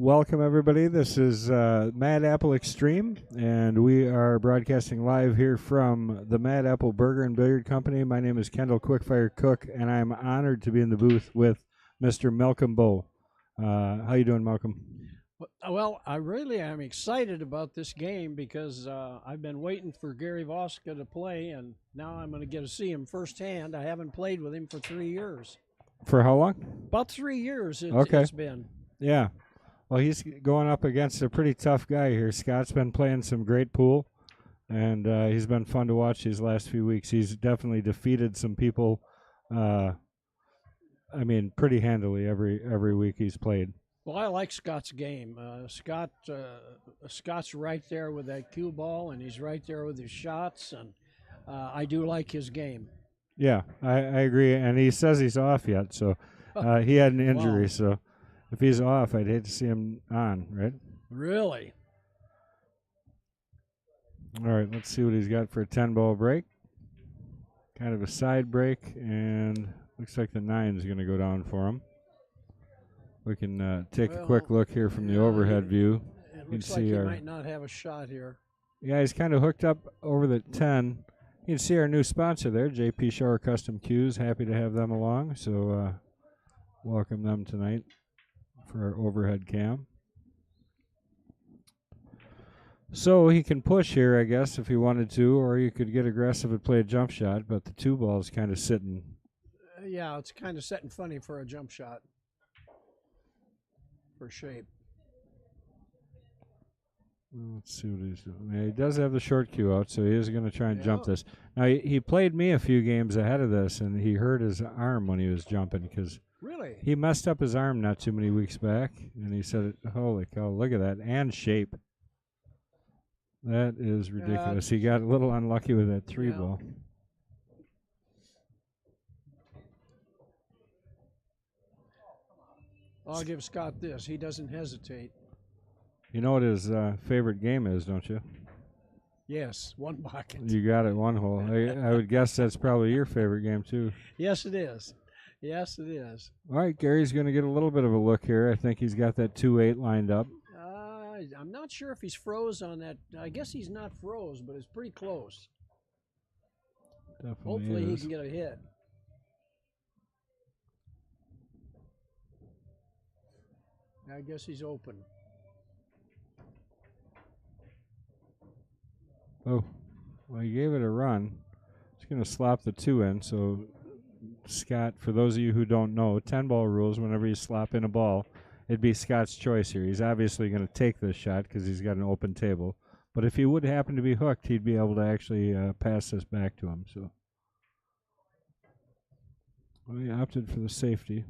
Welcome, everybody. This is Mad Apple Xstream, and we are broadcasting live here from the Mad Apple Burger and Billiard Company. My name is Kendall Quickfire Cook, and I'm honored to be in the booth with Mr. Malcolm Bowe. How you doing, Malcolm? Well, I really am excited about this game because I've been waiting for Gary Vozka to play, and now I'm going to get to see him firsthand. I haven't played with him for 3 years. For how long? About 3 years Okay. It's been. Yeah. Well, he's going up against a pretty tough guy here. Scott's been playing some great pool, and he's been fun to watch these last few weeks. He's definitely defeated some people, pretty handily every week he's played. Well, I like Scott's game. Scott's right there with that cue ball, and he's right there with his shots, and I do like his game. Yeah, I agree. And he says he's off yet, so he had an injury, Wow. so if he's off, I'd hate to see him on, right? Really? All right, let's see what he's got for a 10-ball break. Kind of a side break, and looks like the 9 is going to go down for him. We can take a quick look here from the overhead view. It looks like he might not have a shot here. Yeah, he's kind of hooked up over the 10. You can see our new sponsor there, JP Shower Custom Cues. Happy to have them along, so welcome them tonight for our overhead cam. So he can push here, I guess, if he wanted to, or you could get aggressive and play a jump shot, but the 2 ball is kind of sitting. Yeah, it's kind of setting funny for a jump shot. For shape. Let's see what he's doing. Yeah, he does have the short cue out, so he is going to try and jump this. Now, he played me a few games ahead of this, and he hurt his arm when he was jumping because he messed up his arm not too many weeks back, and he said, holy cow, look at that, and shape. That is ridiculous. He got a little unlucky with that 3 ball. I'll give Scott this. He doesn't hesitate. You know what his favorite game is, don't you? Yes, 1 bucket. You got it, 1 hole. I would guess that's probably your favorite game, too. Yes, it is. Yes, it is. All right, Gary's going to get a little bit of a look here. I think he's got that 2-8 lined up. I'm not sure if he's froze on that. I guess he's not froze, but it's pretty close. Definitely Hopefully is. he can get a hit. I guess he's open. Oh, well, he gave it a run. He's going to slop the 2 in. So, Scott, for those of you who don't know, 10-ball rules, whenever you slop in a ball, it'd be Scott's choice here. He's obviously going to take this shot because he's got an open table. But if he would happen to be hooked, he'd be able to actually pass this back to him. So, well, he opted for the safety.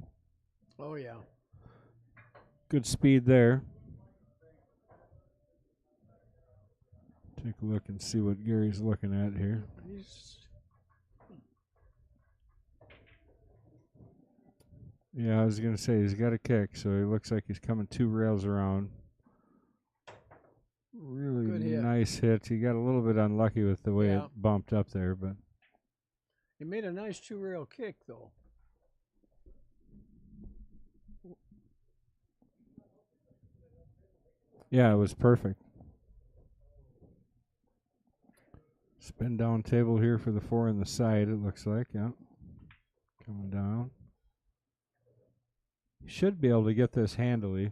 Oh, yeah. Good speed there. Take a look and see what Gary's looking at here. Yeah, I was going to say he's got a kick, so he looks like he's coming 2 rails around. Really nice hit. He got a little bit unlucky with the way it bumped up there, but he made a nice 2-rail kick, though. Yeah, it was perfect. Spin down table here for the 4 in the side, it looks like. Yeah. Coming down. He should be able to get this handily.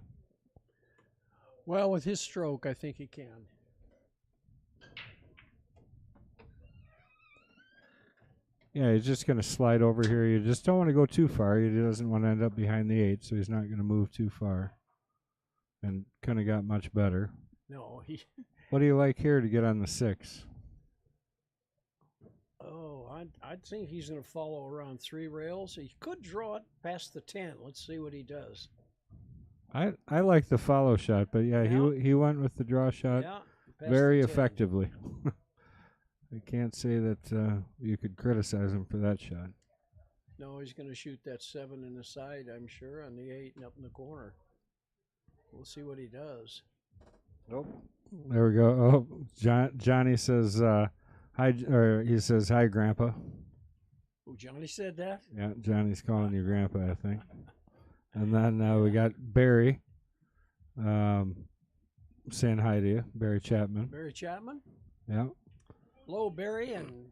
Well, with his stroke, I think he can. Yeah, he's just going to slide over here. You just don't want to go too far. He doesn't want to end up behind the 8, so he's not going to move too far. And kind of got much better. No, What do you like here to get on the 6? Oh, I'd think he's going to follow around 3 rails. He could draw it past the 10. Let's see what he does. I like the follow shot, but he went with the draw shot very effectively. I can't say that you could criticize him for that shot. No, he's going to shoot that 7 in the side, I'm sure, and the 8 and up in the corner. We'll see what he does. Nope. There we go. Oh, Johnny says hi, or he says hi, Grandpa. Oh, Johnny said that? Yeah, Johnny's calling you Grandpa, I think. And then we got Barry. saying hi to you, Barry Chapman. Barry Chapman? Yeah. Hello, Barry, and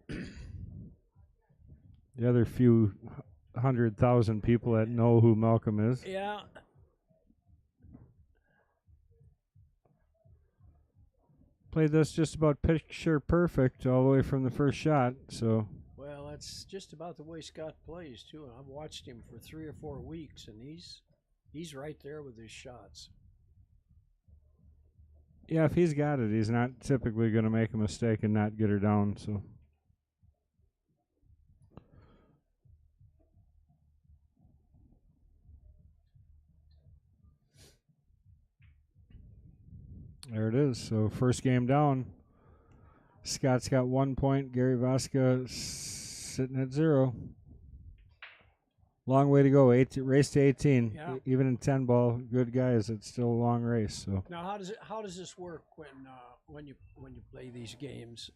the other few 100,000 people that know who Malcolm is. Yeah. Played this just about picture perfect all the way from the first shot, so. Well, that's just about the way Scott plays, too. I've watched him for 3 or 4 weeks, and he's right there with his shots. Yeah, if he's got it, he's not typically going to make a mistake and not get her down, so. There it is. So first game down. Scott's got 1 point. Gary Vozka sitting at 0. Long way to go. Race to 18. Yeah. Even in 10 ball, good guys. It's still a long race. So now, how does this work when you play these games?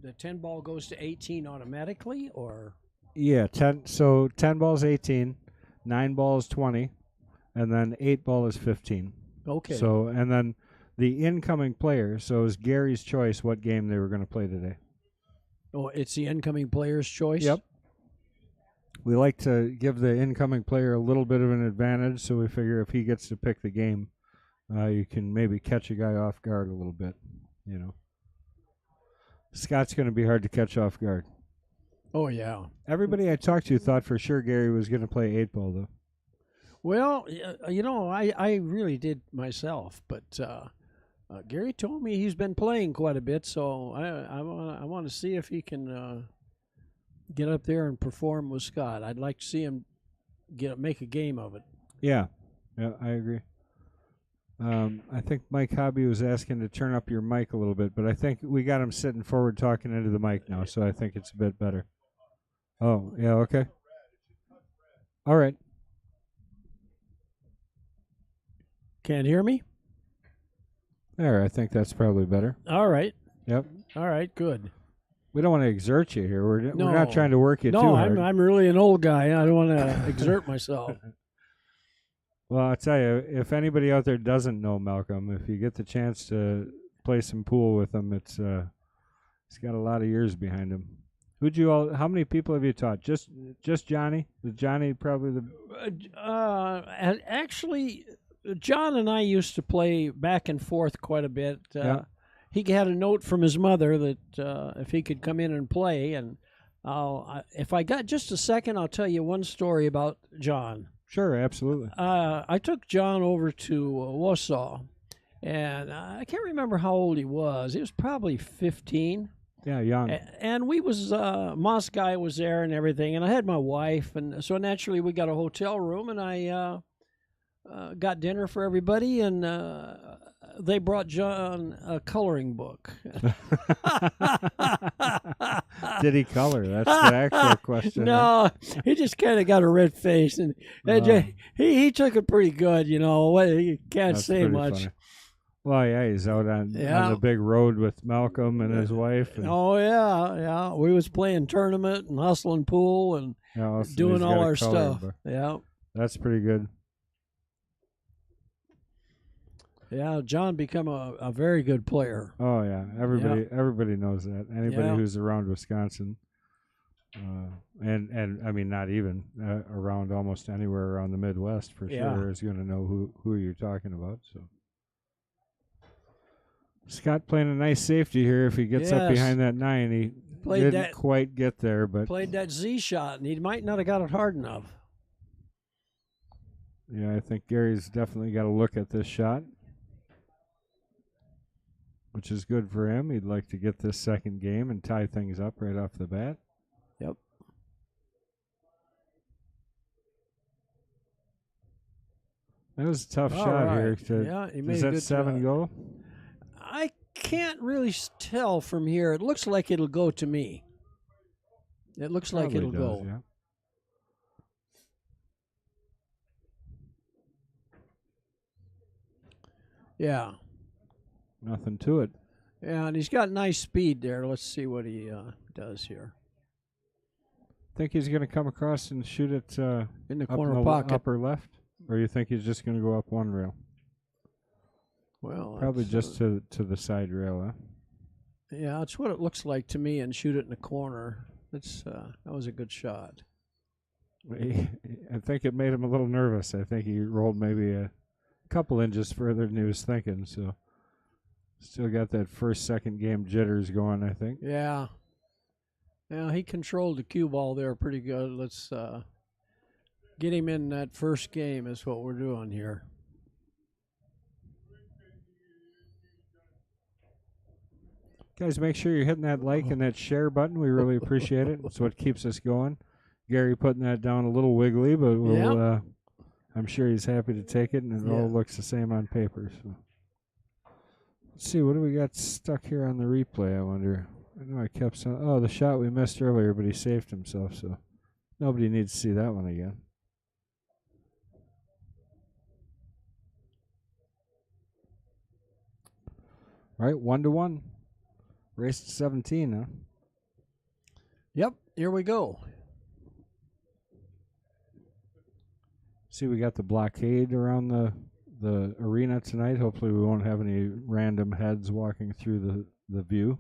The 10 ball goes to 18 automatically, or? Yeah, 10. So 10 ball is 18, 9 ball is 20, and then 8 ball is 15. Okay. So, and then the incoming player, so it's Gary's choice what game they were going to play today. Oh, it's the incoming player's choice? Yep. We like to give the incoming player a little bit of an advantage, so we figure if he gets to pick the game, you can maybe catch a guy off guard a little bit, you know. Scott's going to be hard to catch off guard. Oh, yeah. Everybody I talked to thought for sure Gary was going to play 8 ball, though. Well, you know, I really did myself, but Gary told me he's been playing quite a bit, so I want to see if he can get up there and perform with Scott. I'd like to see him make a game of it. Yeah, I agree. I think Mike Hobby was asking to turn up your mic a little bit, but I think we got him sitting forward talking into the mic now, so I think it's a bit better. Oh, yeah, okay. All right. Can't hear me? There, I think that's probably better. All right. Yep. All right, good. We don't want to exert you here. We're not trying to work you too hard. No, I'm really an old guy. I don't want to exert myself. Well, I'll tell you, if anybody out there doesn't know Malcolm, if you get the chance to play some pool with him, he's got a lot of years behind him. How many people have you taught? Just Johnny? Was Johnny probably the... Actually, John and I used to play back and forth quite a bit. Yeah. He had a note from his mother that if he could come in and play, and if I got just a second, I'll tell you one story about John. Sure, absolutely. I took John over to Warsaw, and I can't remember how old he was. He was probably 15. Yeah, young. And we was Moss guy was there and everything, and I had my wife, and so naturally we got a hotel room, and I got dinner for everybody, and they brought John a coloring book. Did he color? That's the actual question. No, he just kind of got a red face, and he took it pretty good. You know, you can't say much. Funny. Well, yeah, he's out on the big road with Malcolm and his wife. And yeah. We was playing tournament and hustling pool and doing all our stuff. Yeah, that's pretty good. Yeah, John become a very good player. Oh yeah, everybody knows that. Anybody who's around Wisconsin, and I mean not even around almost anywhere around the Midwest for sure is going to know who you're talking about. So Scott playing a nice safety here. If he gets up behind that 9, he didn't quite get there, but played that Z shot, and he might not have got it hard enough. Yeah, I think Gary's definitely got to look at this shot, which is good for him. He'd like to get this second game and tie things up right off the bat. Yep. That was a tough shot here. He made does that 7 go? I can't really tell from here. It looks like it'll go to me. It looks like it'll go. Yeah. Yeah. Nothing to it. Yeah, and he's got nice speed there. Let's see what he does here. Think he's going to come across and shoot it in the corner pocket, upper left. Or you think he's just going to go up one rail? Well, probably just to the side rail, huh? Yeah, that's what it looks like to me, and shoot it in the corner. That was a good shot. I think it made him a little nervous. I think he rolled maybe a couple inches further than he was thinking, so still got that second game jitters going, I think. Yeah. Yeah, he controlled the cue ball there pretty good. Let's get him in that first game is what we're doing here. Guys, make sure you're hitting that like and that share button. We really appreciate it. It's what keeps us going. Gary putting that down a little wiggly, but we'll, I'm sure he's happy to take it, and it all looks the same on paper. So. Let's see, what do we got stuck here on the replay, I wonder? I know I kept some. Oh, the shot we missed earlier, but he saved himself, so nobody needs to see that one again. All right, 1-1. Race to 17, huh? Yep, here we go. See, we got the blockade around the arena tonight. Hopefully we won't have any random heads walking through the view.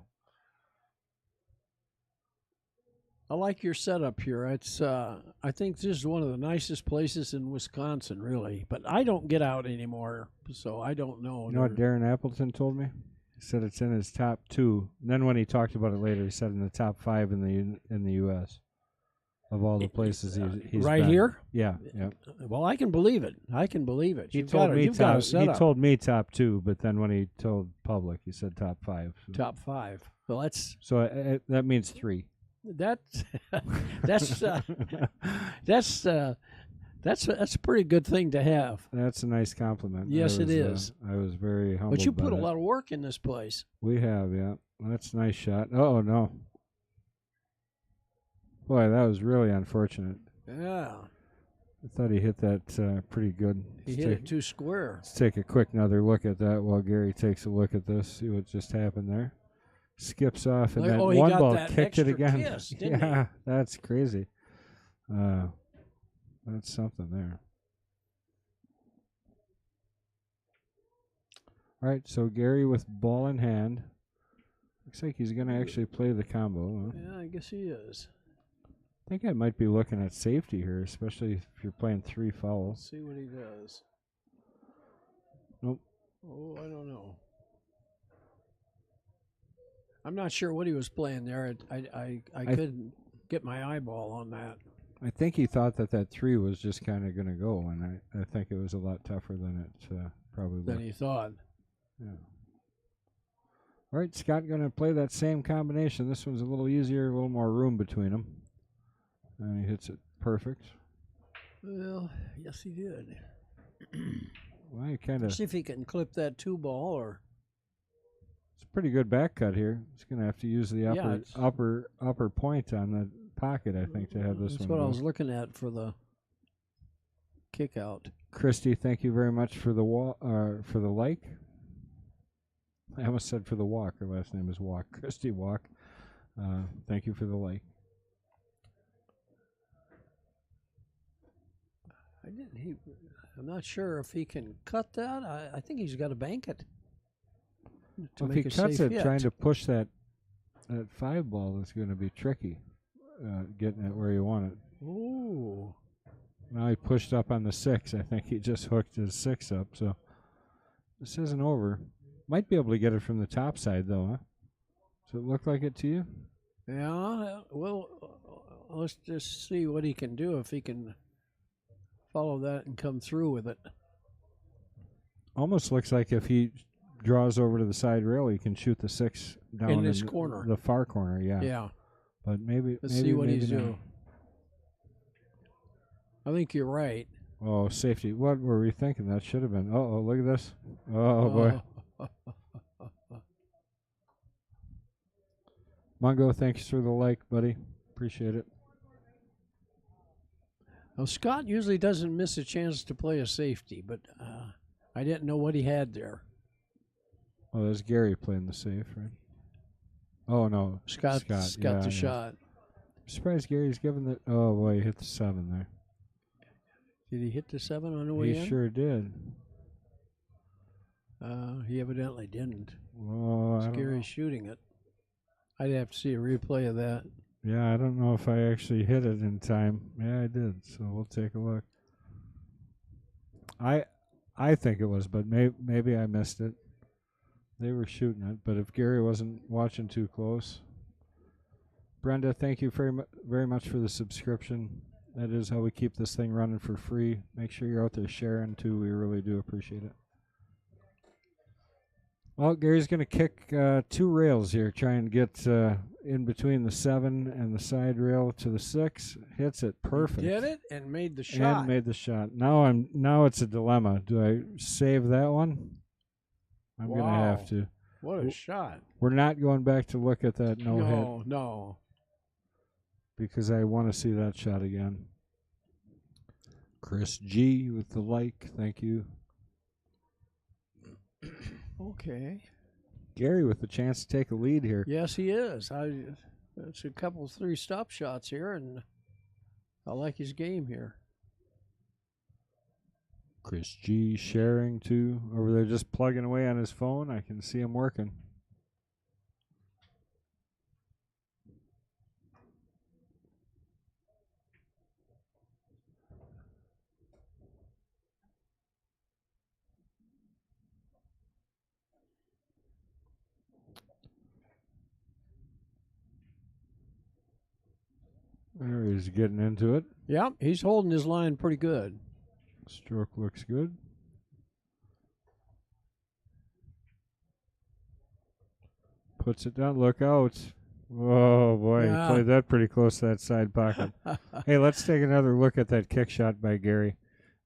I like your setup here. It's I think this is one of the nicest places in Wisconsin, really. But I don't get out anymore, so I don't know. You know what Darren Appleton told me? He said it's in his top 2. And then when he talked about it later, he said in the top 5 in the U.S. of all the places he's right been. Here. Yeah, yeah. Well, I can believe it. I can believe it. He told me top 2, but then when he told public, he said top 5. So. Top 5. Well, that's that means 3. That's a pretty good thing to have. That's a nice compliment. Yes, it is. I was very humbled. But you put a lot of work in this place. We have, yeah. That's a nice shot. Oh no. Boy, that was really unfortunate. Yeah. I thought he hit that pretty good. He hit it too square. Let's take a quick another look at that while Gary takes a look at this, see what just happened there. Skips off, and that one ball kicked it again. Kiss, yeah, that's crazy. That's something there. All right, so Gary with ball in hand. Looks like he's going to actually play the combo. Huh? Yeah, I guess he is. I think I might be looking at safety here, especially if you're playing 3 fouls. Let's see what he does. Nope. Oh, I don't know. I'm not sure what he was playing there. I couldn't get my eyeball on that. I think he thought that 3 was just kind of going to go, and I think it was a lot tougher than it probably than he thought. Yeah. All right, Scott going to play that same combination. This one's a little easier, a little more room between them. And he hits it perfect. Well, yes, he did. Well, he kind of. See if he can clip that 2 ball or. It's a pretty good back cut here. He's going to have to use the upper point on the pocket, I think, to have this one. That's what I was looking at for the kick out. Christy, thank you very much for the like. I almost said for the walk. Her last name is Walk. Christy Walk. Thank you for the like. I'm not sure if he can cut that. I think he's got to bank it. If he cuts it, trying to push that 5 ball is going to be tricky. Getting it where you want it. Ooh. Now he pushed up on the 6. I think he just hooked his 6 up. So this isn't over. Might be able to get it from the top side, though, huh? Does it look like it to you? Yeah. Well, let's just see what he can do if he can follow that and come through with it. Almost looks like if he draws over to the side rail, he can shoot the 6 down in this corner, the far corner. Yeah. Yeah. But maybe. Let's see what he's doing. I think you're right. Oh, safety! What were we thinking? That should have been. Oh, look at this! Oh boy. Mongo, thanks for the like, buddy. Appreciate it. Well, Scott usually doesn't miss a chance to play a safety, but I didn't know what he had there. Oh, there's Gary playing the safe, right? Oh, no. Scott's got the shot. I'm surprised Gary's given the... Oh, boy, he hit the 7 there. Did he hit the 7 on the way in? He sure did. He evidently didn't. Well, I don't know. Shooting it. I'd have to see a replay of that. Yeah, I don't know if I actually hit it in time. Yeah, I did. So we'll take a look. I think it was, but maybe I missed it. They were shooting it, but if Gary wasn't watching too close. Brenda, thank you very much for the subscription. That is how we keep this thing running for free. Make sure you're out there sharing too. We really do appreciate it. Well, Gary's going to kick 2 rails here. Try and get in between the 7 and the side rail to the 6. Hits it perfect. Did it and made the shot. And made the shot. Now it's a dilemma. Do I save that one? I'm going to have to. What a shot. We're not going back to look at that no hit. No. Because I want to see that shot again. Chris G with the like. Thank you. Okay. Gary with the chance to take a lead here. Yes, he is. It's a couple 3 stop shots here, and I like his game here. Chris G sharing too. Over there just plugging away on his phone. I can see him working. There he's getting into it. Yep, he's holding his line pretty good. Stroke looks good. Puts it down. Look out. Oh, boy. Yeah. He played that pretty close to that side pocket. Hey, let's take another look at that kick shot by Gary.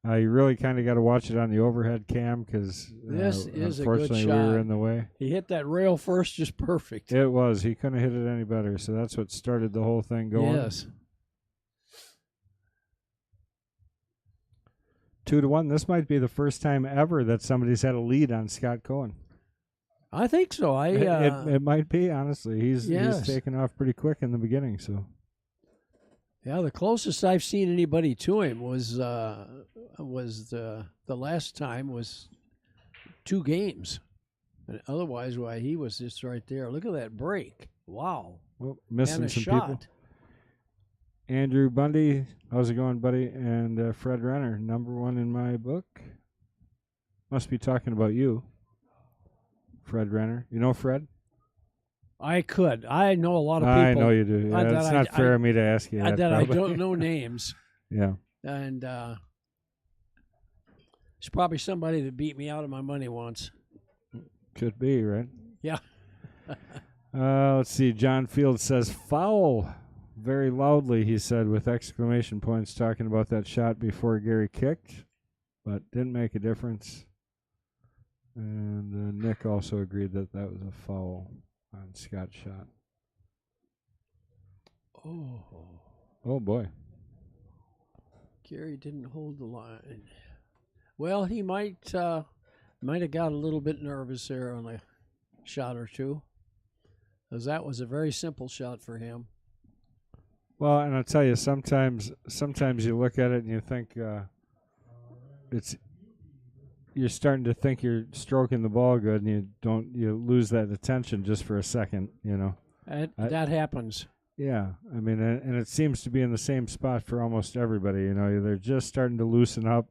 You really kind of got to watch it on the overhead cam because this is a good unfortunately shot. we were in the way. He hit that rail first just perfect. It was. He couldn't hit it any better, so that's what started the whole thing going. Yes. 2-1. This might be the first time ever that somebody's had a lead on Scott Cohen. I think so. It might be, honestly. He's taken off pretty quick in the beginning. So, yeah, the closest I've seen anybody to him was the last time was 2 games, and otherwise, why he was just right there. Look at that break! Wow, well, missing and a some shot. people. Andrew Bundy, how's it going, buddy? And Fred Renner, #1 in my book. Must be talking about you, Fred Renner. You know Fred? I know a lot of people. I know you do. Yeah, it's not fair of me to ask you that. I don't know names. Yeah. And it's probably somebody that beat me out of my money once. Could be, right? Yeah. Let's see. John Field says foul very loudly, he said, with exclamation points, talking about that shot before Gary kicked, but didn't make a difference. And Nick also agreed that that was a foul on Scott's shot. Oh, boy. Gary didn't hold the line. Well, he might have got a little bit nervous there on a shot or two, because that was a very simple shot for him. Well, and I'll tell you, sometimes you look at it and you think you're starting to think you're stroking the ball good, and you lose that attention just for a second, you know. That happens. Yeah, I mean, and it seems to be in the same spot for almost everybody. You know, they're just starting to loosen up,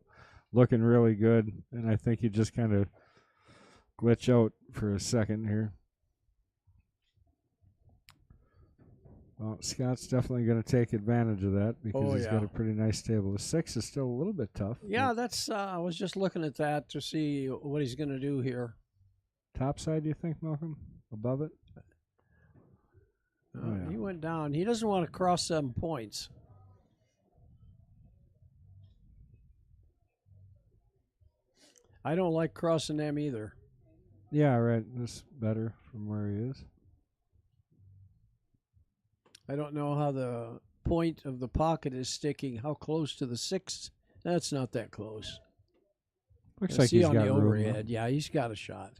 looking really good, and I think you just kind of glitch out for a second here. Well, Scott's definitely going to take advantage of that because he's got a pretty nice table. The 6 is still a little bit tough. Yeah, that's. I was just looking at that to see what he's going to do here. Top side, do you think, Malcolm? Above it? He went down. He doesn't want to cross 7 points. I don't like crossing them either. Yeah, right. This is better from where he is. I don't know how the point of the pocket is sticking. How close to the 6? That's not that close. Looks like he's on got the room, overhead. Yeah, he's got a shot.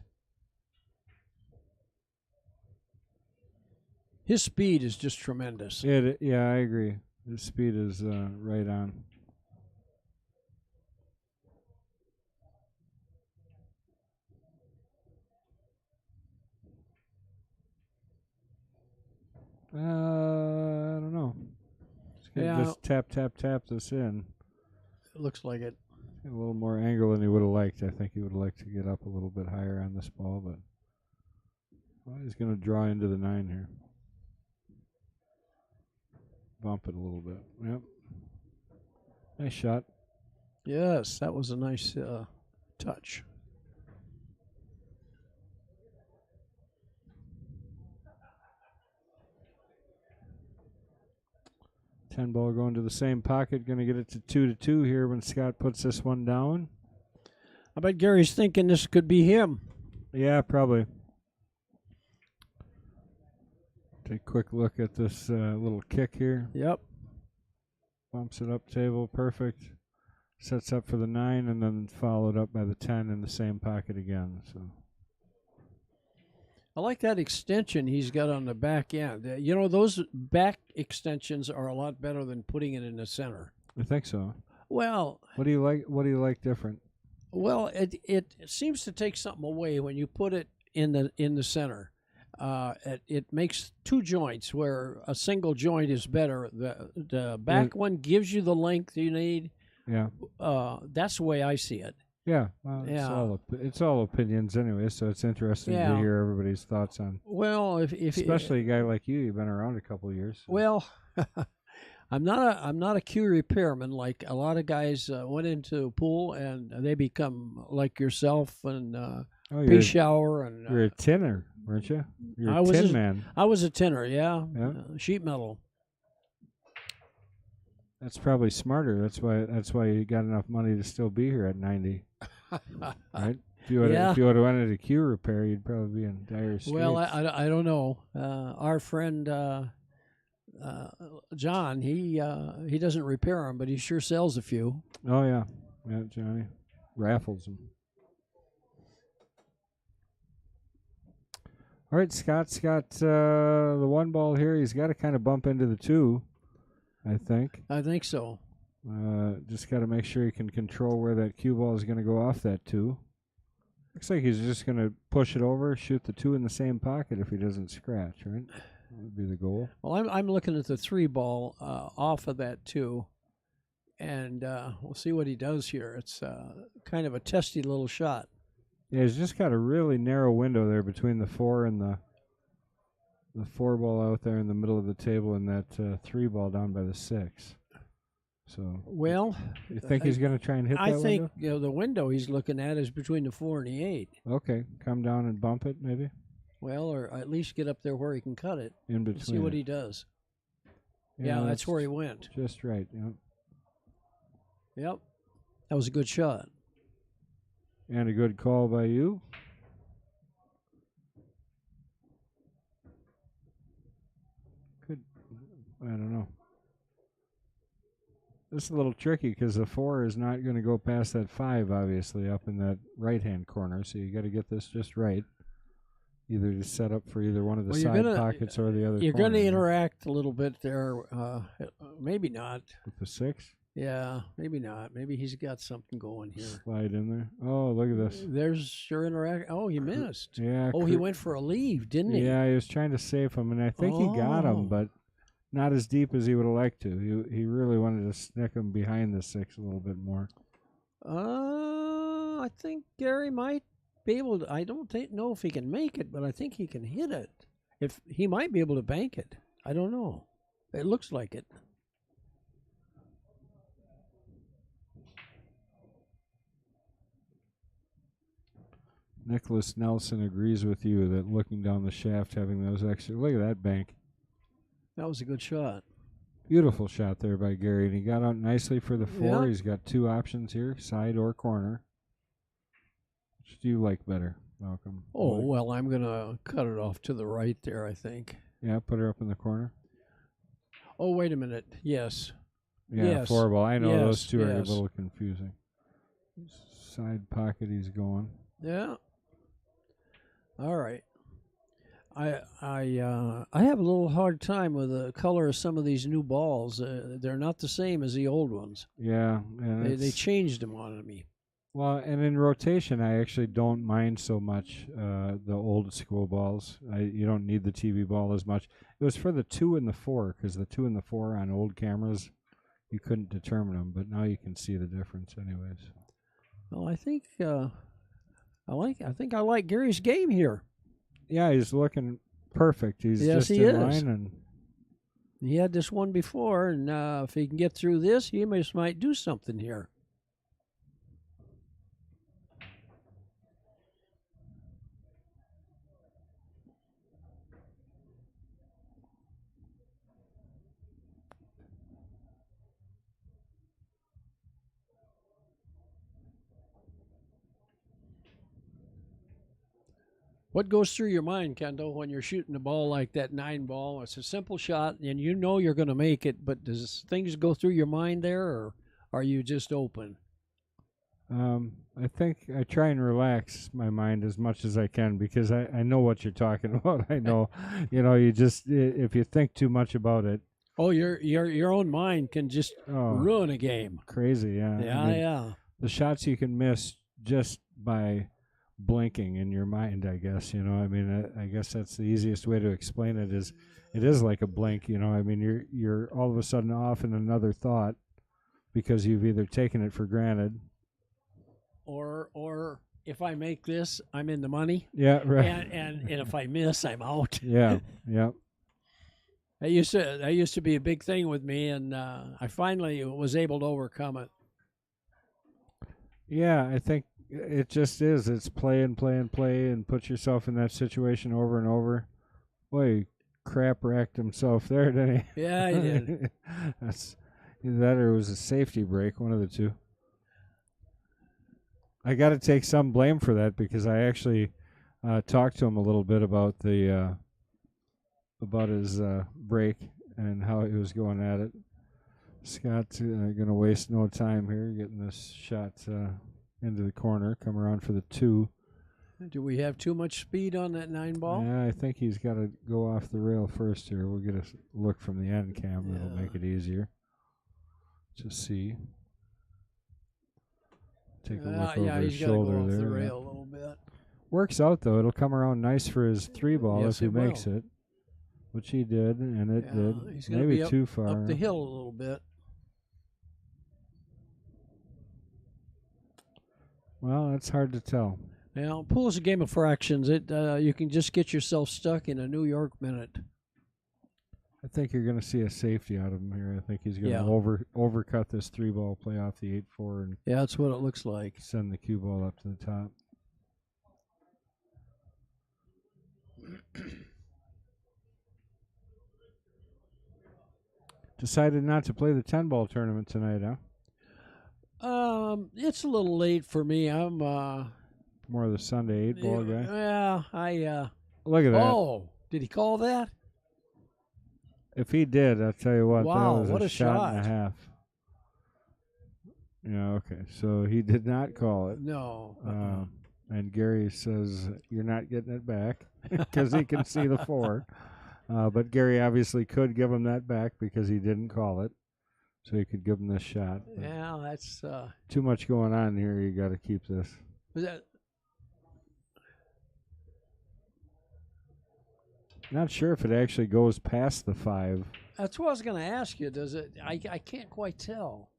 His speed is just tremendous. Yeah, I agree. His speed is right on. I don't know. Just tap this in. It looks like it. A little more angle than he would have liked. I think he would have liked to get up a little bit higher on this ball, but he's going to draw into the 9 here. Bump it a little bit. Yep. Nice shot. Yes, that was a nice touch. Ten ball going to the same pocket. Going to get it to 2-2 here when Scott puts this one down. I bet Gary's thinking this could be him. Yeah, probably. Take a quick look at this little kick here. Yep. Bumps it up table. Perfect. Sets up for the 9 and then followed up by the 10 in the same pocket again. So I like that extension he's got on the back end. You know, those back extensions are a lot better than putting it in the center. I think so. Well, what do you like? What do you like different? Well, it seems to take something away when you put it in the center. It makes two joints where a single joint is better. The back one gives you the length you need. Yeah. That's the way I see it. Yeah. Well, it's all opinions anyway, so it's interesting to hear everybody's thoughts on. Well, if especially a guy like you've been around a couple of years. So. Well, I'm not a cue repairman like a lot of guys went into a pool and they become like yourself and pea shower and you're a tinner, weren't you? You're a tin man. I was a tinner, yeah. Sheet metal. That's probably smarter. That's why you got enough money to still be here at 90. Right? If you would have went into Q repair, you'd probably be in dire straits. Well, I don't know. Our friend John, he doesn't repair them, but he sure sells a few. Oh yeah, Johnny raffles them. All right, Scott's got the 1 ball here. He's got to kind of bump into the 2. I think so. Just got to make sure he can control where that cue ball is going to go off that 2. Looks like he's just going to push it over, shoot the 2 in the same pocket if he doesn't scratch, right? That would be the goal. Well, I'm looking at the 3 ball off of that 2, and we'll see what he does here. It's kind of a testy little shot. Yeah, he's just got a really narrow window there between the 4 and the 4 ball out there in the middle of the table and that 3 ball down by the 6. So, well, you think he's going to try and hit that window? I think the window he's looking at is between the 4 and the 8. Okay, come down and bump it, maybe. Well, or at least get up there where he can cut it. In between. See what he does. Yeah, that's where he went. Just right. Yep. Yep, that was a good shot. And a good call by you. I don't know. This is a little tricky because the 4 is not going to go past that 5, obviously, up in that right-hand corner. So you got to get this just right. Either to set up for either one of the side pockets or the other. You're going to interact a little bit there. Maybe not. With the 6? Yeah, maybe not. Maybe he's got something going here. Slide in there. Oh, look at this. There's your interact. Oh, he missed. Yeah. Oh, he went for a leave, didn't he? Yeah, he was trying to save him, and I think he got him, but not as deep as he would have liked to. He really wanted to snick him behind the 6 a little bit more. I think Gary might be able to. I don't know if he can make it, but I think he can hit it. If he might be able to bank it. I don't know. It looks like it. Nicholas Nelson agrees with you that looking down the shaft, having those extra. Look at that bank. That was a good shot. Beautiful shot there by Gary, and he got out nicely for the 4. Yeah. He's got 2 options here, side or corner. Which do you like better, Malcolm? Oh, well, I'm going to cut it off to the right there, I think. Yeah, put her up in the corner. Oh, wait a minute. Yes. Yeah, yes. 4 ball. I know those two are a little confusing. Side pocket he's going. Yeah. All right. I have a little hard time with the color of some of these new balls. They're not the same as the old ones. Yeah. They changed them on me. Well, and in rotation, I actually don't mind so much the old school balls. You don't need the TV ball as much. It was for the 2 and the 4, because the 2 and the 4 on old cameras, you couldn't determine them, but now you can see the difference, anyways. Well, I think I like Gary's game here. Yeah, he's looking perfect. He's Yes, just he in is. line, and He had this one before, and if he can get through this, he might do something here. What goes through your mind, Kendall, when you're shooting a ball like that 9 ball? It's a simple shot, and you know you're going to make it, but does things go through your mind there, or are you just open? I think I try and relax my mind as much as I can, because I know what you're talking about. I know, you just, if you think too much about it. Oh, your own mind can just ruin a game. Crazy, yeah. Yeah. The shots you can miss just by blinking in your mind, I guess. I guess that's the easiest way to explain it. It is like a blink. You're all of a sudden off in another thought because you've either taken it for granted, or if I make this, I'm in the money. Yeah, right. And if I miss, I'm out. Yeah. That used to be a big thing with me, and I finally was able to overcome it. Yeah, I think it just is. It's play and play and play, and put yourself in that situation over and over. Boy, he crap wrecked himself there, didn't he? Yeah, he did. That's either that or it was a safety break, one of the two. I got to take some blame for that, because I actually talked to him a little bit about the about his break and how he was going at it. Scott's going to waste no time here, getting this shot into the corner, come around for the 2. Do we have too much speed on that 9 ball? Yeah, I think he's got to go off the rail first here. We'll get a look from the end cam. Yeah. That'll make it easier to see. Take a look over his shoulder go off there. The rail a little bit. Works out, though. It'll come around nice for his 3 ball Yes, if he makes it, which he did, and it did. He's Maybe be too far. Up the hill a little bit. Well, that's hard to tell. Now, pool is a game of fractions. You can just get yourself stuck in a New York minute. I think you're going to see a safety out of him here. I think he's going to overcut this 3 ball, play off the 8-4, and that's what it looks like. Send the cue ball up to the top. Decided not to play the 10 ball tournament tonight, huh? It's a little late for me. I'm more of the Sunday 8 ball guy. Yeah, Look at that. Oh, did he call that? If he did, I'll tell you what, wow, that was what a shot and a half. Yeah, okay. So he did not call it. No. And Gary says, you're not getting it back, because he can see the 4. But Gary obviously could give him that back because he didn't call it. So he could give him this shot. Yeah, that's... too much going on here. You got to keep this. Was that... Not sure if it actually goes past the 5. That's what I was going to ask you. Does it? I can't quite tell.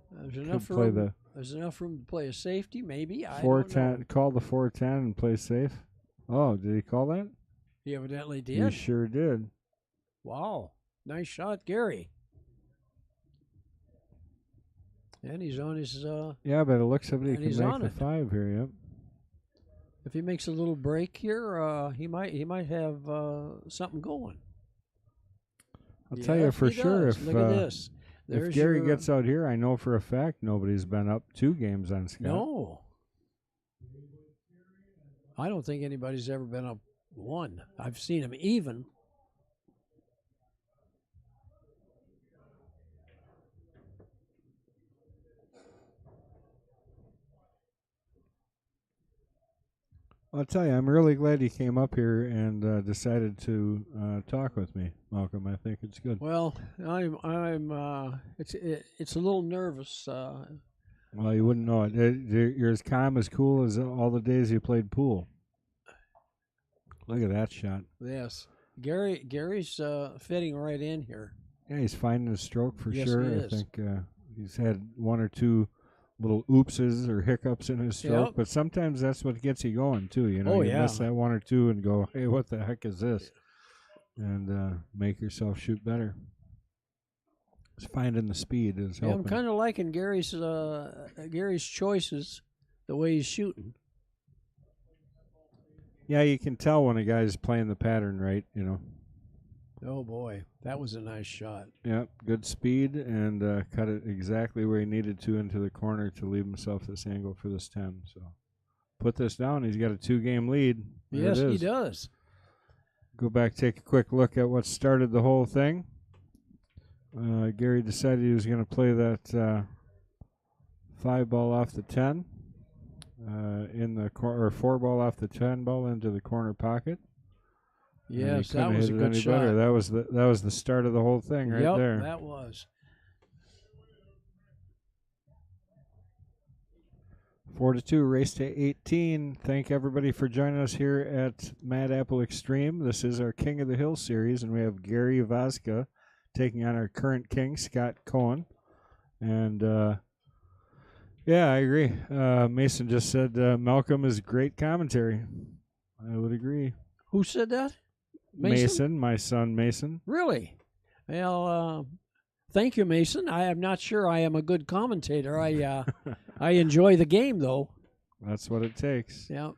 There's enough room. There's enough room to play a safety, maybe. 410. Call the 410 and play safe. Oh, did he call that? He evidently did. He sure did. Wow, nice shot, Gary. And he's on his. Yeah, but it looks like he can make the 5 here. Yep. If he makes a little break here, he might have something going. I'll tell you for sure. Look at this. If Gary gets out here, I know for a fact nobody's been up 2 games on Scott. No. I don't think anybody's ever been up 1. I've seen him even. I'll tell you, I'm really glad you came up here and decided to talk with me, Malcolm. I think it's good. Well, I'm it's a little nervous. Well, you wouldn't know it. You're as calm, as cool as all the days you played pool. Look at that shot. Yes. Gary's fitting right in here. Yeah, he's finding his stroke for Yes, sure. he I is. think he's had one or two little oopses or hiccups in his stroke, Yep. but sometimes that's what gets you going too. You know, Oh, you yeah. miss that one or two and go, "Hey, what the heck is this?" And make yourself shoot better. Just finding the speed is helping. I'm kind of liking Gary's choices, the way he's shooting. Yeah, you can tell when a guy's playing the pattern right. You know. Oh boy, that was a nice shot. Yeah, good speed and cut it exactly where he needed to into the corner to leave himself this angle for this 10. So put this down. He's got a 2-game lead. There Yes, it he is. does. Go back, take a quick look at what started the whole thing. Gary decided he was going to play that 5 ball off the 10 in the or 4 ball off the 10 ball into the corner pocket. Yes, that was a good shot. Better. That was the start of the whole thing right there. Yep, that was. 4-2, race to 18. Thank everybody for joining us here at Mad Apple Extreme. This is our King of the Hill series, and we have Gary Vozka taking on our current king, Scott Cohen. And yeah, I agree. Mason just said Malcolm is great commentary. I would agree. Who said that? Mason, my son Mason. Really? Well, thank you, Mason. I am not sure I am a good commentator. I enjoy the game, though. That's what it takes. Yeah.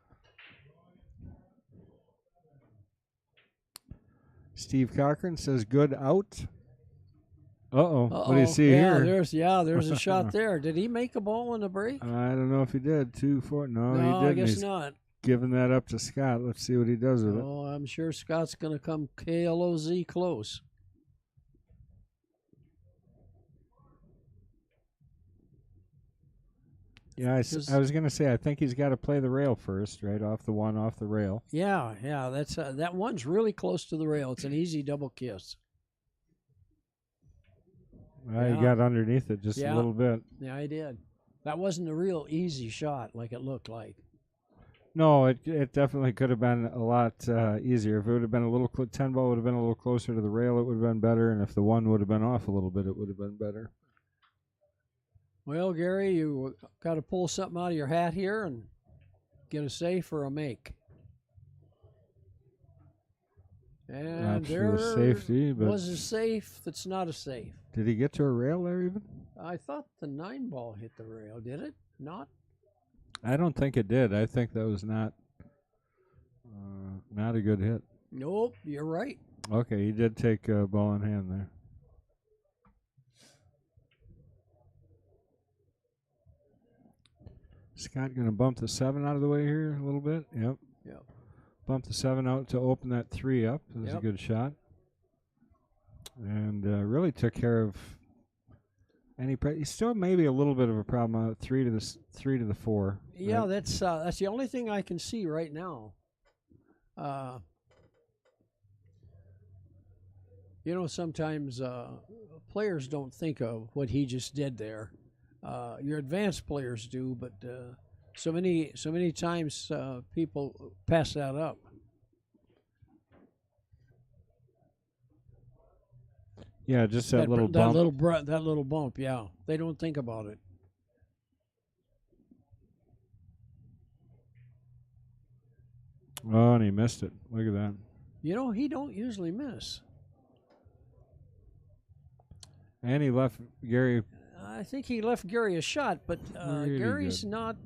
Steve Cochran says good out. What do you see here? There's a shot there. Did he make a ball in the break? I don't know if he did. 2-4. No, he didn't. I guess He's not. giving that up to Scott. Let's see what he does with it. Oh, I'm sure Scott's going to come KLOZ close. Yeah, I was going to say, I think he's got to play the rail first, right? Off the rail. Yeah, that's that one's really close to the rail. It's an easy double kiss. He got underneath it just a little bit. Yeah, I did. That wasn't a real easy shot like it looked like. No, it definitely could have been a lot easier. If it would have been a little 10 ball would have been a little closer to the rail, it would have been better. And if the 1 would have been off a little bit, it would have been better. Well, Gary, you got to pull something out of your hat here and get a safe or a make. And there safety, but was a safe that's not a safe. Did he get to a rail there even? I thought the 9 ball hit the rail. Did it not? I don't think it did. I think that was not a good hit. Nope, you're right. Okay, he did take a ball in hand there. Scott going to bump the 7 out of the way here a little bit. Yep. Bump the 7 out to open that 3 up. That was a good shot. And really took care of any. He still maybe a little bit of a problem. 3 to the 4. Yeah, right? That's the only thing I can see right now. Sometimes players don't think of what he just did there. Your advanced players do, but so many times people pass that up. Yeah, just that little bump. That little bump. Yeah, they don't think about it. Oh, and he missed it. Look at that. He don't usually miss. And he left Gary. I think he left Gary a shot, but really Gary's good. not.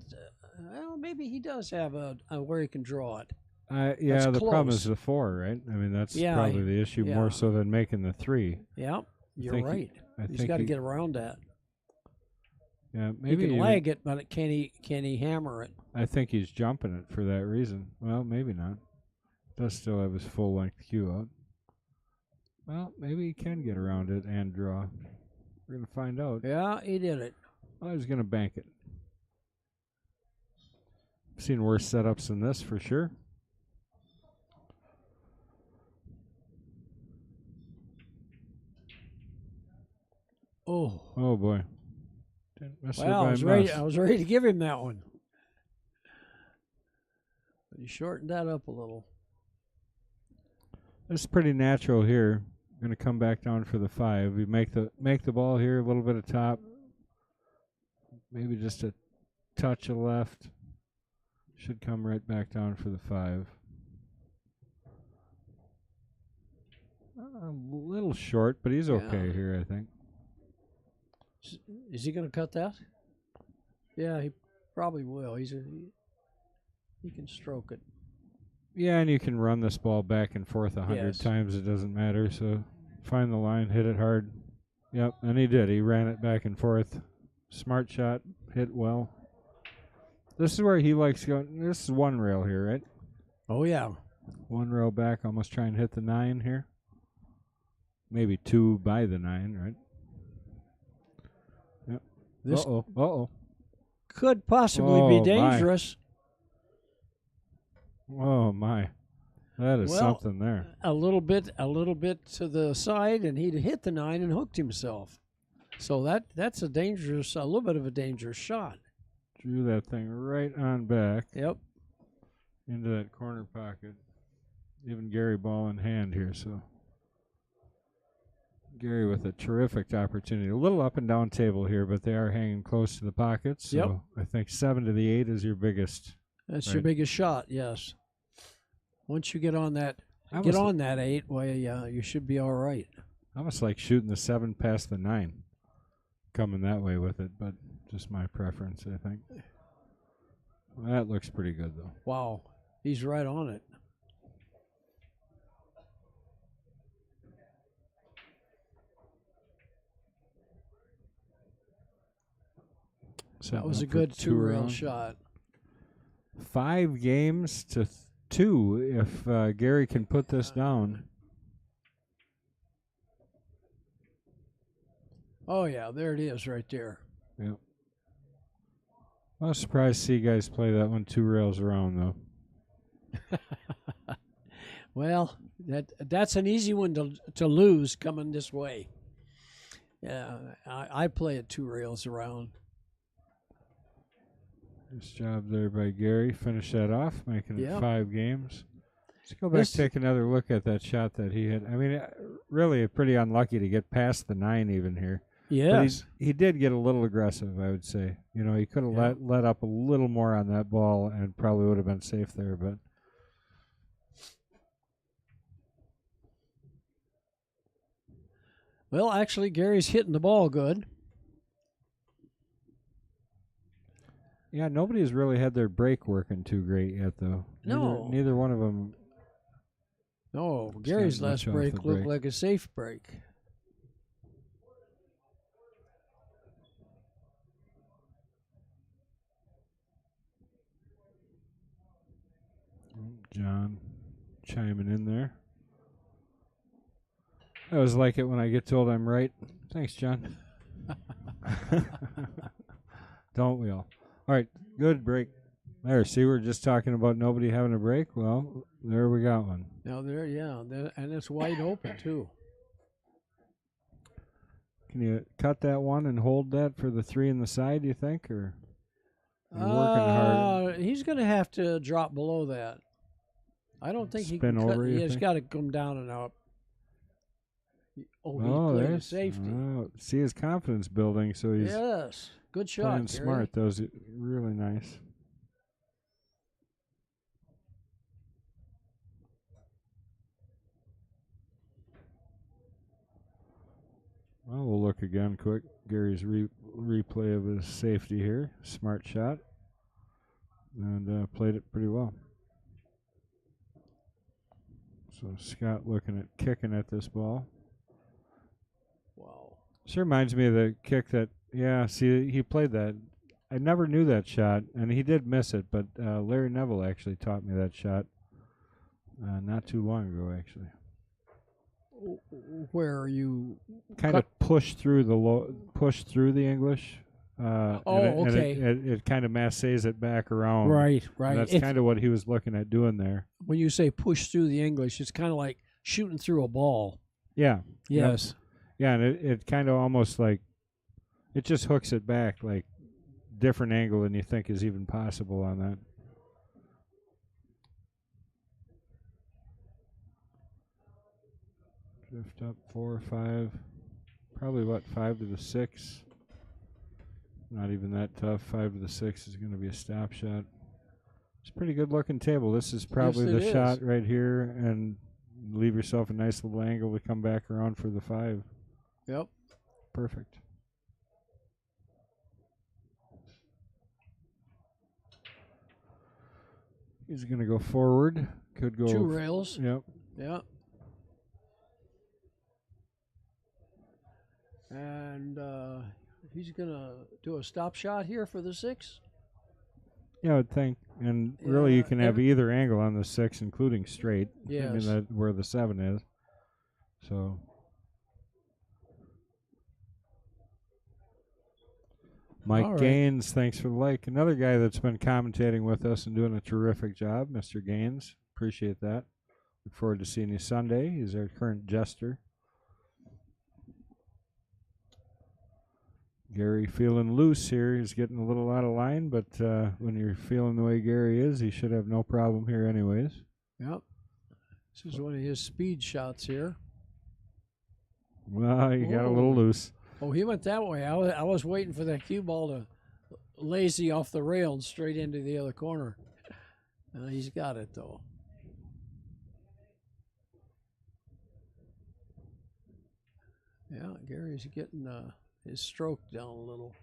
Well, maybe he does have a where he can draw it. Yeah, the close. problem is the 4, right? I mean, that's probably the issue more so than making the 3. Yeah, you're right. He's got to get around that. Yeah, maybe he can lag it, but can he hammer it? I think he's jumping it for that reason. Well, maybe not. Does still have his full length cue out. Well, maybe he can get around it and draw. We're gonna find out. Yeah, he did it. Well, he's gonna bank it. I've seen worse setups than this for sure. Oh boy. Didn't miss her Well, by I was ready to give him that one. But he shortened that up a little. This is pretty natural here. Going to come back down for the 5. We make the ball here, a little bit of top. Maybe just a touch of left. Should come right back down for the 5. A little short, but he's okay here, I think. Is he going to cut that? Yeah, he probably will. He can stroke it. Yeah, and you can run this ball back and forth 100 times. It doesn't matter. So find the line, hit it hard. Yep, and he did. He ran it back and forth. Smart shot, hit well. This is where he likes going. This is 1 rail here, right? Oh, yeah. 1 rail back, almost try and hit the 9 here. Maybe 2 by the 9, right? Yep. This could possibly be dangerous. Oh my, that is something there. A little bit to the side, and he'd hit the 9 and hooked himself. So that's a little bit of a dangerous shot. Drew that thing right on back. Yep. Into that corner pocket. Even Gary ball in hand here, so Gary with a terrific opportunity. A little up and down table here, but they are hanging close to the pockets. So I think 7 to the 8 is your biggest. That's your biggest shot, yes. Once you get on that 8, well, you should be all right. Almost like shooting the 7 past the 9. Coming that way with it, but just my preference, I think. Well, that looks pretty good, though. Wow. He's right on it. That was a good 2-rail shot. 5 games to 2 if Gary can put this down. Oh, yeah, there it is right there. Yep. I was surprised to see guys play that one 2 rails around, though. Well, that's an easy one to lose coming this way. Yeah, I play it 2 rails around. Nice job there by Gary. Finish that off, making it 5 games. Let's go back and take another look at that shot that he hit. I mean, really pretty unlucky to get past the 9 even here. Yes. But he did get a little aggressive, I would say. You know, he could have let up a little more on that ball and probably would have been safe there, but well, actually, Gary's hitting the ball good. Yeah, nobody's really had their break working too great yet, though. No. Neither one of them. No, Gary's last break looked like a safe break. John chiming in there. I always like it when I get told I'm right. Thanks, John. Don't we all? All right, good break. There, see, we're just talking about nobody having a break. Well, there we got one. Now there, and it's wide open too. Can you cut that one and hold that for the 3 in the side, you think, or you're working hard? He's going to have to drop below that. I don't think he can over, cut. He's got to come down and up. Oh, he played a safety. See his confidence building, so he's good shot. Playing smart. That was really nice. Well, we'll look again quick. Gary's replay of his safety here. Smart shot. And played it pretty well. So Scott looking at kicking at this ball. Wow. This reminds me of the kick that, see, he played that. I never knew that shot, and he did miss it, but Larry Neville actually taught me that shot not too long ago, actually. Where you kind of push through the English. Okay. It kind of massays it back around. Right. And that's kind of what he was looking at doing there. When you say push through the English, it's kind of like shooting through a ball. Yeah. Yes. Yeah, and it kind of almost like It just hooks it back like different angle than you think is even possible on that. Drift up 4 or 5. Probably what, 5 to the 6. Not even that tough. 5 to the 6 is going to be a stop shot. It's a pretty good looking table. This is probably the shot right here, and leave yourself a nice little angle to come back around for the 5. Yep. Perfect. He's going to go forward. Could go 2 rails. Yep. Yep. And he's going to do a stop shot here for the 6. Yeah, I would think. And really, you can have either angle on the 6, including straight. Yes. I mean, that where the 7 is. So. Mike Gaines, thanks for the like. Another guy that's been commentating with us and doing a terrific job, Mr. Gaines. Appreciate that. Look forward to seeing you Sunday. He's our current jester. Gary feeling loose here. He's getting a little out of line, but when you're feeling the way Gary is, he should have no problem here anyways. Yep. This is one of his speed shots here. Well, you got a little loose. Oh, he went that way. I was waiting for that cue ball to lazy off the rail and straight into the other corner. He's got it, though. Yeah, Gary's getting his stroke down a little.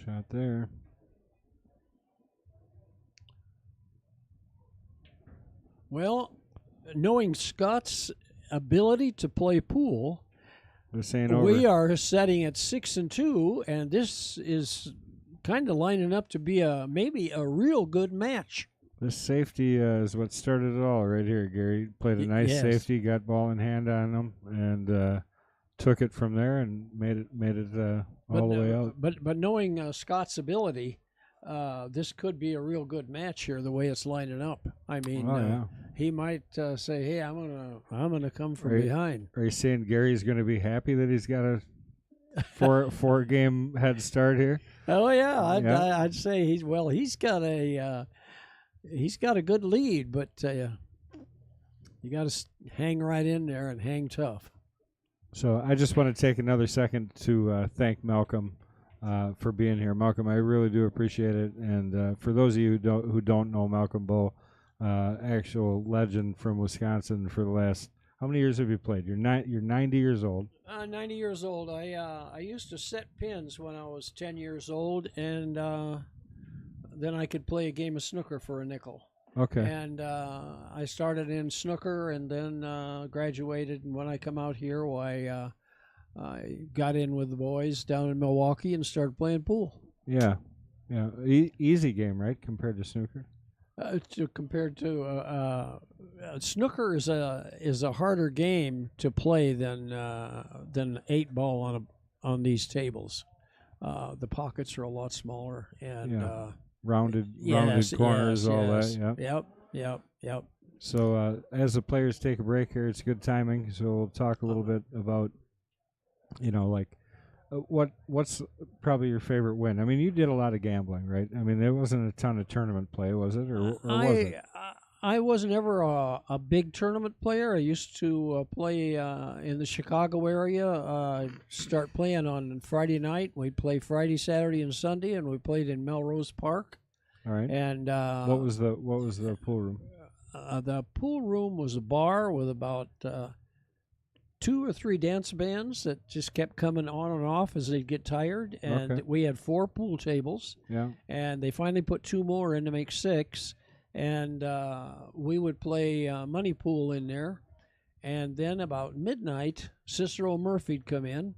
Shot there. Well, knowing Scott's ability to play pool, this ain't over. We are setting at 6-2, and this is kind of lining up to be maybe a real good match. This safety is what started it all right here. Gary played a nice safety, got ball in hand on him, and took it from there and made it all the way out. But knowing Scott's ability, this could be a real good match here. The way it's lining up, I mean, he might say, "Hey, I'm gonna come from behind." Are you saying Gary's going to be happy that he's got a four game head start here? Oh yeah, I'd say he's got a good lead, but you got to hang right in there and hang tough. So I just want to take another second to thank Malcolm for being here. Malcolm, I really do appreciate it. And for those of you who don't know Malcolm Bull, actual legend from Wisconsin for the last, how many years have you played? You're 90 years old. 90 years old. I used to set pins when I was 10 years old, and then I could play a game of snooker for a nickel. Okay. And I started in snooker and then graduated. And when I come out here, I got in with the boys down in Milwaukee and started playing pool. Yeah. Easy game, right, compared to snooker? Compared to snooker is a harder game to play than 8-ball on these tables. The pockets are a lot smaller and rounded corners, all that. Yep. So as the players take a break here, it's good timing. So we'll talk a little bit about, what's probably your favorite win? I mean, you did a lot of gambling, right? I mean, there wasn't a ton of tournament play, was it, or was it? I wasn't ever a big tournament player. I used to play in the Chicago area. Start playing on Friday night. We'd play Friday, Saturday, and Sunday, and we played in Melrose Park. All right. And what was the pool room? The pool room was a bar with about 2 or 3 dance bands that just kept coming on and off as they'd get tired. And we had 4 pool tables. Yeah. And they finally put 2 more in to make 6. And we would play money pool in there. And then about midnight, Cicero Murphy'd come in.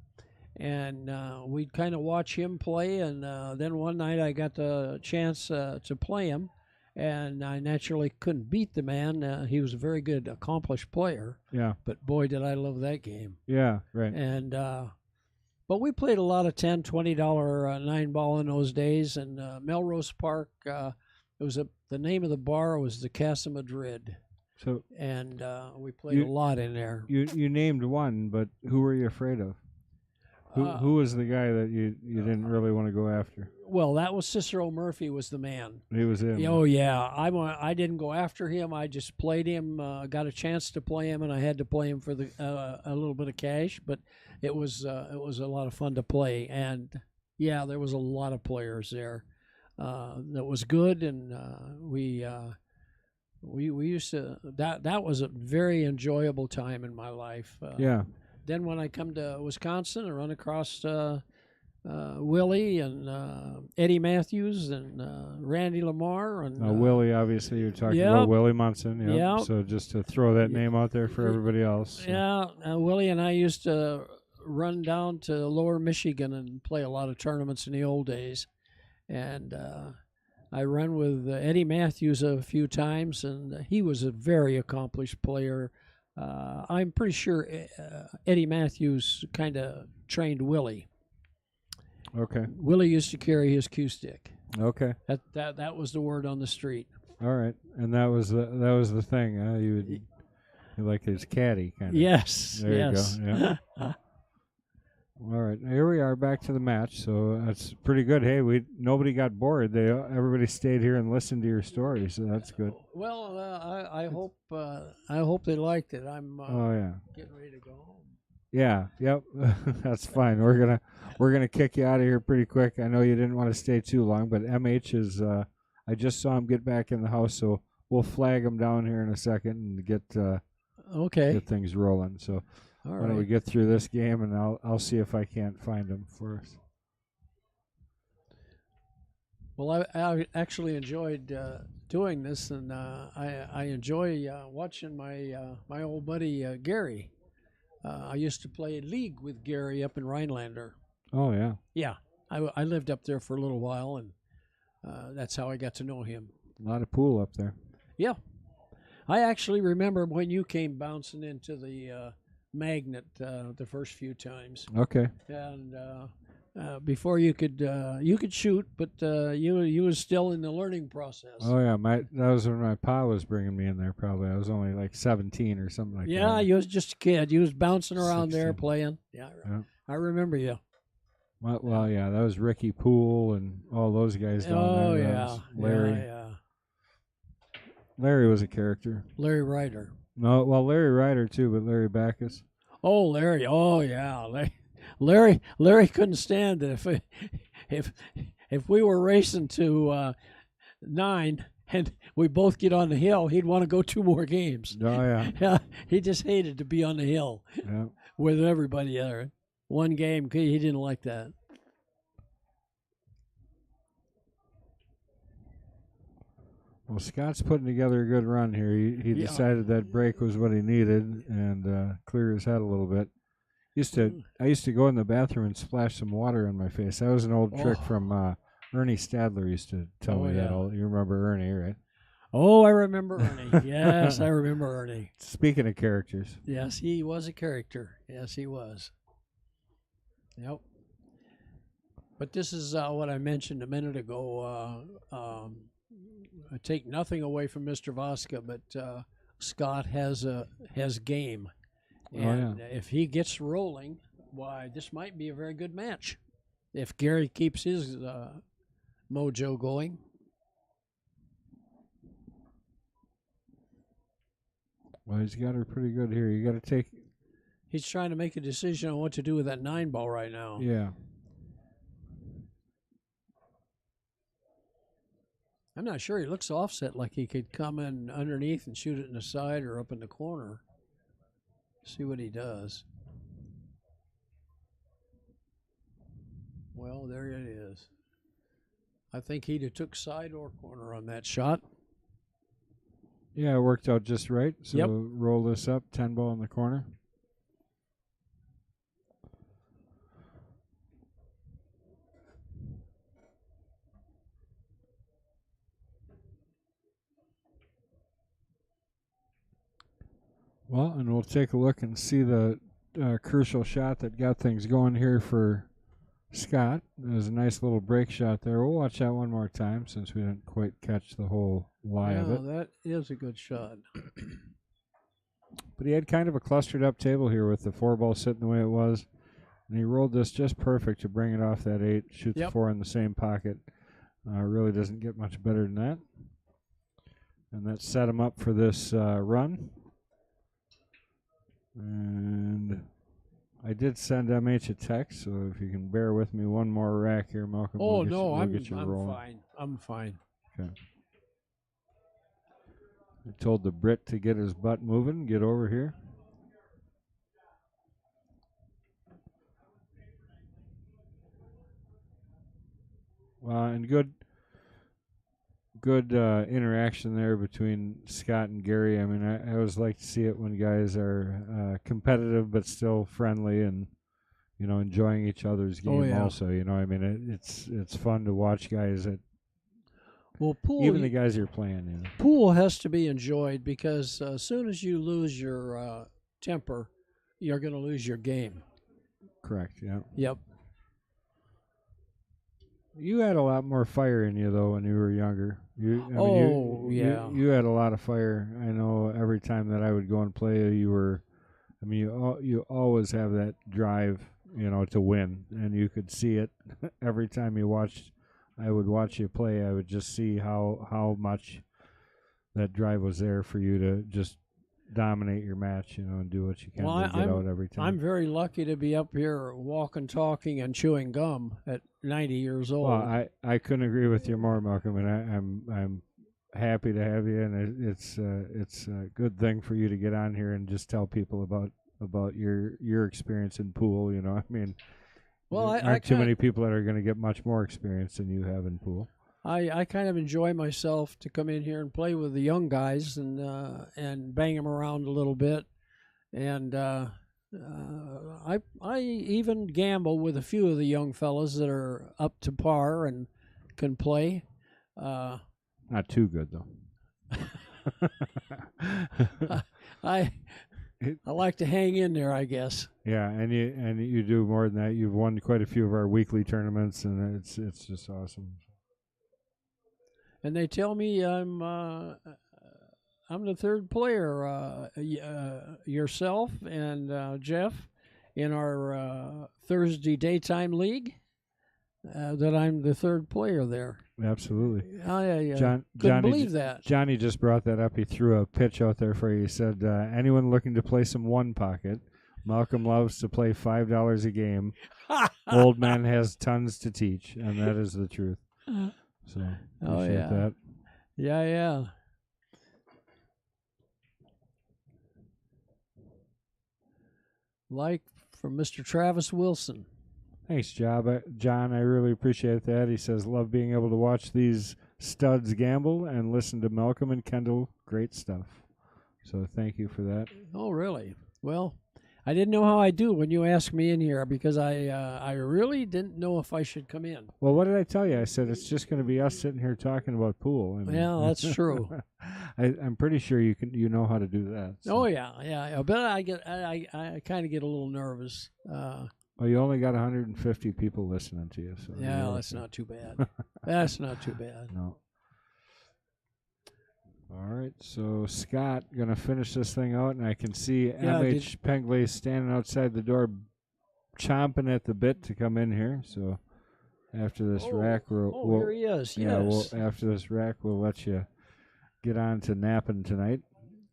And we'd kind of watch him play. And then one night I got the chance to play him. And I naturally couldn't beat the man. He was a very good, accomplished player. Yeah. But boy, did I love that game. Yeah, right. And but we played a lot of $10, $20 9-ball in those days. And Melrose Park, the name of the bar was the Casa Madrid. So and we played a lot in there. You named one, but who were you afraid of? Who was the guy that you didn't really want to go after? Well, that was Cicero Murphy was the man. He was him. Oh yeah, I didn't go after him. I just played him. Got a chance to play him, and I had to play him for the a little bit of cash. But it was a lot of fun to play. And yeah, there was a lot of players there. That was good, and we used to that was a very enjoyable time in my life. Yeah. Then when I come to Wisconsin, I run across Willie and Eddie Matthews and Randy Lamar and Willie. Obviously, you're talking about Willie Munson. Yep. Yeah. So just to throw that name out there for everybody else. So. Yeah, Willie and I used to run down to Lower Michigan and play a lot of tournaments in the old days, and I run with Eddie Matthews a few times, and he was a very accomplished player. I'm pretty sure Eddie Matthews kind of trained Willie. Okay. Willie used to carry his cue stick. Okay. That was the word on the street. All right, and that was the thing. You like his caddy kind of. Yes. There yes. you go. Yeah. All right, here we are back to the match. So that's pretty good. Hey, nobody got bored. Everybody stayed here and listened to your story. So that's good. Well, I hope they liked it. I'm getting ready to go home. Yeah. Yep. That's fine. We're gonna kick you out of here pretty quick. I know you didn't want to stay too long, but MH is. I just saw him get back in the house, so we'll flag him down here in a second and get things rolling. So. All Why don't we get through this game, and I'll see if I can't find them for us. Well, I actually enjoyed doing this, and I enjoy watching my old buddy Gary. I used to play league with Gary up in Rhinelander. Oh yeah. Yeah, I lived up there for a little while, and that's how I got to know him. A lot of pool up there. Yeah, I actually remember when you came bouncing into the magnet the first few times. Okay. And before you could shoot, but you was still in the learning process. Oh yeah, that was when my pa was bringing me in there. Probably I was only like 17 or something like that. Yeah, you was just a kid. You was bouncing around 16. There playing. Yeah, I remember you. Well, yeah, that was Ricky Poole and all those guys down there. Oh yeah, Larry. Yeah. Larry was a character. Larry Ryder. No, well, Larry Ryder too, but Larry Backus. Oh, Larry. Oh, yeah. Larry couldn't stand it if we were racing to 9 and we both get on the hill, he'd want to go 2 more games. Oh yeah. Yeah. He just hated to be on the hill with everybody there. One game, he didn't like that. Well, Scott's putting together a good run here. He decided that break was what he needed and clear his head a little bit. I used to go in the bathroom and splash some water on my face. That was an old trick from Ernie Stadler used to tell me that. You remember Ernie, right? Oh, I remember Ernie. Yes, I remember Ernie. Speaking of characters. Yes, he was a character. Yes, he was. Yep. But this is what I mentioned a minute ago. I take nothing away from Mr. Vozka, but Scott has game, and if he gets rolling, why this might be a very good match. If Gary keeps his mojo going. Well, he's got her pretty good here. You got to take. He's trying to make a decision on what to do with that 9 ball right now. Yeah. I'm not sure. He looks offset like he could come in underneath and shoot it in the side or up in the corner. See what he does. Well, there it is. I think he'd have took side or corner on that shot. Yeah, it worked out just right. So roll this up, 10 ball in the corner. Well, and we'll take a look and see the crucial shot that got things going here for Scott. There's a nice little break shot there. We'll watch that one more time since we didn't quite catch the whole lie of it. That is a good shot. But he had kind of a clustered up table here with the 4-ball sitting the way it was. And he rolled this just perfect to bring it off that 8, shoot the 4 in the same pocket. Really doesn't get much better than that. And that set him up for this run. And I did send MH a text, so if you can bear with me one more rack here, Malcolm. Oh, we'll get you I'm rolling. fine. I'm fine. Okay. I told the Brit to get his butt moving, get over here. And good interaction there between Scott and Gary. I mean, I always like to see it when guys are competitive but still friendly and, you know, enjoying each other's game also. You know, I mean, it's fun to watch guys that, well, pool, even the guys you're playing. You know. Pool has to be enjoyed because as soon as you lose your temper, you're going to lose your game. Correct, yeah. Yep. You had a lot more fire in you, though, when you were younger. You had a lot of fire. I know every time that I would go and play, you always have that drive, you know, to win, and you could see it every time I would watch you play. I would just see how much that drive was there for you to just dominate your match, you know, and do what you can to get out every time. I'm very lucky to be up here walking, talking, and chewing gum at 90 years old. Well, I couldn't agree with you more, Malcolm, and I'm happy to have you, and it's a good thing for you to get on here and just tell people about your experience in pool. You know, I mean, well, there aren't too many people that are going to get much more experience than you have in pool. I kind of enjoy myself to come in here and play with the young guys and bang them around a little bit, and I even gamble with a few of the young fellas that are up to par and can play. Not too good though. I like to hang in there, I guess. Yeah, and you do more than that. You've won quite a few of our weekly tournaments, and it's just awesome. And they tell me I'm the third player, yourself and Jeff, in our Thursday daytime league. That I'm the third player there. Absolutely. Oh yeah. Couldn't believe that. Johnny just brought that up. He threw a pitch out there for you. He said, anyone looking to play some one pocket, Malcolm loves to play $5 a game. Old man has tons to teach, and that is the truth. So appreciate that. Yeah. Like from Mr. Travis Wilson. Thanks, John. I really appreciate that. He says, love being able to watch these studs gamble and listen to Malcolm and Kendall. Great stuff. So thank you for that. Oh, really? Well, I didn't know how I do when you asked me in here because I really didn't know if I should come in. Well, what did I tell you? I said it's just going to be us sitting here talking about pool. I mean, yeah, that's true. I'm pretty sure you know how to do that. So. Oh yeah. But I kind of get a little nervous. Well, you only got 150 people listening to you. So yeah, that's not too bad. That's not too bad. No. All right, so Scott gonna finish this thing out, and I can see MH Pengley standing outside the door, chomping at the bit to come in here. So after this rack, we'll here he is. Yeah, yes. After this rack, we'll let you get on to napping tonight.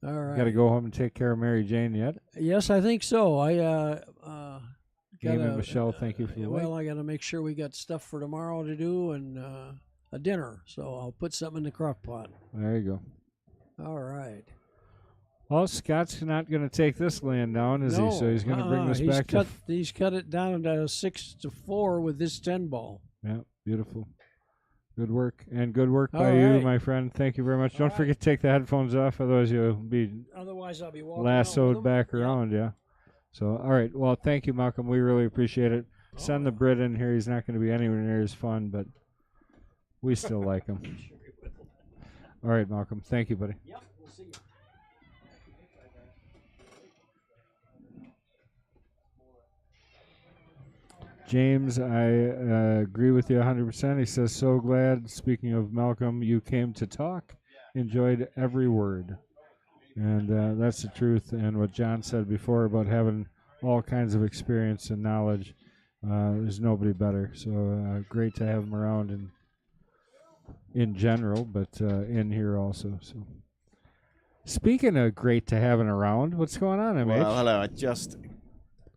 All right. Got to go home and take care of Mary Jane yet? Yes, I think so. Game and Michelle, thank you for the Well, I got to make sure we got stuff for tomorrow to do and a dinner. So I'll put something in the crock pot. There you go. All right. Well, Scott's not going to take this land down, is he? So he's going to bring this back to... He's cut it down to 6-4 with this 10 ball. Yeah, beautiful. Good work. And good work by you, my friend. Thank you very much. Don't forget to take the headphones off, otherwise I'll be walking lassoed back around, yeah. So, all right. Well, thank you, Malcolm. We really appreciate it. Send the Brit in here. He's not going to be anywhere near as fun, but we still like him. All right, Malcolm. Thank you, buddy. Yep, we'll see you. James, I agree with you 100%. He says, so glad, speaking of Malcolm, you came to talk. Enjoyed every word. And that's the truth. And what John said before about having all kinds of experience and knowledge, there's nobody better. So great to have him around in general, but in here also. So, speaking of great to have him around, what's going on, MH? Well, hello. I just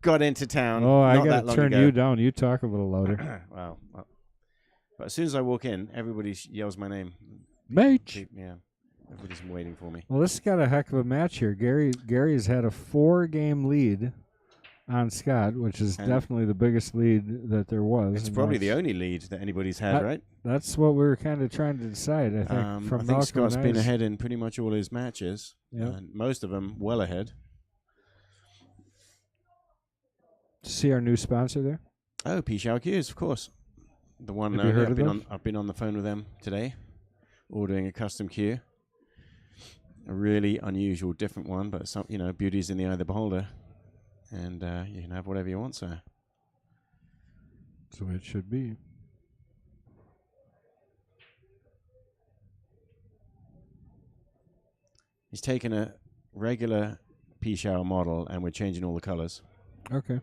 got into town. Oh, I got to turn you down. You talk a little louder. Wow. But as soon as I walk in, everybody yells my name. Mate. Yeah. Everybody's waiting for me. Well, this has got a heck of a match here. Gary's had a 4-game lead on Scott, which is definitely the biggest lead that there was. It's probably the only lead that anybody's had, right? That's what we were kind of trying to decide, I think. I think Scott's been ahead in pretty much all his matches. Yep. And most of them well ahead. See our new sponsor there? Oh, P-Shower Cues, of course. The one Have you heard I've been on the phone with them today, ordering a custom cue. A really unusual, different one, but some, beauty's in the eye of the beholder, and you can have whatever you want, sir. That's the way it should be. He's taken a regular P-Shower model, and we're changing all the colors. Okay.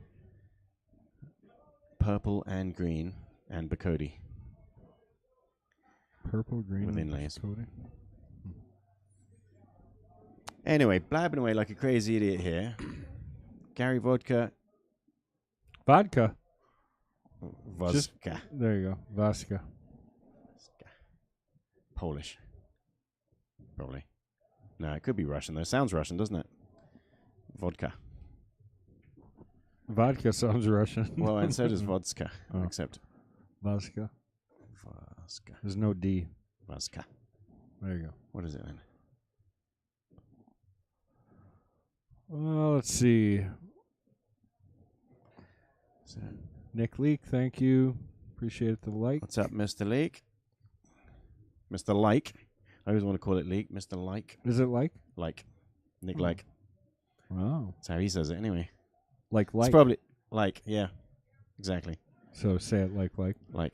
Purple and green, and Bacardi. Purple, green, with inlays. Bacardi. Anyway, blabbing away like a crazy idiot here. Gary Vodka. Vodka. Vozka. There you go. Vozka. Polish. Probably. No, it could be Russian, though. Sounds Russian, doesn't it? Vodka. Vodka sounds Russian. Well, and so does vodka, except Vozka. Vozka. There's no D. Vozka. There you go. What is it then? Well, let's see. So, Nick Leak, thank you. Appreciate the like. what's up, Mr. Leak? Mr. Like. I always want to call it Leak. Mr. Like. Is it like? Like. Nick Like. Wow. That's how he says it anyway. Like. It's probably like, yeah. Exactly. So say it like. Like.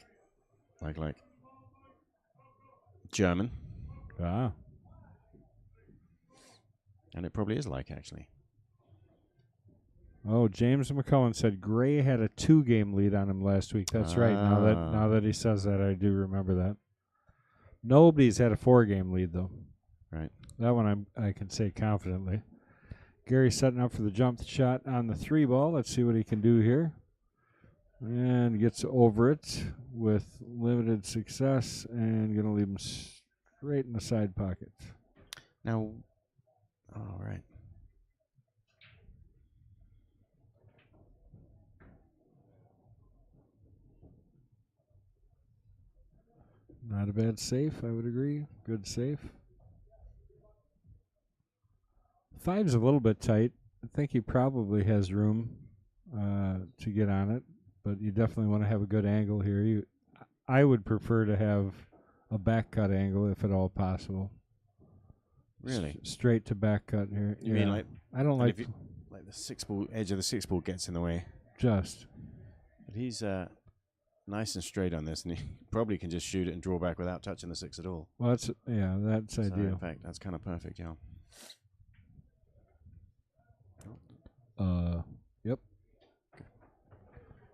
German. Ah. And it probably is like, actually. Oh, James McCullen said Gray had a 2-game lead on him last week. That's right. Now that he says that, I do remember that. Nobody's had a 4-game lead though. Right. That one I can say confidently. Gary's setting up for the jump shot on the 3 ball. Let's see what he can do here. And gets over it with limited success and going to leave him straight in the side pocket. Now, all right. Not a bad safe, I would agree. Good safe. 5's a little bit tight. I think he probably has room to get on it, but you definitely want to have a good angle here. I would prefer to have a back cut angle if at all possible. Really? Straight to back cut here. You mean like? I don't like the 6-ball edge of the 6-ball gets in the way. Just. But he's nice and straight on this, and he probably can just shoot it and draw back without touching the 6 at all. Well, that's So ideal. in fact, that's kind of perfect, yeah. Yep.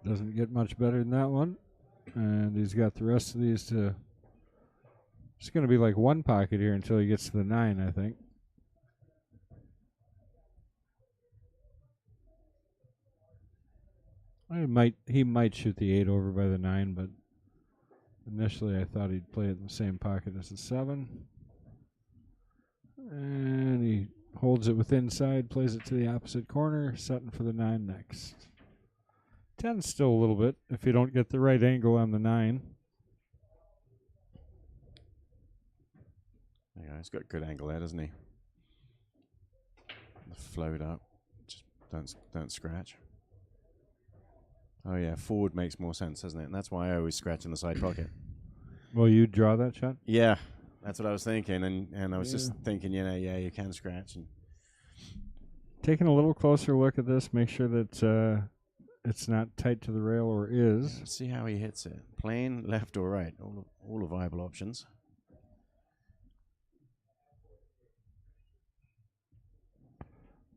Doesn't get much better than that one. And he's got the rest of these to... It's going to be like one pocket here until he gets to the 9, I think. He might shoot the 8 over by the 9, but initially I thought he'd play it in the same pocket as the 7. And he holds it with inside, plays it to the opposite corner, setting for the 9 next. 10's still a little bit if you don't get the right angle on the 9. Yeah, he's got a good angle there, doesn't he? Float up, just don't scratch. Oh yeah, forward makes more sense, doesn't it? And that's why I always scratch in the side pocket. Well, you draw that shot? Yeah, that's what I was thinking, and I was just thinking, you can scratch. And taking a little closer look at this, make sure that it's not tight to the rail or is. Let's see how he hits it. Plain, left or right, all are viable options.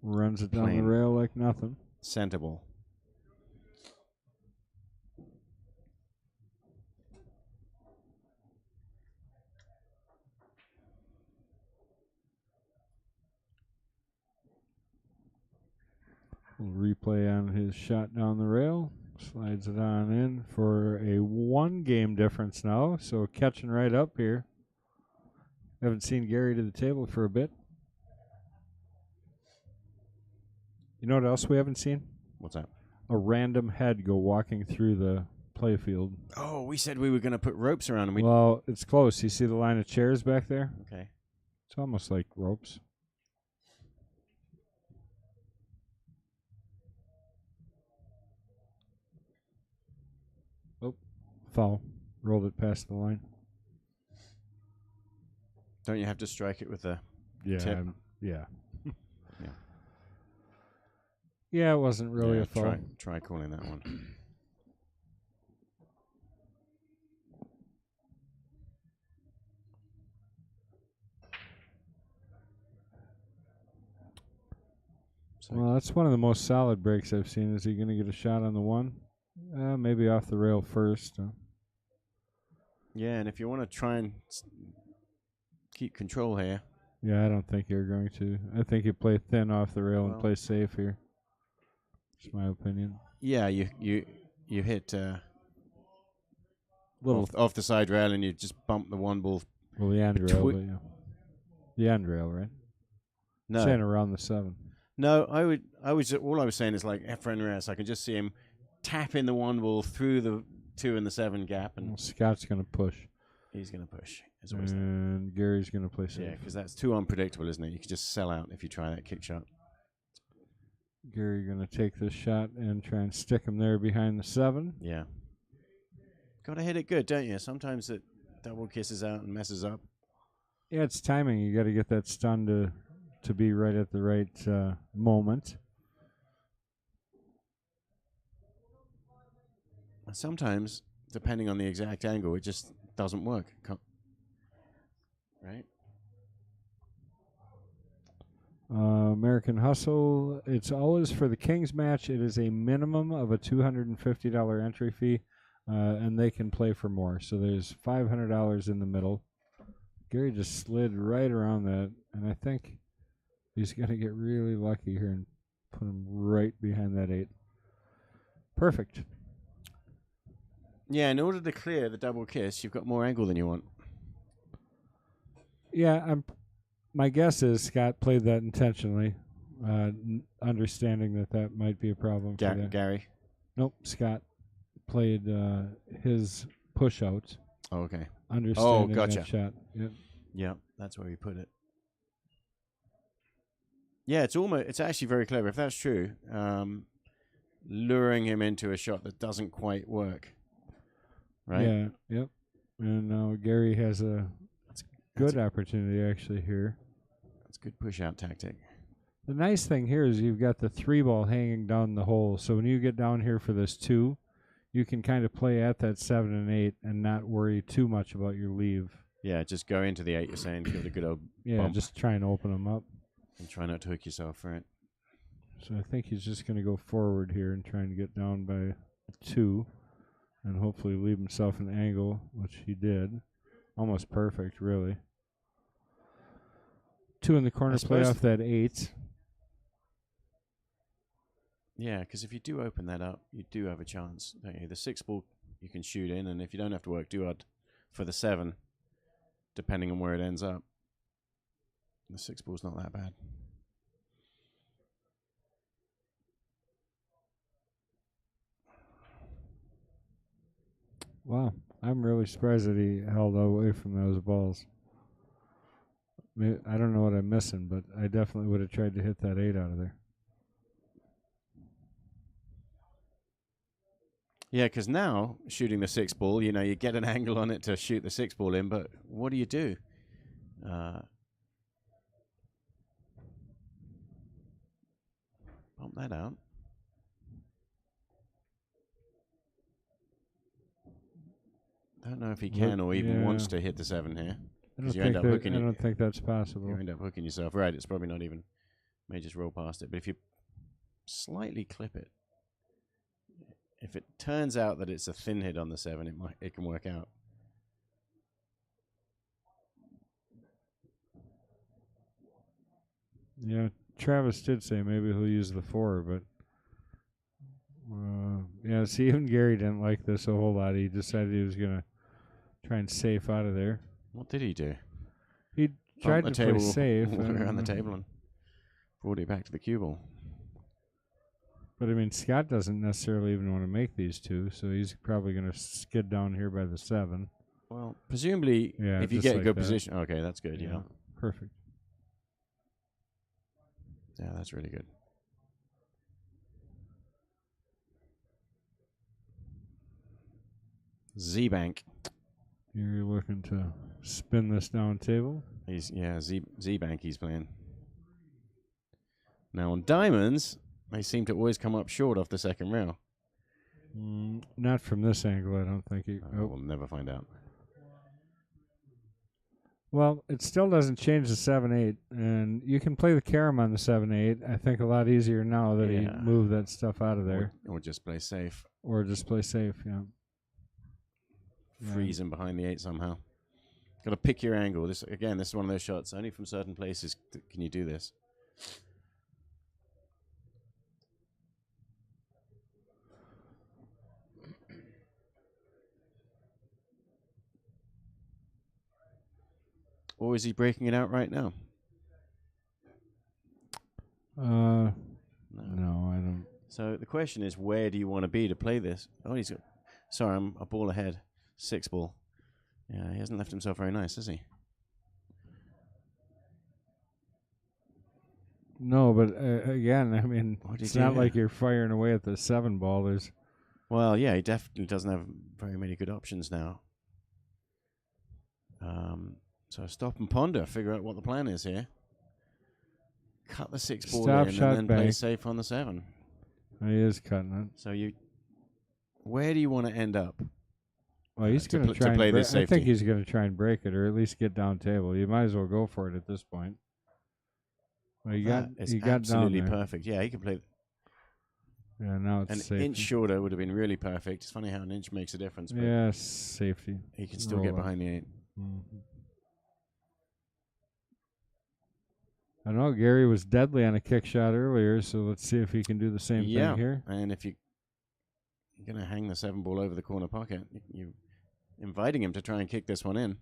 Runs it down the Plain. rail like nothing. Center ball. Replay on his shot down the rail. Slides it on in for a 1-game difference now. So catching right up here. Haven't seen Gary to the table for a bit. You know what else we haven't seen? What's that? A random head go walking through the playfield. Oh, we said we were going to put ropes around him. Well, it's close. You see the line of chairs back there? Okay. It's almost like ropes. Oh, foul. Rolled it past the line. Don't you have to strike it with a Yeah. tip? Yeah. Yeah. Yeah, it wasn't really a foul. Try calling that one. Well, that's one of the most solid breaks I've seen. Is he going to get a shot on the one? Maybe off the rail first. Yeah, and if you want to try and keep control here. Yeah, I don't think you're going to. I think you play thin off the rail and play safe here. That's my opinion. Yeah, you hit Little off the side rail and you just bump the one ball. Well, the end rail, but yeah. The end rail, right? No. Saying around the 7. No, all I was saying is like Efren Reyes. I can just see him tapping the one ball through the 2 and the 7 gap, and Scott's going to push. He's going to push. And Gary's going to play safe. Yeah, because that's too unpredictable, isn't it? You could just sell out if you try that kick shot. Gary going to take this shot and try and stick him there behind the 7. Yeah. Got to hit it good, don't you? Sometimes it double kisses out and messes up. Yeah, it's timing. You got to get that stun to be right at the right moment. And sometimes, depending on the exact angle, it just doesn't work. Right? American Hustle. It's always for the Kings match. It is a minimum of a $250 entry fee, and they can play for more. So there's $500 in the middle. Gary just slid right around that, and I think he's going to get really lucky here and put him right behind that 8. Perfect. Yeah, in order to clear the double kiss, you've got more angle than you want. Yeah, my guess is Scott played that intentionally, understanding that might be a problem for that. Gary? Nope, Scott played his push-out. Oh, okay. Understanding gotcha. that shot. Yep. Yeah, that's where we put it. Yeah, it's actually very clever. If that's true, luring him into a shot that doesn't quite work. Right? Yeah, yep. And now Gary has a good opportunity actually here. That's a good push-out tactic. The nice thing here is you've got the 3 ball hanging down the hole. So when you get down here for this 2, you can kind of play at that 7 and 8 and not worry too much about your leave. Yeah, just go into the 8, you're saying, give it a good old bump. Just try and open them up. And try not to hook yourself for it. So I think he's just going to go forward here and try and get down by 2 and hopefully leave himself an angle, which he did. Almost perfect, really. 2 in the corner, play off that 8. Yeah, because if you do open that up, you do have a chance, don't you? The 6 ball you can shoot in, and if you don't have to work too hard for the 7, depending on where it ends up, the 6 ball's not that bad. Wow, I'm really surprised that he held away from those balls. I don't know what I'm missing, but I definitely would have tried to hit that 8 out of there. Yeah, because now, shooting the 6 ball, you get an angle on it to shoot the 6 ball in, but what do you do? Bump that out. I don't know if he can or even wants to hit the 7 here. I don't think that's possible. You end up hooking yourself. Right, it's probably not even may just roll past it. But if you slightly clip it, if it turns out that it's a thin hit on the 7, it can work out. Yeah, Travis did say maybe he'll use the 4, but yeah. See, even Gary didn't like this a whole lot. He decided he was gonna try and safe out of there. What did he do? He tried to play safe around the table and brought it back to the cue ball. But I mean, Scott doesn't necessarily even want to make these 2, so he's probably going to skid down here by the 7. Well, presumably, if you get a good position. Okay, that's good, yeah. Perfect. Yeah, that's really good. Z-Bank. You're looking to spin this down table? Z-Bank he's playing. Now on diamonds, they seem to always come up short off the second rail. Not from this angle, I don't think. We'll never find out. Well, it still doesn't change the 7-8, and you can play the carom on the 7-8. I think a lot easier now that he moved that stuff out of there. Or just play safe. Or just play safe, yeah. Freeze him behind the 8 somehow. Got to pick your angle. This is one of those shots. Only from certain places can you do this. Or is he breaking it out right now? No, I don't. So the question is, where do you want to be to play this? Oh, he's got. Sorry, I'm a ball ahead. 6 ball. Yeah, he hasn't left himself very nice, has he? No, but again, I mean, it's not like you're firing away at the 7 ball. Well, yeah, he definitely doesn't have very many good options now. So stop and ponder, figure out what the plan is here. Cut the 6 ball in and then play safe on the 7. He is cutting it. So where do you want to end up? Well, he's going to try and play this safety. I think he's going to try and break it, or at least get down table. You might as well go for it at this point. Well, you got absolutely down there. Perfect. Yeah, he can play. Yeah, now it's an inch shorter would have been really perfect. It's funny how an inch makes a difference. But yeah, safety. He can still get behind the 8. Mm-hmm. I know Gary was deadly on a kick shot earlier, so let's see if he can do the same thing here. And if you're going to hang the 7 ball over the corner pocket, you're inviting him to try and kick this one in.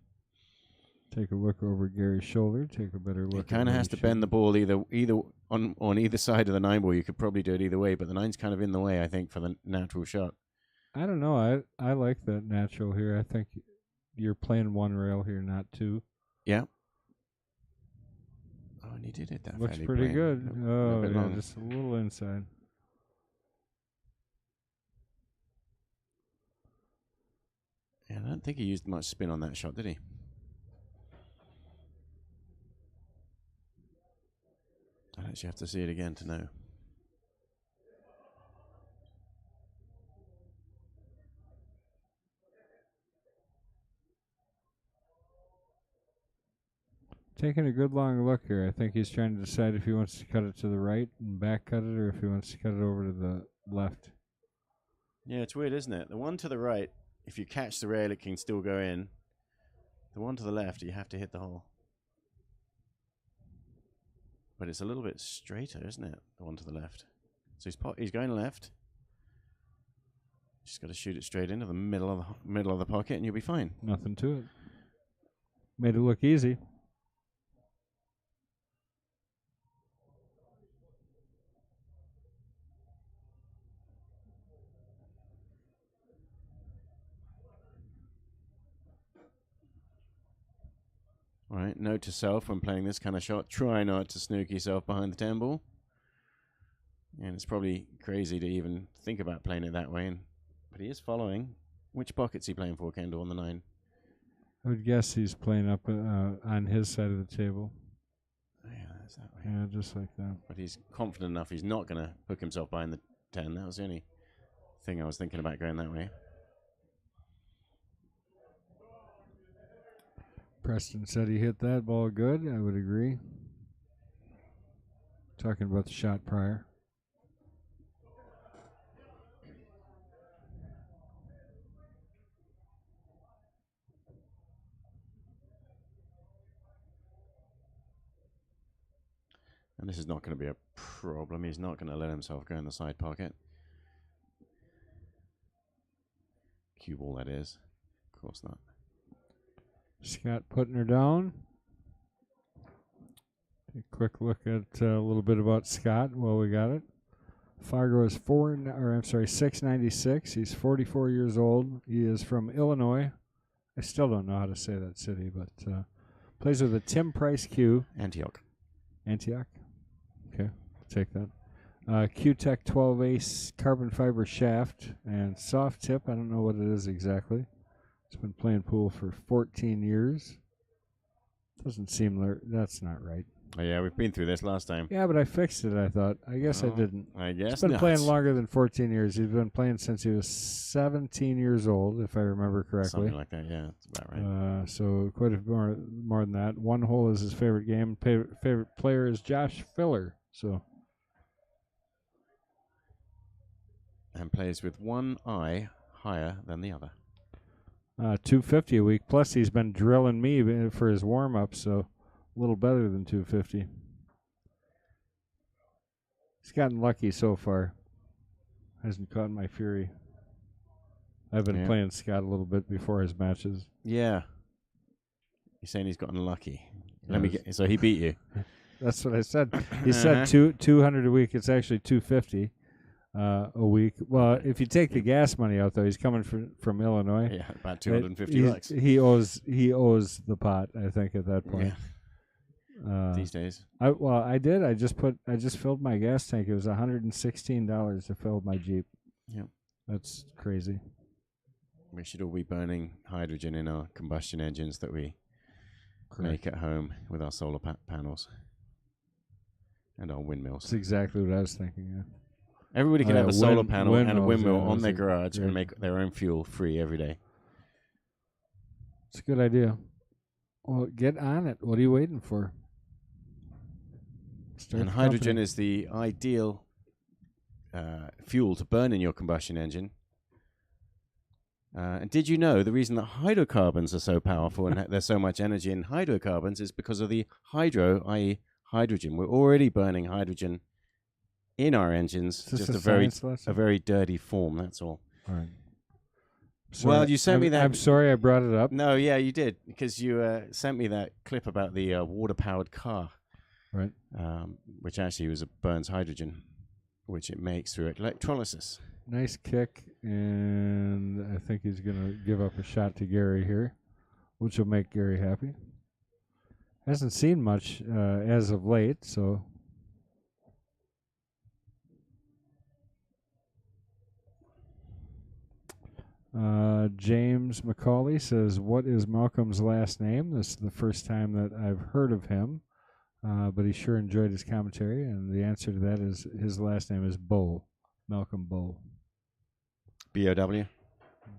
Take a look over Gary's shoulder. Take a better look. He kind of has to bend the ball either on either side of the 9 ball. You could probably do it either way, but the 9's kind of in the way, I think, for the natural shot. I don't know. I like that natural here. I think you're playing 1 rail here, not 2. Yeah. Oh, and he did it that looks pretty good. Oh, yeah, just a little inside. Yeah, I don't think he used much spin on that shot, did he? I actually have to see it again to know. Taking a good long look here. I think he's trying to decide if he wants to cut it to the right and back cut it, or if he wants to cut it over to the left. Yeah, it's weird, isn't it? The one to the right, if you catch the rail, it can still go in. The one to the left, you have to hit the hole. But it's a little bit straighter, isn't it? The one to the left. So he's going left. Just got to shoot it straight into the middle of the pocket, and you'll be fine. Nothing to it. Made it look easy. All right, note to self when playing this kind of shot, try not to snook yourself behind the 10 ball. And it's probably crazy to even think about playing it that way. But he is following. Which pocket's he playing for, Kendall, on the 9? I would guess he's playing up on his side of the table. Oh, yeah, that's that way. Yeah, just like that. But he's confident enough he's not going to hook himself behind the 10. That was the only thing I was thinking about going that way. Preston said he hit that ball good. I would agree. talking about the shot prior. And this is not going to be a problem. He's not going to let himself go in the side pocket. Cue ball, that is. Of course not. Scott putting her down. A quick look at a little bit about Scott while we got it. Fargo is 696. He's 44 years old. He is from Illinois. I still don't know how to say that city, but plays with a Tim Price cue. Antioch. Okay, I'll take that. Q-Tech 12 Ace carbon fiber shaft and soft tip. I don't know what it is exactly. It's been playing pool for 14 years. Doesn't seem that's not right. Oh, yeah, we've been through this last time. Yeah, but I fixed it, I thought. I guess I didn't. I guess He's been not. playing longer than 14 years. He's been playing since he was 17 years old, if I remember correctly. Something like that, yeah. That's about right. So quite a bit more than that. One hole is his favorite game. Favorite player is Josh Filler. So. And plays with one eye higher than the other. 250 a week. Plus, he's been drilling me for his warm-up, so a little better than 250. He's gotten lucky so far. Hasn't caught my fury. I've been playing Scott a little bit before his matches. Yeah. You're saying he's gotten lucky. So he beat you. That's what I said. He said 200 a week. It's actually 250. A week. Well, if you take the gas money out, though, he's coming from Illinois. Yeah, about $250. He owes the pot, I think, at that point. Yeah. These days. I did. I just filled my gas tank. It was $116 to fill my Jeep. Yeah, that's crazy. We should all be burning hydrogen in our combustion engines that we make at home with our solar panels and our windmills. That's exactly what I was thinking. Yeah. Everybody can have a solar panel and a windmill on their garage and make their own fuel free every day. It's a good idea. Well, get on it. What are you waiting for? And hydrogen is the ideal fuel to burn in your combustion engine. And did you know the reason that hydrocarbons are so powerful and there's so much energy in hydrocarbons is because of the hydro, i.e. hydrogen. We're already burning hydrogen in our engines, just a very dirty form, that's all. All right. Well, you sent me that. I'm sorry I brought it up. No, yeah, you did, because you sent me that clip about the water-powered car. Right. Which actually burns hydrogen, which it makes through electrolysis. Nice kick, and I think he's going to give up a shot to Gary here, which will make Gary happy. Hasn't seen much as of late, so... James McCauley says, what is Malcolm's last name? This is the first time that I've heard of him, but he sure enjoyed his commentary, and the answer to that is his last name is Bow, Malcolm Bow. B-O-W?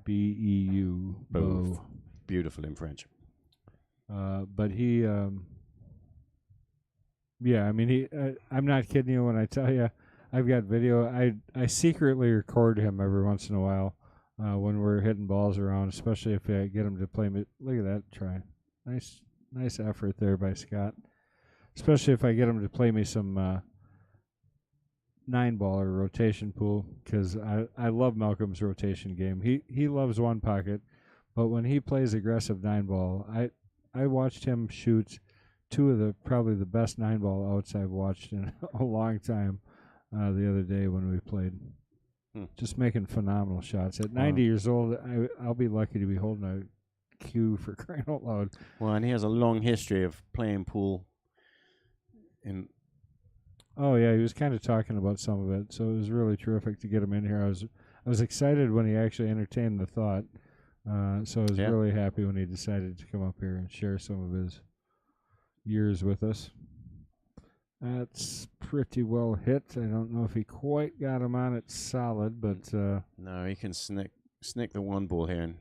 B-E-U. Bow. Beautiful in French. But he, I'm not kidding you when I tell you, I've got video. I secretly record him every once in a while. When we're hitting balls around, especially if I get him to play me. Look at that try. Nice effort there by Scott. Especially if I get him to play me some 9-ball or rotation pool, because I love Malcolm's rotation game. He loves one pocket, but when he plays aggressive 9-ball, I watched him shoot two of probably the best 9-ball outs I've watched in a long time the other day when we played. Just making phenomenal shots. At 90 years old, I'll be lucky to be holding a cue for crying out loud. Well, and he has a long history of playing pool. Oh yeah, he was kind of talking about some of it, so it was really terrific to get him in here. I was excited when he actually entertained the thought, so I was really happy when he decided to come up here and share some of his years with us. That's pretty well hit. I don't know if he quite got him on it solid, but... no, he can snick the one ball here and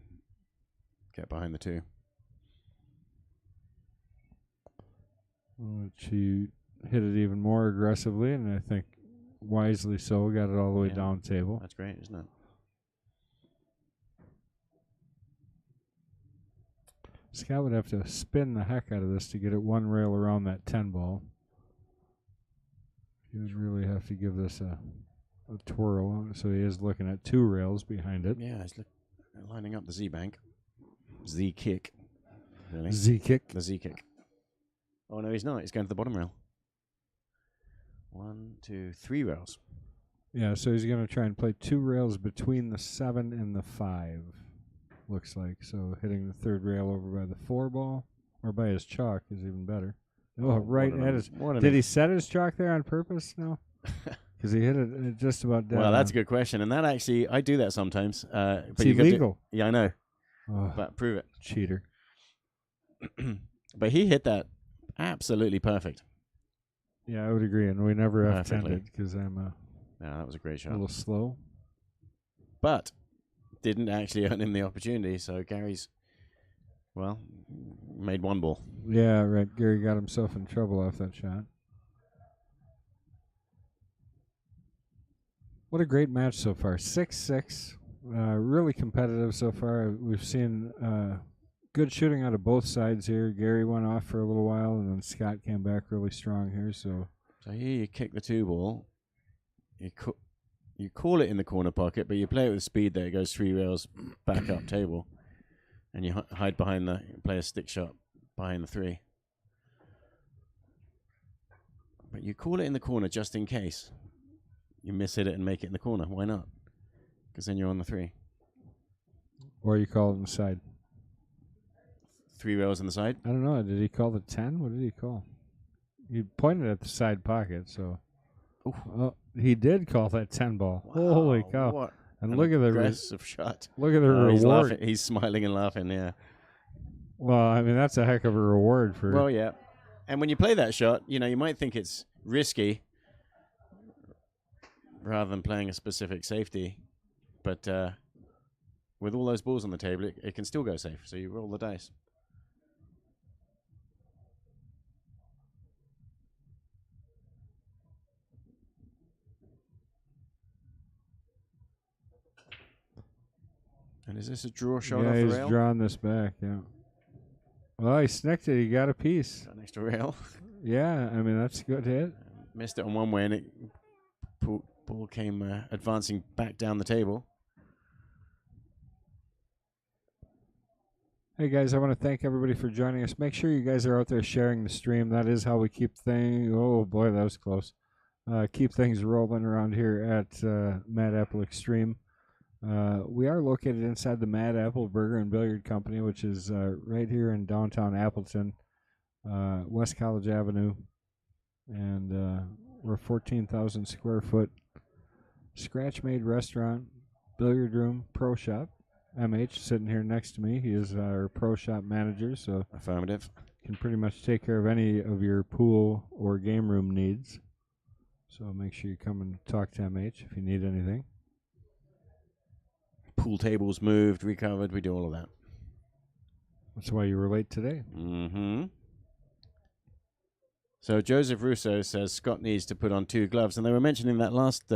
get behind the two. Which he hit it even more aggressively, and I think wisely so. Got it all the way down table. That's great, isn't it? Scott would have to spin the heck out of this to get it one rail around that 10 ball. He would really have to give this a twirl. So he is looking at 2 rails behind it. Yeah, he's lining up the Z bank. Z kick. Really? Z kick. The Z kick. Oh, no, he's not. He's going to the bottom rail. 1, 2, 3 rails. Yeah, so he's going to try and play 2 rails between the 7 and the 5, looks like. So hitting the 3rd rail over by the 4 ball, or by his chalk is even better. Oh, right at his... Did he set his chalk there on purpose? No? Because he hit it just about down. Well, that's a good question. And that actually, I do that sometimes. But it's illegal. Yeah, I know. Oh, but prove it. Cheater. But he hit that absolutely perfect. Yeah, I would agree. And we never have tended because I'm no, that was a great shot. A little slow. But didn't actually earn him the opportunity. So Gary's, well, made 1 ball. Yeah, right. Gary got himself in trouble off that shot. What a great match so far. 6-6. Really competitive so far. We've seen good shooting out of both sides here. Gary went off for a little while, and then Scott came back really strong here. So here you kick the 2 ball. You call it in the corner pocket, but you play it with speed there. It goes 3 rails back up table. And you hide behind play a stick shot behind the 3. But you call it in the corner just in case. You miss hit it and make it in the corner. Why not? Because then you're on the 3. Or you call it on the side. 3 rails on the side? I don't know. Did he call the 10? What did he call? He pointed at the side pocket, so. Oh, he did call that 10 ball. Wow, holy cow. What and look at the aggressive shot. Look at the reward. He's smiling and laughing, yeah. Well, I mean, that's a heck of a reward for. Well, yeah. And when you play that shot, you might think it's risky rather than playing a specific safety. But with all those balls on the table, it can still go safe. So you roll the dice. And is this a draw shot off the rail? Yeah, he's drawing this back, yeah. Well, he snicked it. He got a piece. Got an extra rail. Yeah, I mean, that's a good hit. Missed it on one way, and ball came advancing back down the table. Hey, guys, I want to thank everybody for joining us. Make sure you guys are out there sharing the stream. That is how we keep things... Oh, boy, that was close. Keep things rolling around here at Mad Apple Xstream. We are located inside the Mad Apple Burger and Billiard Company, which is right here in downtown Appleton, West College Avenue. And we're a 14,000 square foot scratch-made restaurant, billiard room, pro shop. MH sitting here next to me. He is our pro shop manager, so affirmative. Can pretty much take care of any of your pool or game room needs. So make sure you come and talk to MH if you need anything. Pool tables moved, recovered. We do all of that. That's why you were late today. Mm-hmm. So Joseph Russo says Scott needs to put on 2 gloves, and they were mentioning that last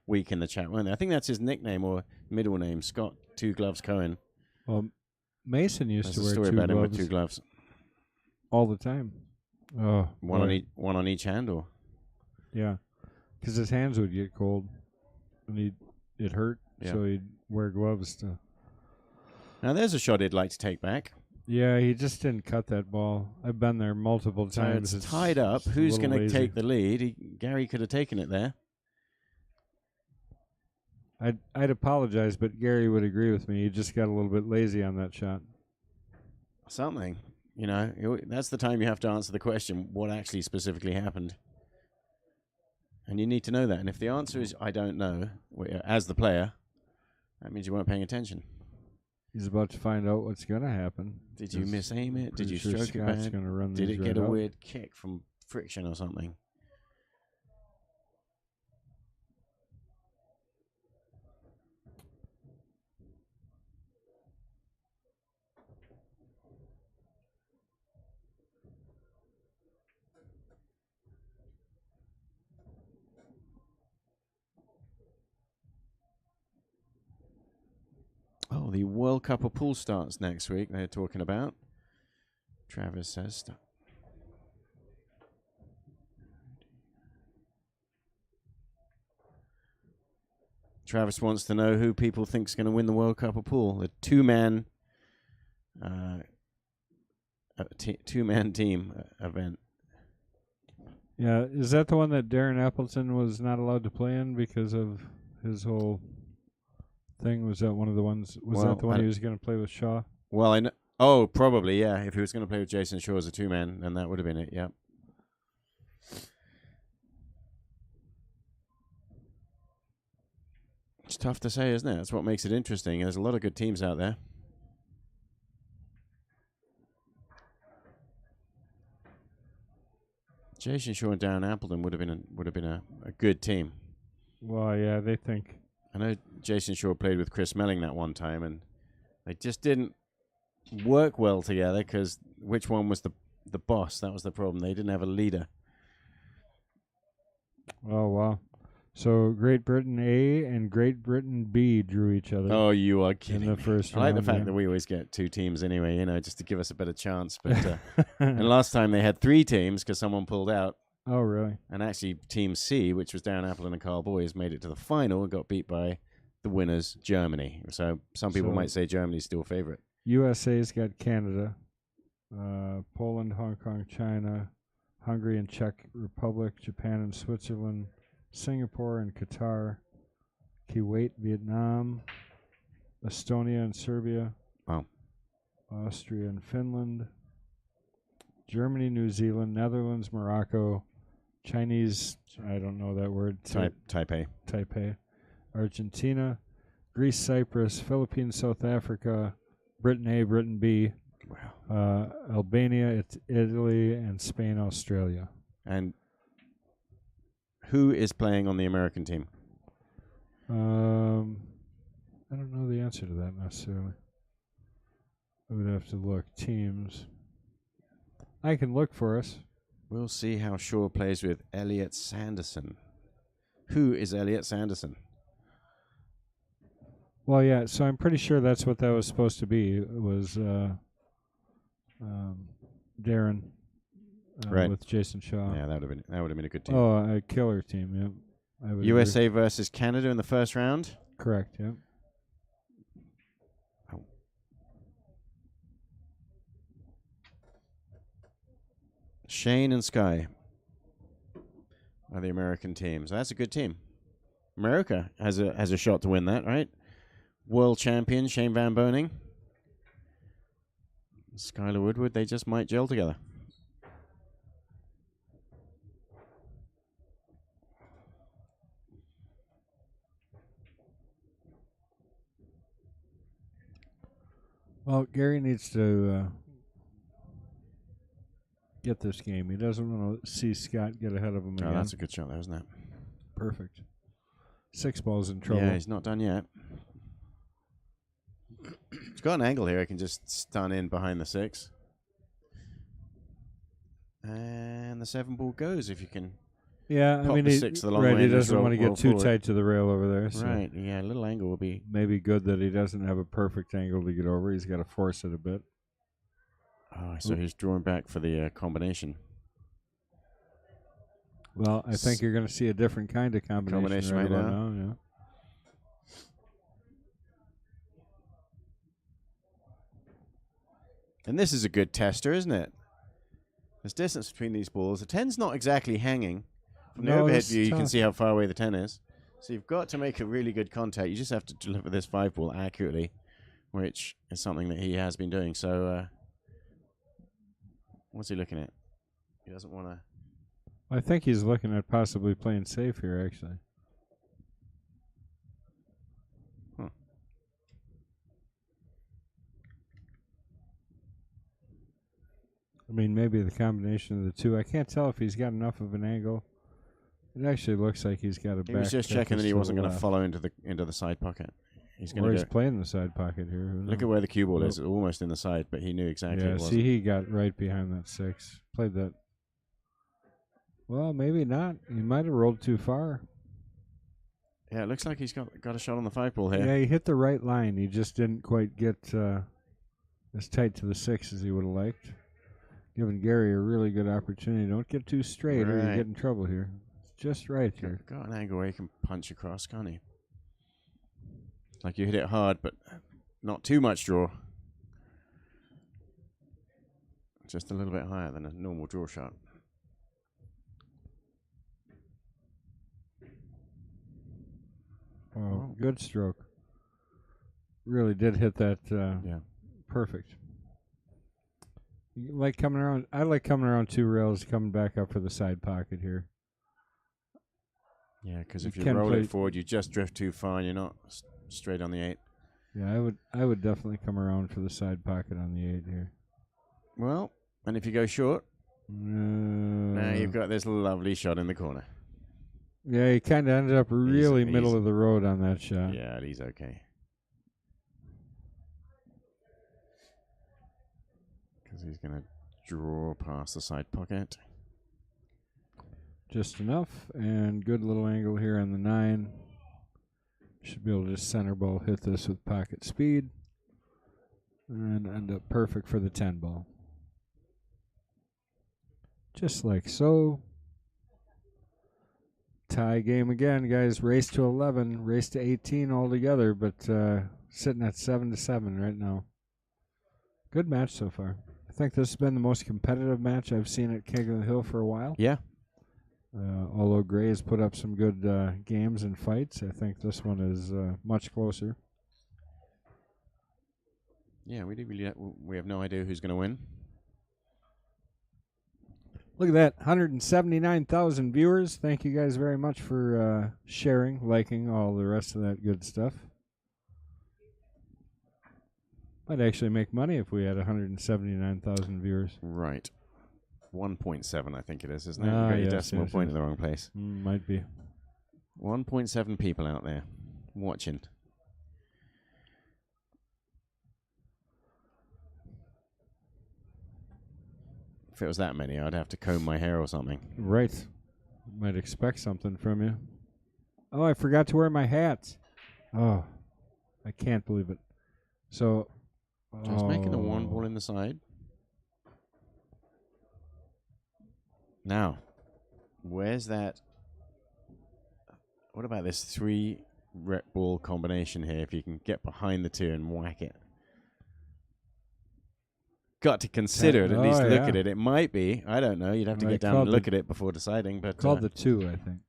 week in the chat, weren't they? I think that's his nickname or middle name, Scott 2 Gloves Cohen. Well, Mason used to wear 2 gloves. There's a story about him with 2 gloves all the time. Oh, one on each hand, or yeah, because his hands would get cold, and it hurt, so he'd wear gloves to. Now there's a shot he'd like to take back. Yeah, he just didn't cut that ball. I've been there multiple times. It's tied up. Who's going to take the lead? Gary could have taken it there. I'd apologize, but Gary would agree with me. He just got a little bit lazy on that shot. Something. That's the time you have to answer the question, what actually specifically happened? And you need to know that. And if the answer is, I don't know, as the player, that means you weren't paying attention. He's about to find out what's going to happen. Did you misaim it? Did you stroke it bad? Did it get a weird kick from friction or something? Well, the World Cup of Pool starts next week. They're talking about. Travis says. Travis wants to know who people think is going to win the World Cup of Pool. The two-man team event. Yeah, is that the one that Darren Appleton was not allowed to play in because of his whole thing? Was that one of the ones? Was that the one he was going to play with Shaw? Well, I know. Oh, probably, yeah. If he was going to play with Jason Shaw as a two-man, then that would have been it, yeah. It's tough to say, isn't it? That's what makes it interesting. There's a lot of good teams out there. Jason Shaw and Darren Appleton would have been a good team. Well, yeah, they think. I know Jason Shaw played with Chris Melling that one time, and they just didn't work well together because which one was the boss? That was the problem. They didn't have a leader. Oh, wow. So Great Britain A and Great Britain B drew each other. Oh, you are kidding. In the first round. I like the fact that we always get two teams anyway, just to give us a better chance. But and last time they had three teams because someone pulled out. Oh, really? And actually, Team C, which was Darren Appleton and Carl Boyes, made it to the final and got beat by the winners, Germany. So some people might say Germany's still favorite. USA's got Canada, Poland, Hong Kong, China, Hungary and Czech Republic, Japan and Switzerland, Singapore and Qatar, Kuwait, Vietnam, Estonia and Serbia, wow. Austria and Finland, Germany, New Zealand, Netherlands, Morocco, Chinese, I don't know that word. Taipei, Argentina, Greece, Cyprus, Philippines, South Africa, Britain A, Britain B, Albania, Italy, and Spain, Australia. And who is playing on the American team? I don't know the answer to that necessarily. I would have to look. Teams. I can look for us. We'll see how Shaw plays with Elliot Sanderson. Who is Elliot Sanderson? Well, yeah, so I'm pretty sure that's what that was supposed to be. It was Darren with Jason Shaw. Yeah, that would have been a good team. Oh, a killer team, yeah. USA versus Canada in the first round? Correct, yeah. Oh. Shane and Sky are the American teams. That's a good team. America has a shot to win that, right? World champion Shane Van Boening, Skylar Woodward, they just might gel together. Well, Gary needs to get this game. He doesn't want to see Scott get ahead of him again. Oh, that's a good shot there, isn't it? Perfect. 6 balls in trouble. Yeah, he's not done yet. He's got an angle here. I can just stun in behind the 6. And the 7 ball goes if you can. Yeah, I mean, the 6 to the long right, way he doesn't want to get too tight to the rail over there. So right, yeah, a little angle will be. Maybe good that he doesn't have a perfect angle to get over. He's got to force it a bit. Oh, so he's drawing back for the combination. Well, I think you're going to see a different kind of combination right now. Yeah. And this is a good tester, isn't it? There's distance between these balls. The 10's not exactly hanging. From the overhead view, you can see how far away the 10 is. So you've got to make a really good contact. You just have to deliver this 5 ball accurately, which is something that he has been doing. So what's he looking at? He doesn't want to. I think he's looking at possibly playing safe here, actually. Huh. I mean, maybe the combination of the two. I can't tell if he's got enough of an angle. It actually looks like he's got a back. He was just checking that he wasn't going to follow into the side pocket. He's going to. He's playing the side pocket here. Look at where the cue ball is. Almost in the side, but he knew exactly. Yeah, see, he got right behind that 6. Played that. Well, maybe not. He might have rolled too far. Yeah, it looks like he's got a shot on the 5-ball here. Yeah, he hit the right line. He just didn't quite get as tight to the 6 as he would have liked. Giving Gary a really good opportunity. Don't get too straight or you get in trouble here. It's just right here. Got an angle where he can punch across, can't he? Like you hit it hard, but not too much draw. Just a little bit higher than a normal draw shot. Oh, good stroke. Really did hit that perfect. You like coming around. I like coming around 2 rails, coming back up for the side pocket here. Yeah, because if you roll it forward, you just drift too far and you're not straight on the 8. Yeah, I would definitely come around for the side pocket on the 8 here. Well, and if you go short, now you've got this lovely shot in the corner. Yeah, he kind of ended up really middle of the road on that shot. Yeah, he's okay. Because he's going to draw past the side pocket. Just enough, and good little angle here on the 9. Should be able to just center ball hit this with pocket speed. And end up perfect for the 10 ball. Just like so. Tie game again, guys. Race to 11, race to 18 altogether, but sitting at 7-7 right now. Good match so far. I think this has been the most competitive match I've seen at King of the Hill for a while. Yeah. Although Gray has put up some good games and fights, I think this one is much closer. Yeah, we have no idea who's going to win. Look at that, 179,000 viewers. Thank you guys very much for sharing, liking, all the rest of that good stuff. Might actually make money if we had 179,000 viewers. Right. 1.7, I think it is, isn't it? You got your decimal point in the wrong place. Might be. 1.7 people out there watching. If it was that many, I'd have to comb my hair or something. Right. Might expect something from you. Oh, I forgot to wear my hat. Oh, I can't believe it. So, just making the 1 ball in the side. Now, where's that? What about this 3 rep ball combination here? If you can get behind the 2 and whack it. Got to consider it, at least look at it. It might be. I don't know. You'd have to get down and look at it before deciding. But called the 2, I think.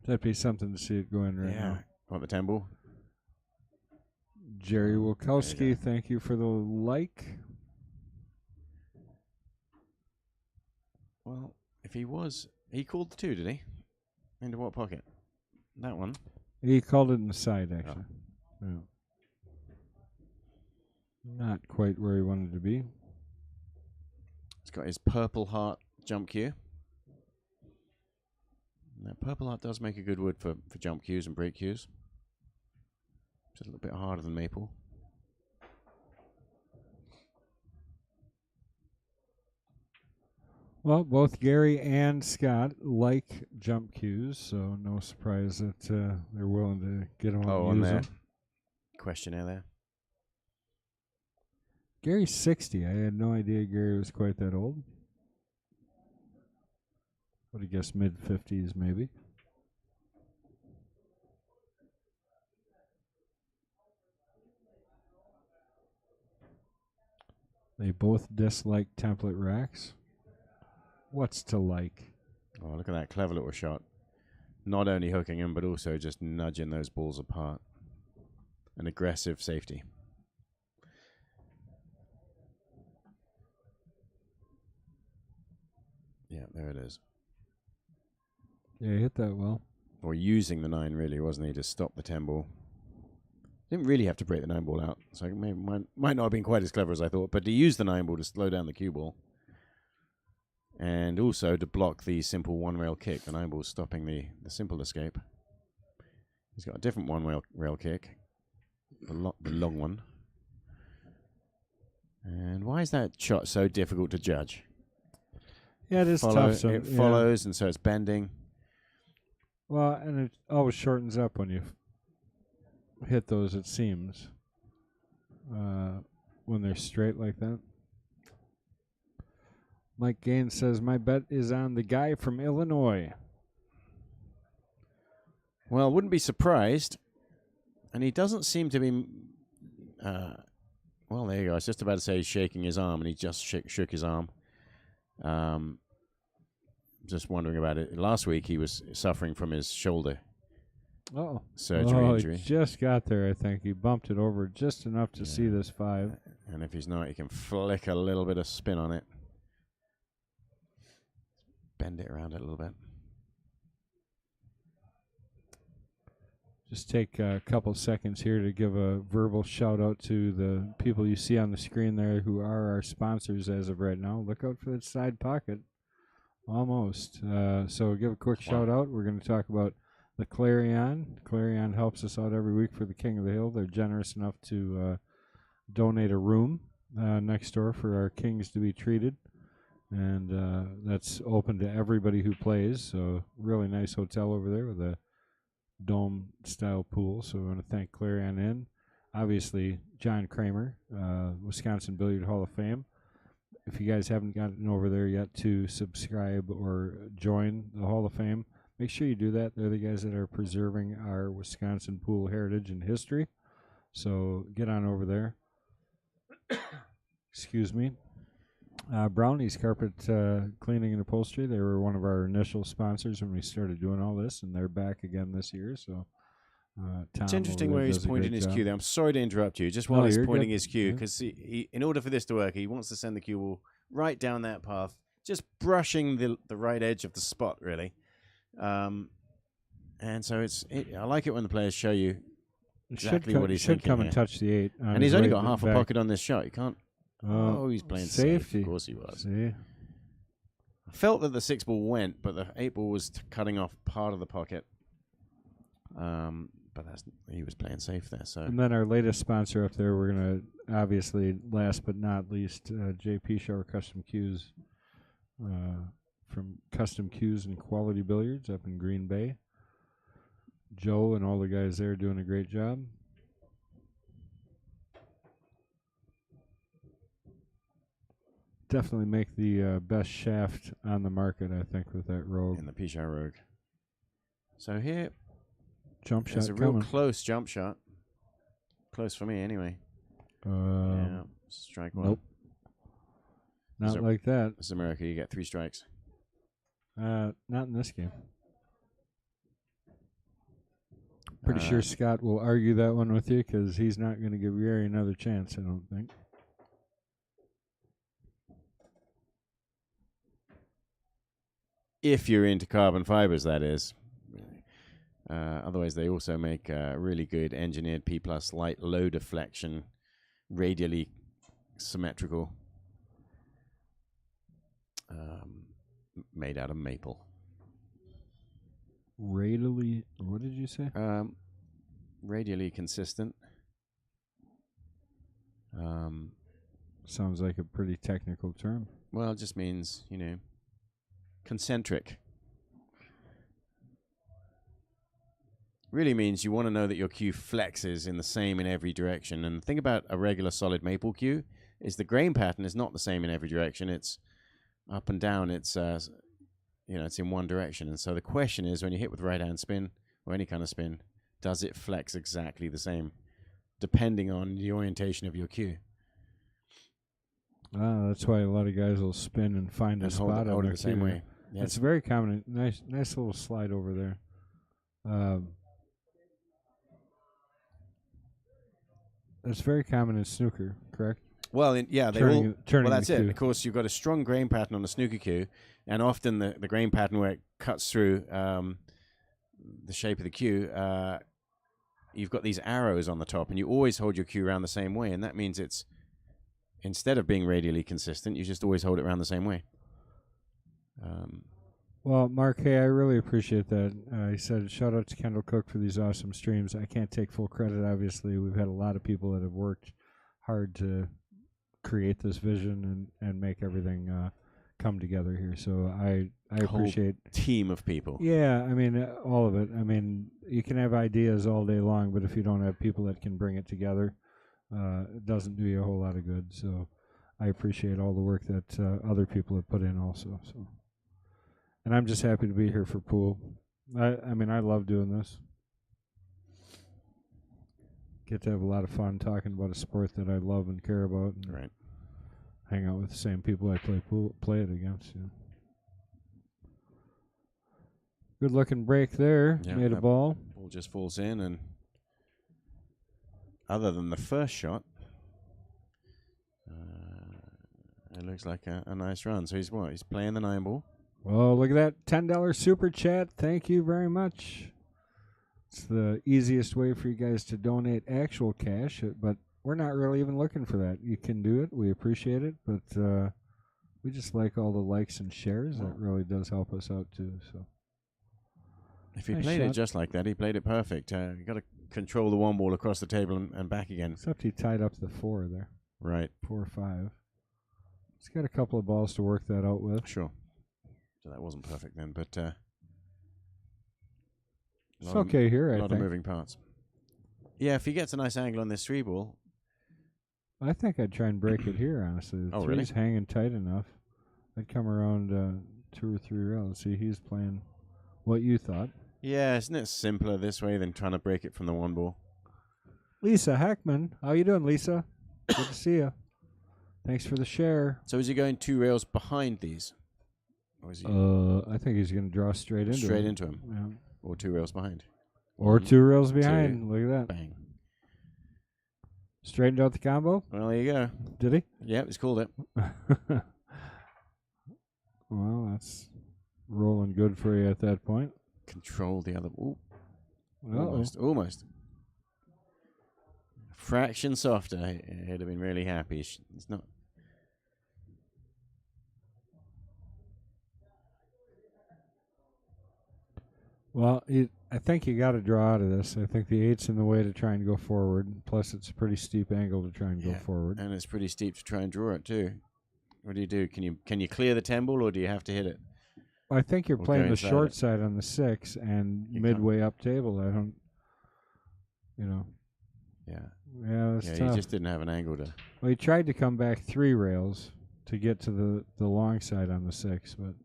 That'd be something to see it going right now. Want the 10 ball? Jerry Wilkowski, thank you for the like. Well, if he called the 2, did he? Into what pocket? That one. He called it in the side, actually. Oh. Yeah. Not quite where he wanted to be. He's got his purple heart jump cue. And that purple heart does make a good wood for jump cues and break cues. Just a little bit harder than maple. Well, both Gary and Scott like jump cues, so no surprise that they're willing to get them and use them. Questionnaire there. Gary's 60. I had no idea Gary was quite that old. Would have guessed mid-50s, maybe. They both dislike template racks. What's to like? Oh, look at that clever little shot. Not only hooking him, but also just nudging those balls apart. An aggressive safety. Yeah, there it is. Yeah, he hit that well. Or using the 9, really, wasn't he, to stop the 10 ball. Didn't really have to break the 9 ball out, so maybe might not have been quite as clever as I thought, but to use the 9 ball to slow down the cue ball. And also to block the simple 1-rail kick. The 9 ball stopping the simple escape. He's got a different 1-rail kick. The long one. And why is that shot so difficult to judge? Yeah, it is tough. It follows, and so it's bending. Well, and it always shortens up when you hit those, it seems. When they're straight like that. Mike Gaines says, my bet is on the guy from Illinois. Well, wouldn't be surprised. And he doesn't seem to be... well, there you go. I was just about to say he's shaking his arm, and he just shook his arm. Just wondering about it. Last week, he was suffering from his shoulder surgery injury. He just got there, I think. He bumped it over just enough to see this 5. And if he's not, he can flick a little bit of spin on it. Bend it around a little bit. Just take a couple seconds here to give a verbal shout out to the people you see on the screen there who are our sponsors as of right now. Look out for that side pocket. Almost. So give a quick shout out. We're going to talk about the Clarion. Clarion helps us out every week for the King of the Hill. They're generous enough to donate a room next door for our kings to be treated. And that's open to everybody who plays. So really nice hotel over there with a dome-style pool. So we want to thank Clarion Inn. Obviously, John Kramer, Wisconsin Billiard Hall of Fame. If you guys haven't gotten over there yet to subscribe or join the Hall of Fame, make sure you do that. They're the guys that are preserving our Wisconsin pool heritage and history. So get on over there. Excuse me. Brownies Carpet Cleaning and Upholstery. They were one of our initial sponsors when we started doing all this, and they're back again this year. So Tom, it's interesting where he's pointing his cue there. I'm sorry to interrupt you. Just while he's pointing his cue, because he, in order for this to work, he wants to send the cue ball right down that path, just brushing the right edge of the spot, really. And so I like it when the players show you exactly what he's thinking. Should come here. and touch the 8. And he's only got half a pocket on this shot. You can't. Oh, he's playing safety. Safe. Of course he was. See? I felt that the 6 ball went, but the 8 ball was cutting off part of the pocket. But he was playing safe there. So. And then our latest sponsor up there, we're going to, obviously, last but not least, JP Shower Custom Cues from Custom Cues and Quality Billiards up in Green Bay. Joe and all the guys there are doing a great job. Definitely make the best shaft on the market, I think, with that Rogue. In the Pichot Rogue. So here, jump shot. It's a real close jump shot. Close for me, anyway. Yeah, strike 1. Nope. Not like that. It's America. You get 3 strikes. Not in this game. Pretty sure Scott will argue that one with you because he's not going to give Gary another chance, I don't think. If you're into carbon fibers, that is. Otherwise, they also make really good engineered P+ light low deflection, radially symmetrical, made out of maple. Radially, what did you say? Radially consistent. Sounds like a pretty technical term. Well, it just means, concentric. Really means you want to know that your cue flexes in the same in every direction. And the thing about a regular solid maple cue is the grain pattern is not the same in every direction. It's up and down. It's it's in one direction. And so the question is, when you hit with right hand spin or any kind of spin, does it flex exactly the same, depending on the orientation of your cue? That's why a lot of guys will spin and find a spot on their the same way. Yes. It's very common. Nice little slide over there. It's very common in snooker, correct? Well, turning that's the it. cue. Of course, you've got a strong grain pattern on the snooker cue, and often the grain pattern where it cuts through the shape of the cue, you've got these arrows on the top, and you always hold your cue around the same way, and that means it's, instead of being radially consistent, you just always hold it around the same way. Well, Mark, hey, I really appreciate that. He said, shout out to Kendall Cook for these awesome streams. I can't take full credit, obviously. We've had a lot of people that have worked hard to create this vision and make everything come together here. So I appreciate team of people. Yeah, I mean all of it. I mean you can have ideas all day long, but if you don't have people that can bring it together, it doesn't do you a whole lot of good. So I appreciate all the work that other people have put in also. So, and I'm just happy to be here for pool. I mean I love doing this. Get to have a lot of fun talking about a sport that I love and care about. And right. Hang out with the same people I play it against. Yeah. Good looking break there. Yeah, Made a ball. Ball just falls in, and other than the first shot, it looks like a nice run. So he's playing the 9-ball. Well, look at that $10 super chat. Thank you very much. It's the easiest way for you guys to donate actual cash, but we're not really even looking for that. You can do it. We appreciate it, but we just like all the likes and shares. That really does help us out too. So, if he played it just like that, he played it perfect. You got to control the 1 ball across the table and back again. Except he tied up the 4 there. Right. 4-5. He's got a couple of balls to work that out with. Sure. So that wasn't perfect then, but it's okay here, I think. A lot of moving parts. Yeah, if he gets a nice angle on this 3-ball. I think I'd try and break it here, honestly. The 3's hanging tight enough. I'd come around 2 or 3 rails. See, he's playing what you thought. Yeah, isn't it simpler this way than trying to break it from the 1 ball? Lisa Hackman. How you doing, Lisa? Good to see you. Thanks for the share. So is he going 2 rails behind these? Or is he I think he's going to draw straight into him. Yeah. Or 2 rails behind. Or 2 rails behind. Look at that. Bang. Straightened out the combo? Well, there you go. Did he? Yeah, he's called it. Well, that's rolling good for you at that point. Control the other. Ooh. Uh-oh. Almost. Fraction softer. He'd have been really happy. It's not. Well, I think you got to draw out of this. I think the 8's in the way to try and go forward. Plus, it's a pretty steep angle to try and go forward. And it's pretty steep to try and draw it too. What do? Can you clear the 10-ball, or do you have to hit it? I think you're playing the short side on the 6 and midway up table. I don't, Yeah. Yeah, that's tough. He just didn't have an angle to. Well, he tried to come back 3 rails to get to the long side on the 6, but.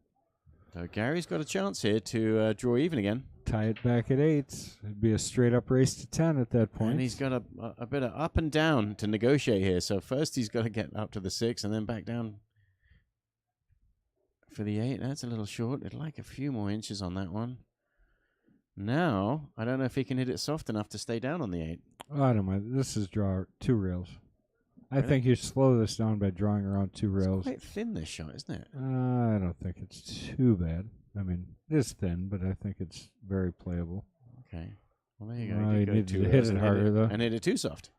So Gary's got a chance here to draw even again. Tie it back at 8. It'd be a straight up race to 10 at that point. And he's got a bit of up and down to negotiate here. So first he's got to get up to the 6 and then back down for the 8. That's a little short. It'd like a few more inches on that one. Now, I don't know if he can hit it soft enough to stay down on the 8. Oh, I don't mind. This is draw 2 rails. I think you slow this down by drawing around 2 rails. It's quite thin, this shot, isn't it? I don't think it's too bad. I mean, it is thin, but I think it's very playable. Okay. Well, there you go. You need to hit it harder, though. And hit it too soft.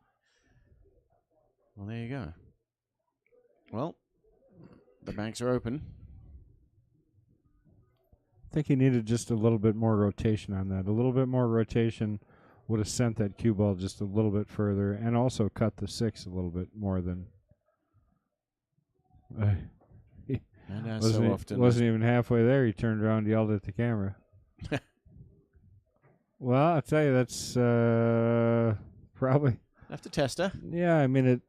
Well, there you go. Well, the banks are open. I think he needed just a little bit more rotation on that. A little bit more rotation would have sent that cue ball just a little bit further and also cut the 6 a little bit more than... wasn't even halfway there. He turned around and yelled at the camera. Well, I'll tell you, that's probably... Have to test her. Yeah, I mean, it...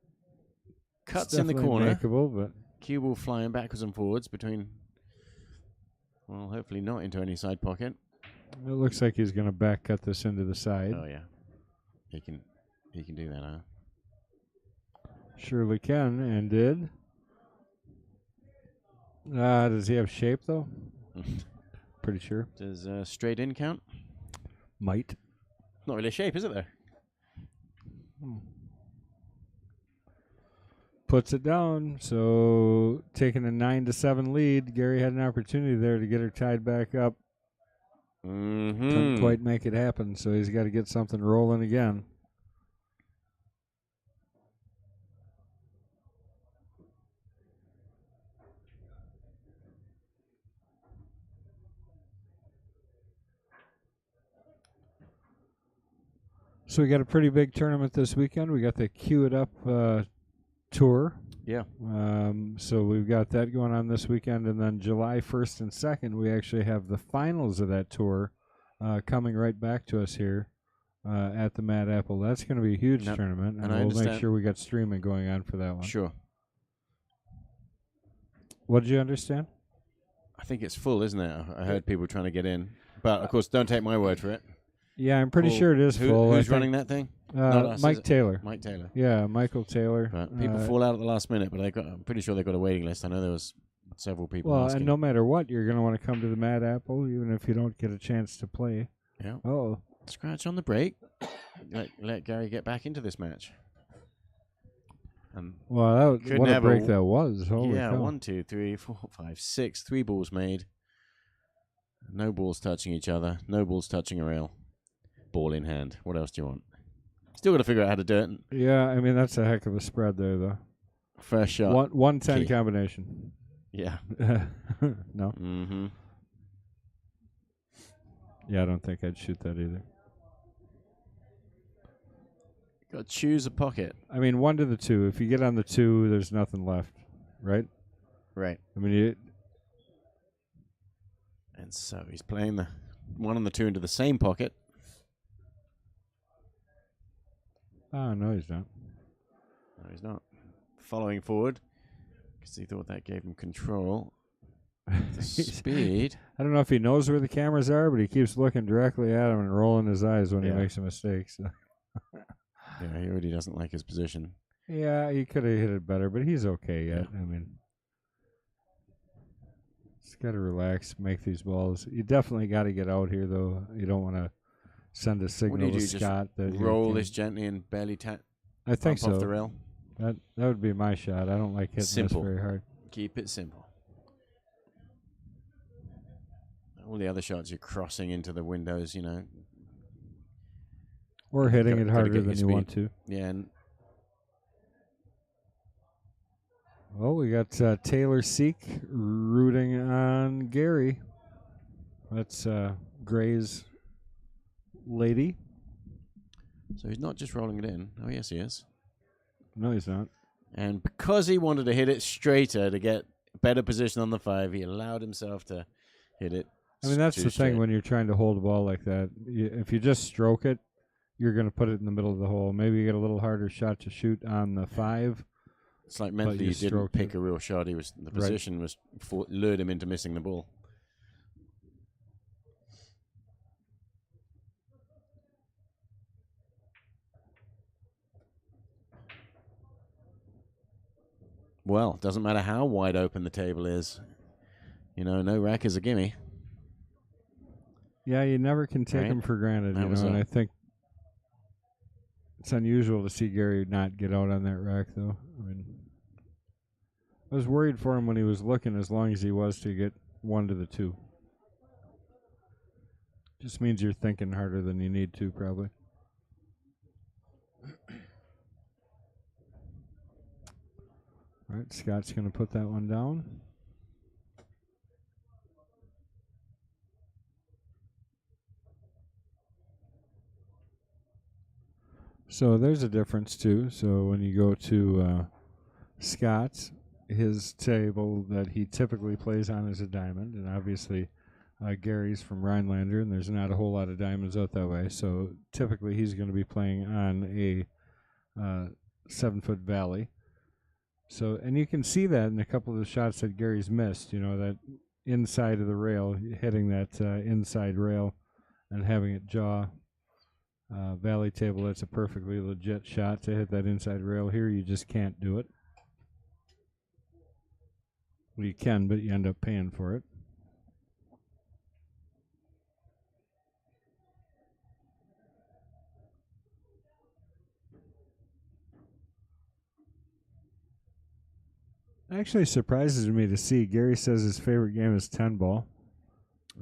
Cuts in the corner. Makeable, but... Cue ball flying backwards and forwards between... Well, hopefully not into any side pocket. It looks like he's going to back cut this into the side. Oh, yeah. He can do that, huh? Surely can, and did. Does he have shape, though? Pretty sure. Does straight in count? Might. Not really a shape, is it, though? Puts it down. So taking a 9-7 lead, Gary had an opportunity there to get her tied back up. Couldn't quite make it happen, so he's got to get something rolling again. So we got a pretty big tournament this weekend. We got the Cue It Up tour. Yeah. So we've got that going on this weekend, and then July 1st and 2nd, we actually have the finals of that tour coming right back to us here at the Mad Apple. That's going to be a huge tournament, and we'll make sure we got streaming going on for that one. Sure. What did you understand? I think it's full, isn't it? I heard people trying to get in. But, of course, don't take my word for it. Yeah, I'm pretty sure it is full. Who's running that thing? Mike Taylor. Mike Taylor. Yeah, Michael Taylor. But people fall out at the last minute, but I'm pretty sure they've got a waiting list. I know there was several people asking. And no matter what, you're going to want to come to the Mad Apple, even if you don't get a chance to play. Yeah. Oh. Scratch on the break. Let Gary get back into this match. Well, what a break that was. Holy cow. 1, 2, 3, 4, 5, 6. 3 balls made. No balls touching each other. No balls touching a rail. Ball in hand. What else do you want? Still got to figure out how to do it. Yeah, I mean, that's a heck of a spread there, though. First shot. 110 combination. Yeah. No? Mm-hmm. Yeah, I don't think I'd shoot that either. Got to choose a pocket. I mean, 1 to the 2. If you get on the 2, there's nothing left, right? Right. I mean, and so he's playing the 1 and the 2 into the same pocket. Oh, no, he's not. No, he's not. Following forward because he thought that gave him control. The speed. I don't know if he knows where the cameras are, but he keeps looking directly at him and rolling his eyes when he makes a mistake. So. Yeah, he already doesn't like his position. Yeah, he could have hit it better, but he's okay yet. Yeah. I mean, just got to relax, make these balls. You definitely got to get out here, though. You don't want to send a signal to Scott that roll this gently and barely tap. I think so. Off the rail. That would be my shot. I don't like hitting this very hard. Keep it simple. All the other shots, you're crossing into the windows, you know. Or hitting it harder than you want to. Yeah. And well, we got Taylor Seek rooting on Gary. That's Gray's lady. So he's not just rolling it in. Oh, yes, he is. No, he's not. And because he wanted to hit it straighter to get better position on the 5, he allowed himself to hit it. I mean, that's the thing when you're trying to hold a ball like that. If you just stroke it, you're going to put it in the middle of the hole. Maybe you get a little harder shot to shoot on the 5. It's like mentally he didn't pick a real shot. He was the position was lured him into missing the ball. Well, doesn't matter how wide open the table is. You know, no rack is a gimme. Yeah, you never can take them for granted, you know, and I think it's unusual to see Gary not get out on that rack, though. I mean, I was worried for him when he was looking as long as he was to get 1 to the 2. Just means you're thinking harder than you need to, probably. All right, Scott's going to put that one down. So there's a difference, too. So when you go to Scott's, his table that he typically plays on is a diamond, and obviously Gary's from Rhinelander, and there's not a whole lot of diamonds out that way. So typically he's going to be playing on a 7-foot valley. So, and you can see that in a couple of the shots that Gary's missed, you know, that inside of the rail, hitting that inside rail and having it jaw. Valley table, that's a perfectly legit shot to hit that inside rail. Here, you just can't do it. Well, you can, but you end up paying for it. Actually surprises me to see. Gary says his favorite game is 10-ball.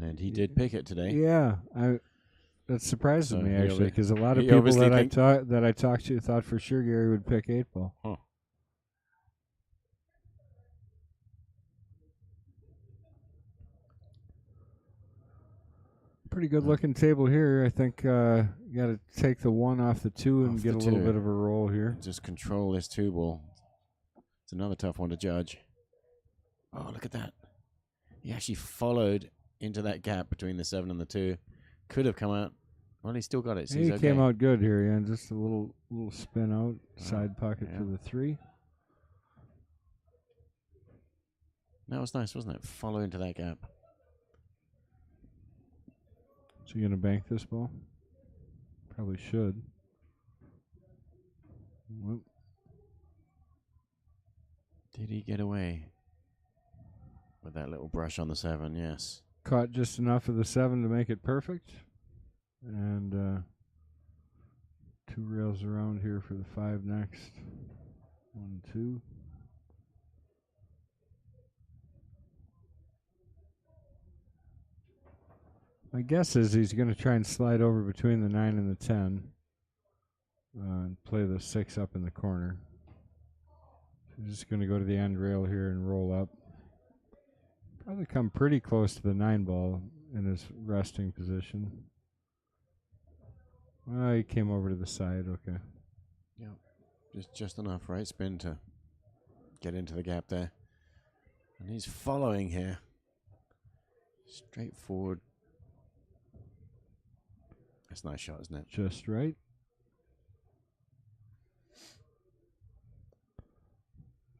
And he did pick it today. Yeah, that surprises me, actually, because a lot of people that I talked to thought for sure Gary would pick 8-ball. Huh. Pretty good looking table here. I think you got to take the 1 off the 2 and get a little bit of a roll here. Just control this 2 ball. It's another tough one to judge. Oh, look at that. He actually followed into that gap between the 7 and the 2. Could have come out. Well, he still got it. So He he's came okay. out good here, yeah. Just a little spin out, side pocket yeah. for the 3. That was nice, wasn't it? Follow into that gap. So you gonna bank this ball? Probably should. Whoop. Did he get away with that little brush on the 7? Yes. Caught just enough of the 7 to make it perfect. And 2 rails around here for the 5 next. 1, 2. My guess is he's going to try and slide over between the 9 and the 10 and play the 6 up in the corner. He's just going to go to the end rail here and roll up. Probably come pretty close to the 9 ball in his resting position. Well, he came over to the side, okay. Yeah, just enough right spin to get into the gap there. And he's following here. Straightforward. That's a nice shot, isn't it? Just right.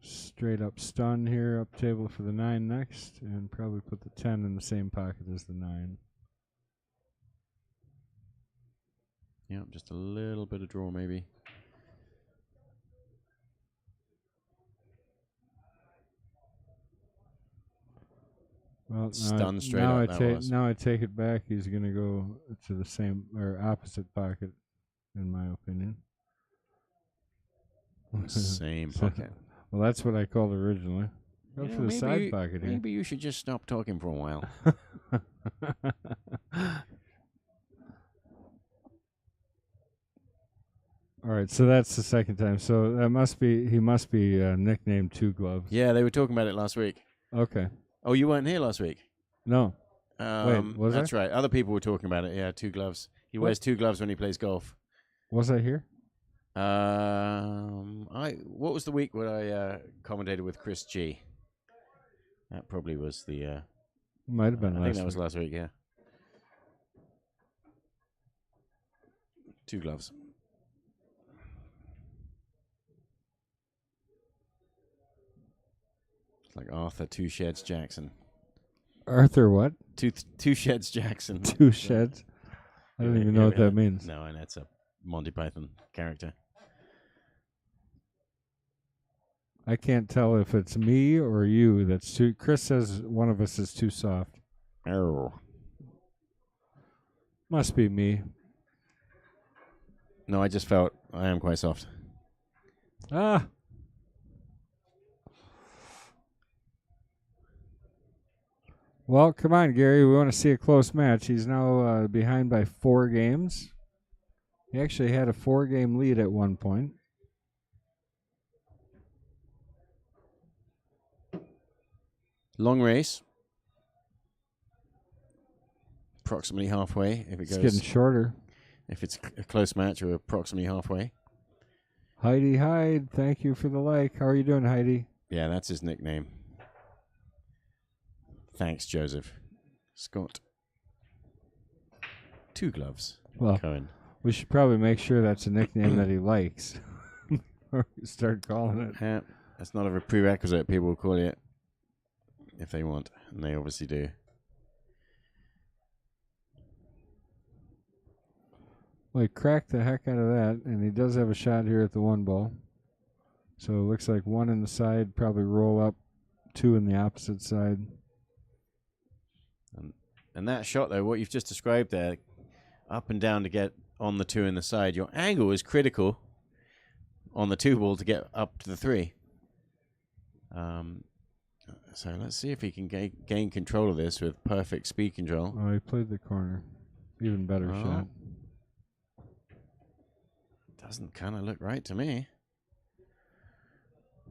Straight up stun here, up table for the 9 next, and probably put the 10 in the same pocket as the 9. Yeah, just a little bit of draw maybe. Well, Stun straight up that was. Now I take it back. He's going to go to the same or opposite pocket, in my opinion. Same pocket. Well, that's what I called originally. Go for the side pocket here. Maybe you should just stop talking for a while. All right, so that's the second time. So that must be he must be nicknamed Two Gloves. Yeah, they were talking about it last week. Okay. Oh, you weren't here last week? No. Wait, was that's right. Other people were talking about it. Yeah, 2 gloves. He wears 2 gloves when he plays golf. Was I here? What was the week where I commentated with Chris G? That probably was the. Might have been last. I think that was last week. Yeah. 2 gloves. It's like Arthur Two Sheds Jackson. Arthur what? Two Sheds Jackson. 2 Sheds. I don't even know what that means. No, and that's a Monty Python character. I can't tell if it's me or you that's too. Chris says one of us is too soft. Oh. Must be me. No, I just felt I am quite soft. Ah. Well, come on, Gary. We want to see a close match. He's now behind by 4 games. He actually had a 4-game lead at one point. Long race. Approximately halfway. If It's getting shorter. If it's a close match, we're approximately halfway. Heidi Hyde, thank you for the like. How are you doing, Heidi? Yeah, that's his nickname. Thanks, Joseph. Scott. 2 gloves. Well, Cohen. we should probably make sure that's a nickname that he likes. Or start calling it. Yeah, that's not a prerequisite. People will call it if they want, and they obviously do. Well, he cracked the heck out of that, and he does have a shot here at the 1 ball. So it looks like 1 in the side, probably roll up, 2 in the opposite side. And that shot, though, what you've just described there, up and down to get on the 2 in the side, your angle is critical on the 2 ball to get up to the 3. So let's see if he can gain control of this with perfect speed control. Oh, he played the corner. Even better shot. Doesn't kind of look right to me.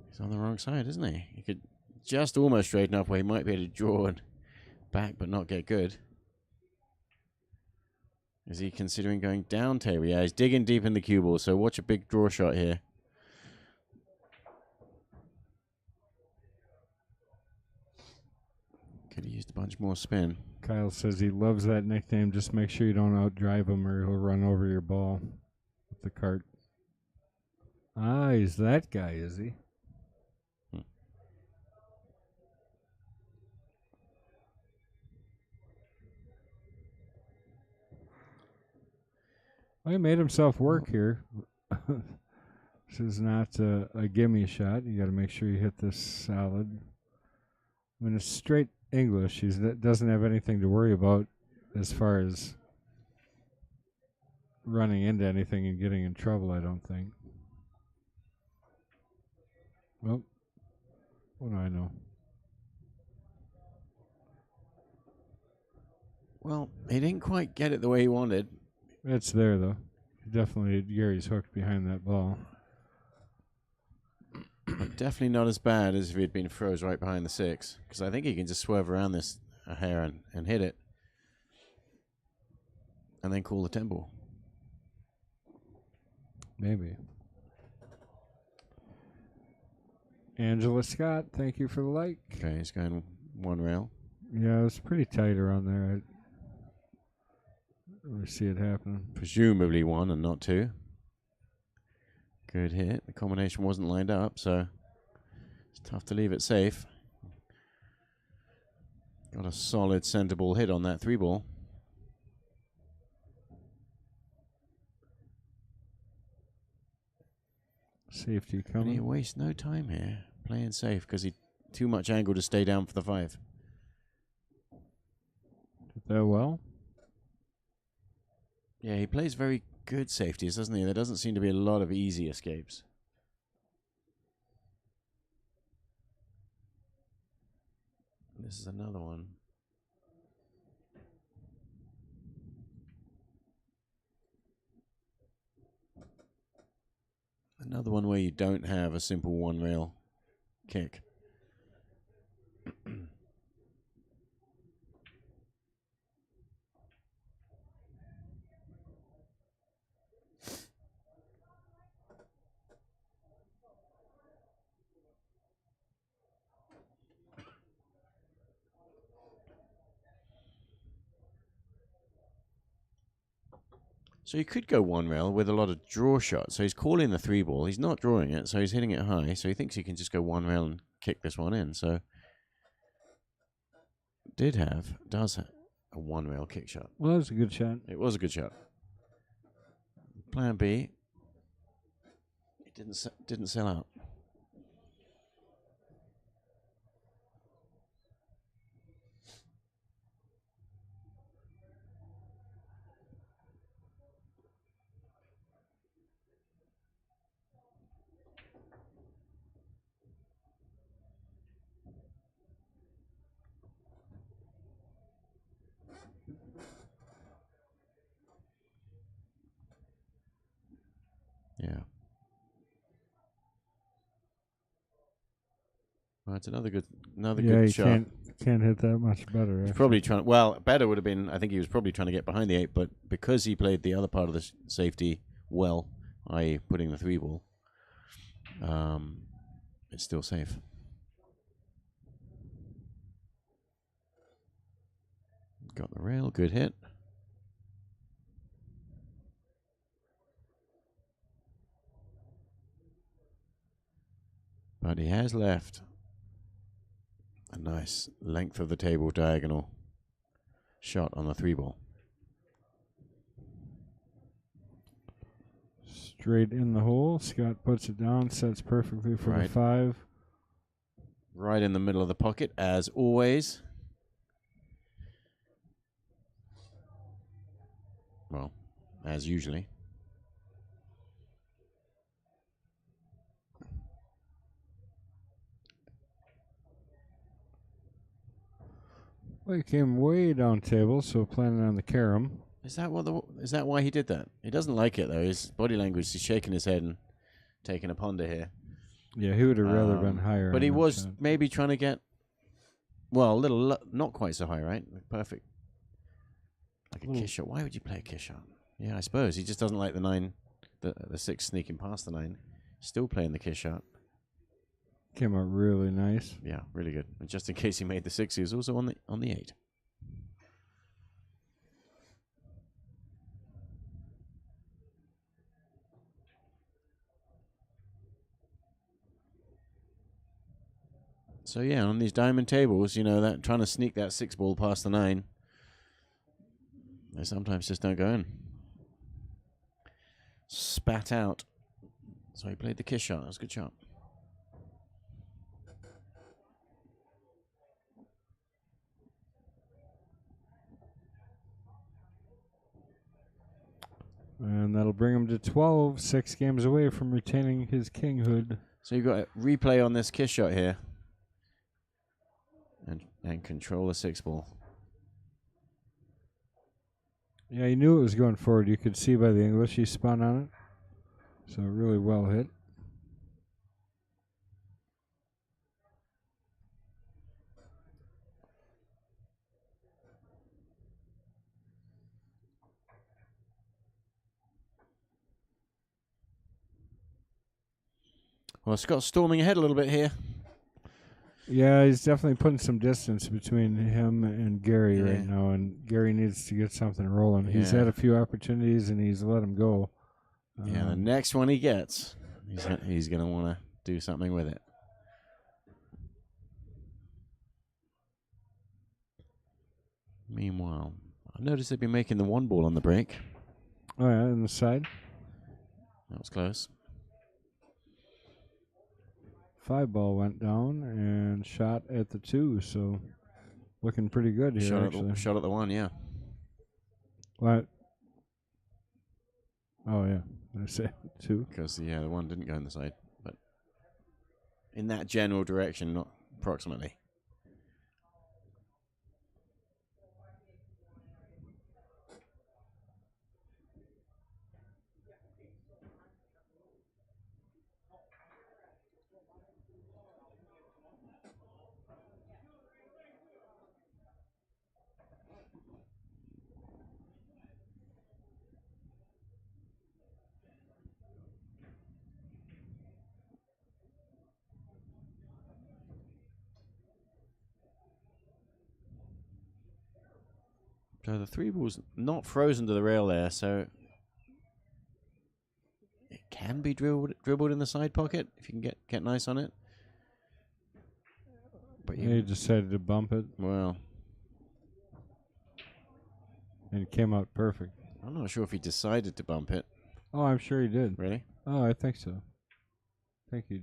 He's on the wrong side, isn't he? He could just almost straighten up where he might be able to draw and back but not get good. Is he considering going down table? Yeah, he's digging deep in the cue ball, so watch a big draw shot here. Could have used a bunch more spin. Kyle says he loves that nickname. Just make sure you don't outdrive him or he'll run over your ball with the cart. Ah, he's that guy, is he? Well, he made himself work here. This is not a gimme shot. You got to make sure you hit this solid. I mean, it's straight English. He doesn't have anything to worry about as far as running into anything and getting in trouble, I don't think. Well, what do I know? Well, he didn't quite get it the way he wanted. It's there, though. Definitely Gary's hooked behind that ball. But definitely not as bad as if he had been froze right behind the 6. Because I think he can just swerve around this a hair and hit it. And then call the tempo. Maybe. Angela Scott, thank you for the like. Okay, he's going one rail. Yeah, it was pretty tight around there. I didn't really see it happening. Presumably 1 and not 2. Good hit. The combination wasn't lined up, so it's tough to leave it safe. Got a solid center ball hit on that 3 ball. Safety And coming. he wastes no time here playing safe because he too much angle to stay down for the 5. Did that well? Yeah, he plays very good safeties, doesn't he? There doesn't seem to be a lot of easy escapes. This is another one. Another one where you don't have a simple 1 rail kick. So you could go 1 rail with a lot of draw shots. So he's calling the 3 ball. He's not drawing it, so he's hitting it high. So he thinks he can just go 1 rail and kick this one in. So does have a 1 rail kick shot. Well, that was a good shot. It was a good shot. Plan B. It didn't sell out. Yeah. Well, it's another good you shot. can't hit that much better. He's probably trying. Well, better would have been. I think he was probably trying to get behind the 8, but because he played the other part of the safety well, i.e., putting the 3 ball, it's still safe. Got the rail. Good hit. But he has left a nice length of the table diagonal shot on the 3 ball. Straight in the hole. Scott puts it down, sets perfectly for the 5. Right in the middle of the pocket, as always. Well, as usually. Well, he came way down table, so planning on the carom. Is that why he did that? He doesn't like it though. His body language, he's shaking his head and taking a ponder here. Yeah, he would have rather been higher. But he was shot. maybe trying to get, well, a little not quite so high, right? Perfect. Like a kiss shot. Why would you play a kiss shot? Yeah, I suppose he just doesn't like the 9, the 6 sneaking past the 9. Still playing the kiss shot. Came out really nice. Yeah, really good. And just in case he made the 6, he was also on the 8. So yeah, on these diamond tables, that trying to sneak that 6 ball past the 9, they sometimes just don't go in. Spat out. So he played the kiss shot. That was a good shot. And that'll bring him to 12, 6 games away from retaining his kinghood. So you've got a replay on this kiss shot here. And control the 6 ball. Yeah, he knew it was going forward. You could see by the English he spun on it. So really well hit. Well, Scott's storming ahead a little bit here. Yeah, he's definitely putting some distance between him and Gary right now, and Gary needs to get something rolling. He's had a few opportunities, and he's let them go. The next one he gets, he's going to want to do something with it. Meanwhile, I noticed they've been making the 1 ball on the break. Oh, yeah, on the side. That was close. 5 ball went down and shot at the 2, so looking pretty good here. Shot at the 1, yeah. What? Oh, yeah. I say 2. Because the 1 didn't go in the side, but in that general direction, not approximately. So the 3 ball's not frozen to the rail there, so it can be dribbled in the side pocket if you can get nice on it. But he decided to bump it. Well. And it came out perfect. I'm not sure if he decided to bump it. Oh, I'm sure he did. Really? Oh, I think so. I think he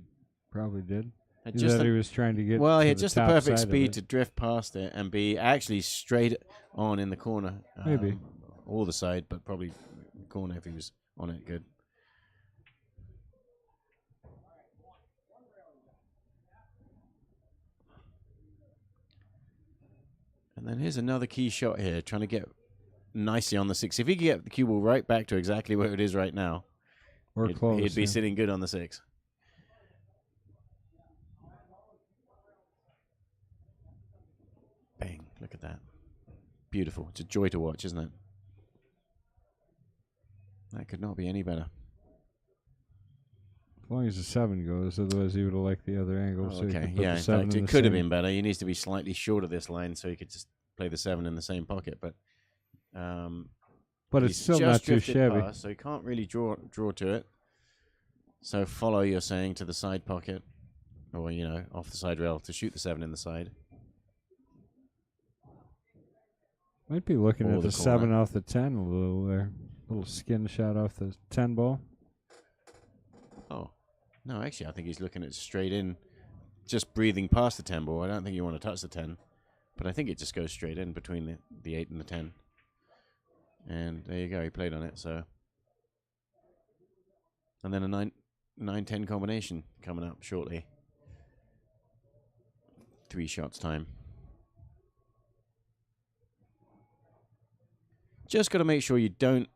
probably did. He was trying to get. Well, he had just the perfect speed to drift past it and be actually straight on in the corner. Maybe. Or the side, but probably corner if he was on it good. And then here's another key shot here, trying to get nicely on the 6. If he could get the cue ball right back to exactly where it is right now, he'd be sitting good on the 6. Bang, look at that. Beautiful. It's a joy to watch, isn't it? That could not be any better. As long as the 7 goes, otherwise he would have liked the other angle. Oh, so okay, in fact, it could have been better. He needs to be slightly short of this line so he could just play the 7 in the same pocket. But it's still not too shabby. Past, so he can't really draw to it. So follow, you're saying, to the side pocket, or off the side rail to shoot the 7 in the side. Might be looking at the 7 off the 10 a little there. A little skin shot off the 10 ball. Oh. No, actually, I think he's looking at straight in, just breathing past the 10 ball. I don't think you want to touch the 10. But I think it just goes straight in between the 8 and the 10. And there you go, he played on it, so. And then a 9-10 combination coming up shortly. 3 shots time. Just got to make sure you don't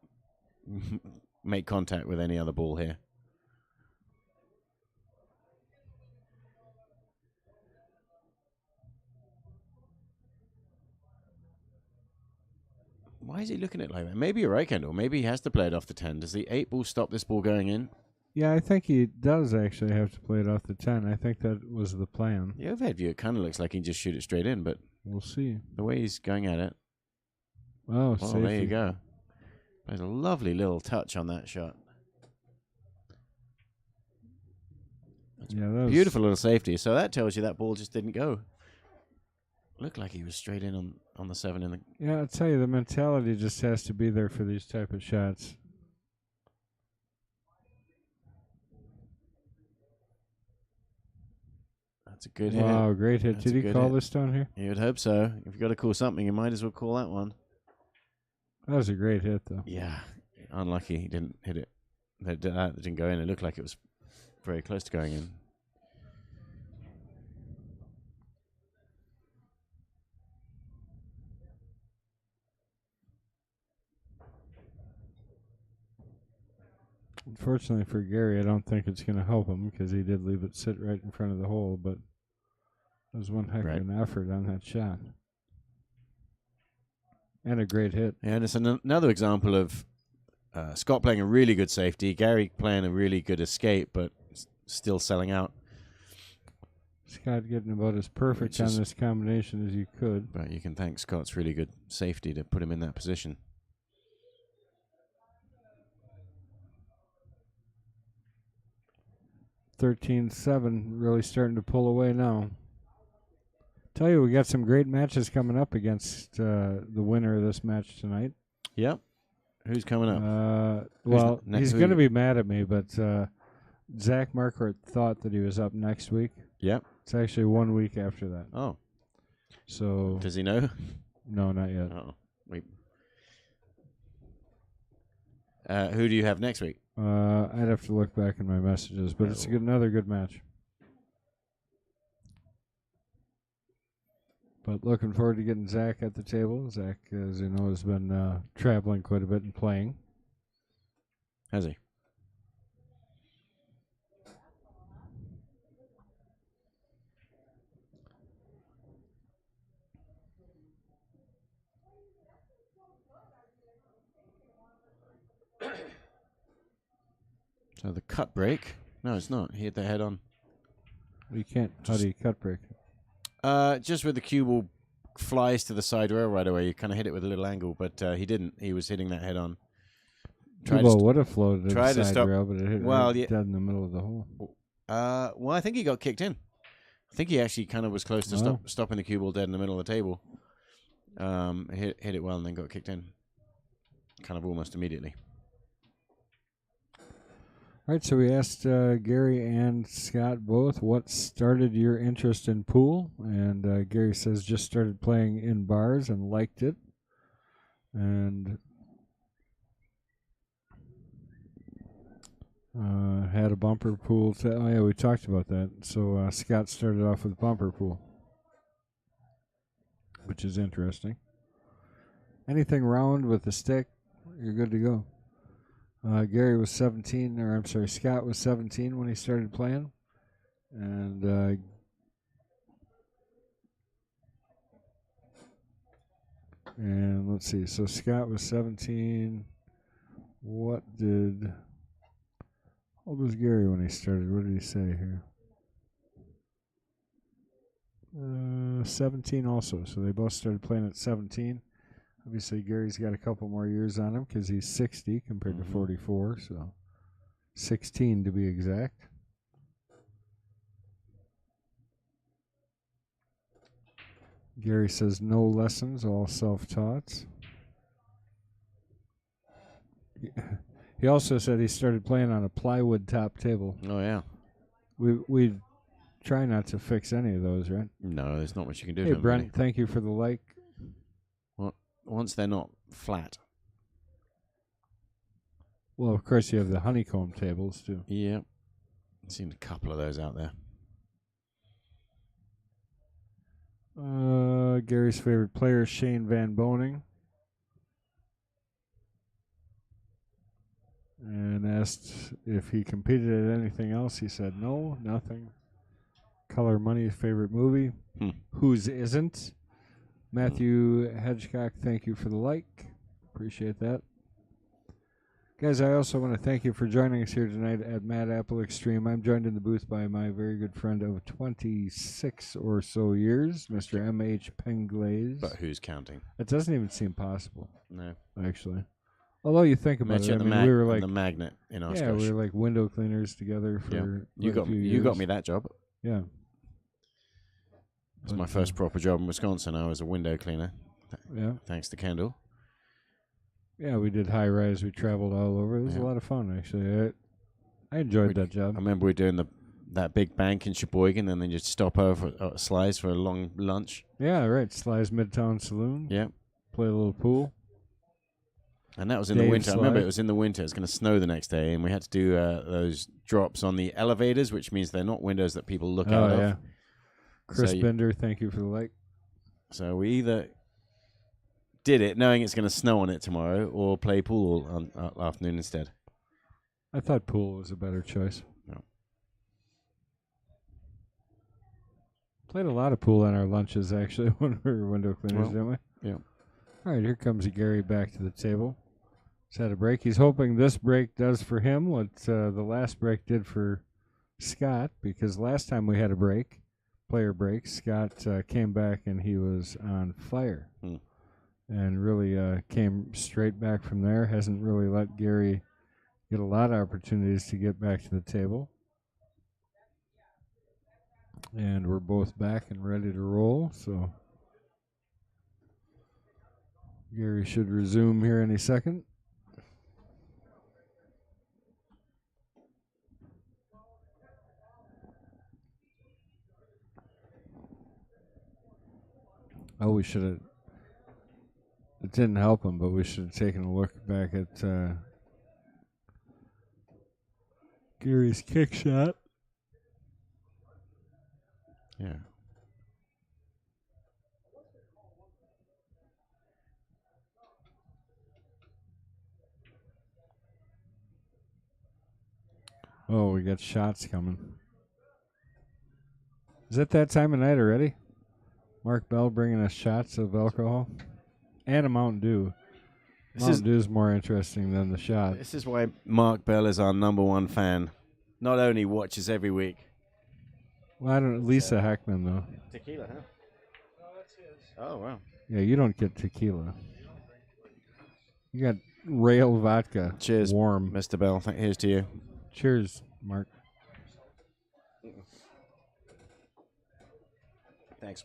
make contact with any other ball here. Why is he looking at it like that? Maybe you're right, Kendall. Maybe he has to play it off the 10. Does the 8 ball stop this ball going in? Yeah, I think he does actually have to play it off the 10. I think that was the plan. The overhead view, it kind of looks like he can just shoot it straight in, but We'll see. the way he's going at it, Oh, well, safety. there you go. There's a lovely little touch on that shot. Yeah, that was Beautiful little safety. So that tells you that ball just didn't go. Looked like he was straight in on the 7 in the. Yeah, I'll tell you, the mentality just has to be there for these type of shots. That's a good hit. Wow, great hit. That's Did a he good call hit. this down here? You would hope so. If you've got to call something, you might as well call that one. That was a great hit, though. Yeah, unlucky he didn't hit it. That didn't go in. It looked like it was very close to going in. Unfortunately for Gary, I don't think it's going to help him because he did leave it sit right in front of the hole, but it was one heck Right. of an effort on that shot. And a great hit. Yeah, and it's another example of Scott playing a really good safety, Gary playing a really good escape, but still selling out. Scott getting about as perfect Which on is- this combination as you could. But you can thank Scott's really good safety to put him in that position. $13-7, really starting to pull away now. Tell you, we got some great matches coming up against the winner of this match tonight. Yep. Who's coming up? Well, next he's week? going to be mad at me, but Zach Marquardt thought that he was up next week. Yep. It's actually 1 week after that. Oh. So Does he know? no, not yet. Oh. Wait. Who do you have next week? I'd have to look back in my messages, but it's another good match. But looking forward to getting Zach at the table. Zach, as you know, has been traveling quite a bit and playing. Has he? So the cut break. No, it's not. He hit the head on. You can't. How do you cut break? Just with the cue ball flies to the side rail right away. You kind of hit it with a little angle, but he didn't. He was hitting that head on. The ball would have floated to tried the to side stop- rail, but it hit well, right yeah. dead in the middle of the hole. Well, I think he got kicked in. I think he actually kind of was close to stopping the cue ball dead in the middle of the table. Hit it well and then got kicked in. Kind of almost immediately. All right, so we asked Gary and Scott both what started your interest in pool, and Gary says just started playing in bars and liked it, and had a bumper pool. Oh yeah, we talked about that. So Scott started off with bumper pool, which is interesting. Anything round with a stick, you're good to go. Gary was 17, or I'm sorry, Scott was 17 when he started playing, and let's see. So Scott was 17. How old was Gary when he started? What did he say here? 17 also. So they both started playing at 17. Obviously, Gary's got a couple more years on him because he's 60 compared to 44, so 16 to be exact. Gary says no lessons, all self-taught. He also said he started playing on a plywood top table. Oh, yeah. We try not to fix any of those, right? No, there's not much you can do Hey, to them, Brent, really. thank you for the like. Once they're not flat. Well, of course, you have the honeycomb tables, too. Yeah. I've seen a couple of those out there. Gary's favorite player is Shane Van Boning. And asked if he competed at anything else. He said no, nothing. Color Money, favorite movie. Whose isn't? Matthew Hedgecock, thank you for the like. Appreciate that. Guys, I also want to thank you for joining us here tonight at Mad Apple Xstream. I'm joined in the booth by my very good friend of 26 or so years, Mr. M.H. Penglaze. But who's counting? It doesn't even seem possible. No. Actually. Although you think about it, I mean, we were like the magnet in Oshkosh. Yeah, we were like window cleaners together for you got me that job. Yeah. It was my first proper job in Wisconsin. I was a window cleaner. Yeah. Thanks to Kendall. Yeah, we did high rise. We traveled all over. It was a lot of fun, actually. I enjoyed that job. I remember we were doing that big bank in Sheboygan, and then you'd stop over at Sly's for a long lunch. Yeah, right. Sly's Midtown Saloon. Yeah. Play a little pool. And that was in the winter. I remember it was in the winter. It was going to snow the next day, and we had to do those drops on the elevators, which means they're not windows that people look out of. Chris Bender, thank you for the like. So we either did it knowing it's going to snow on it tomorrow, or play pool on afternoon instead. I thought pool was a better choice. No. Played a lot of pool on our lunches, actually, when we were window cleaners, didn't we? Yeah. All right, here comes Gary back to the table. He's had a break. He's hoping this break does for him what the last break did for Scott, because last time we had a break, player break, Scott came back and he was on fire. And really came straight back from there. Hasn't really let Gary get a lot of opportunities to get back to the table. And we're both back and ready to roll, so Gary should resume here any second. Oh, we should have. It didn't help him, but we should have taken a look back at Gary's kick shot. Yeah. Oh, we got shots coming. Is it that time of night already? Mark Bell bringing us shots of alcohol? And a Mountain Dew. Mountain Dew is more interesting than the shot. This is why Mark Bell is our #1 fan. Not only watches every week. Well, I don't. Lisa Heckman though. Tequila, huh? Oh, that's his. Oh wow. Yeah, you don't get tequila. You got rail vodka. Cheers, warm. Mr. Bell. Here's to you. Cheers, Mark. Thanks.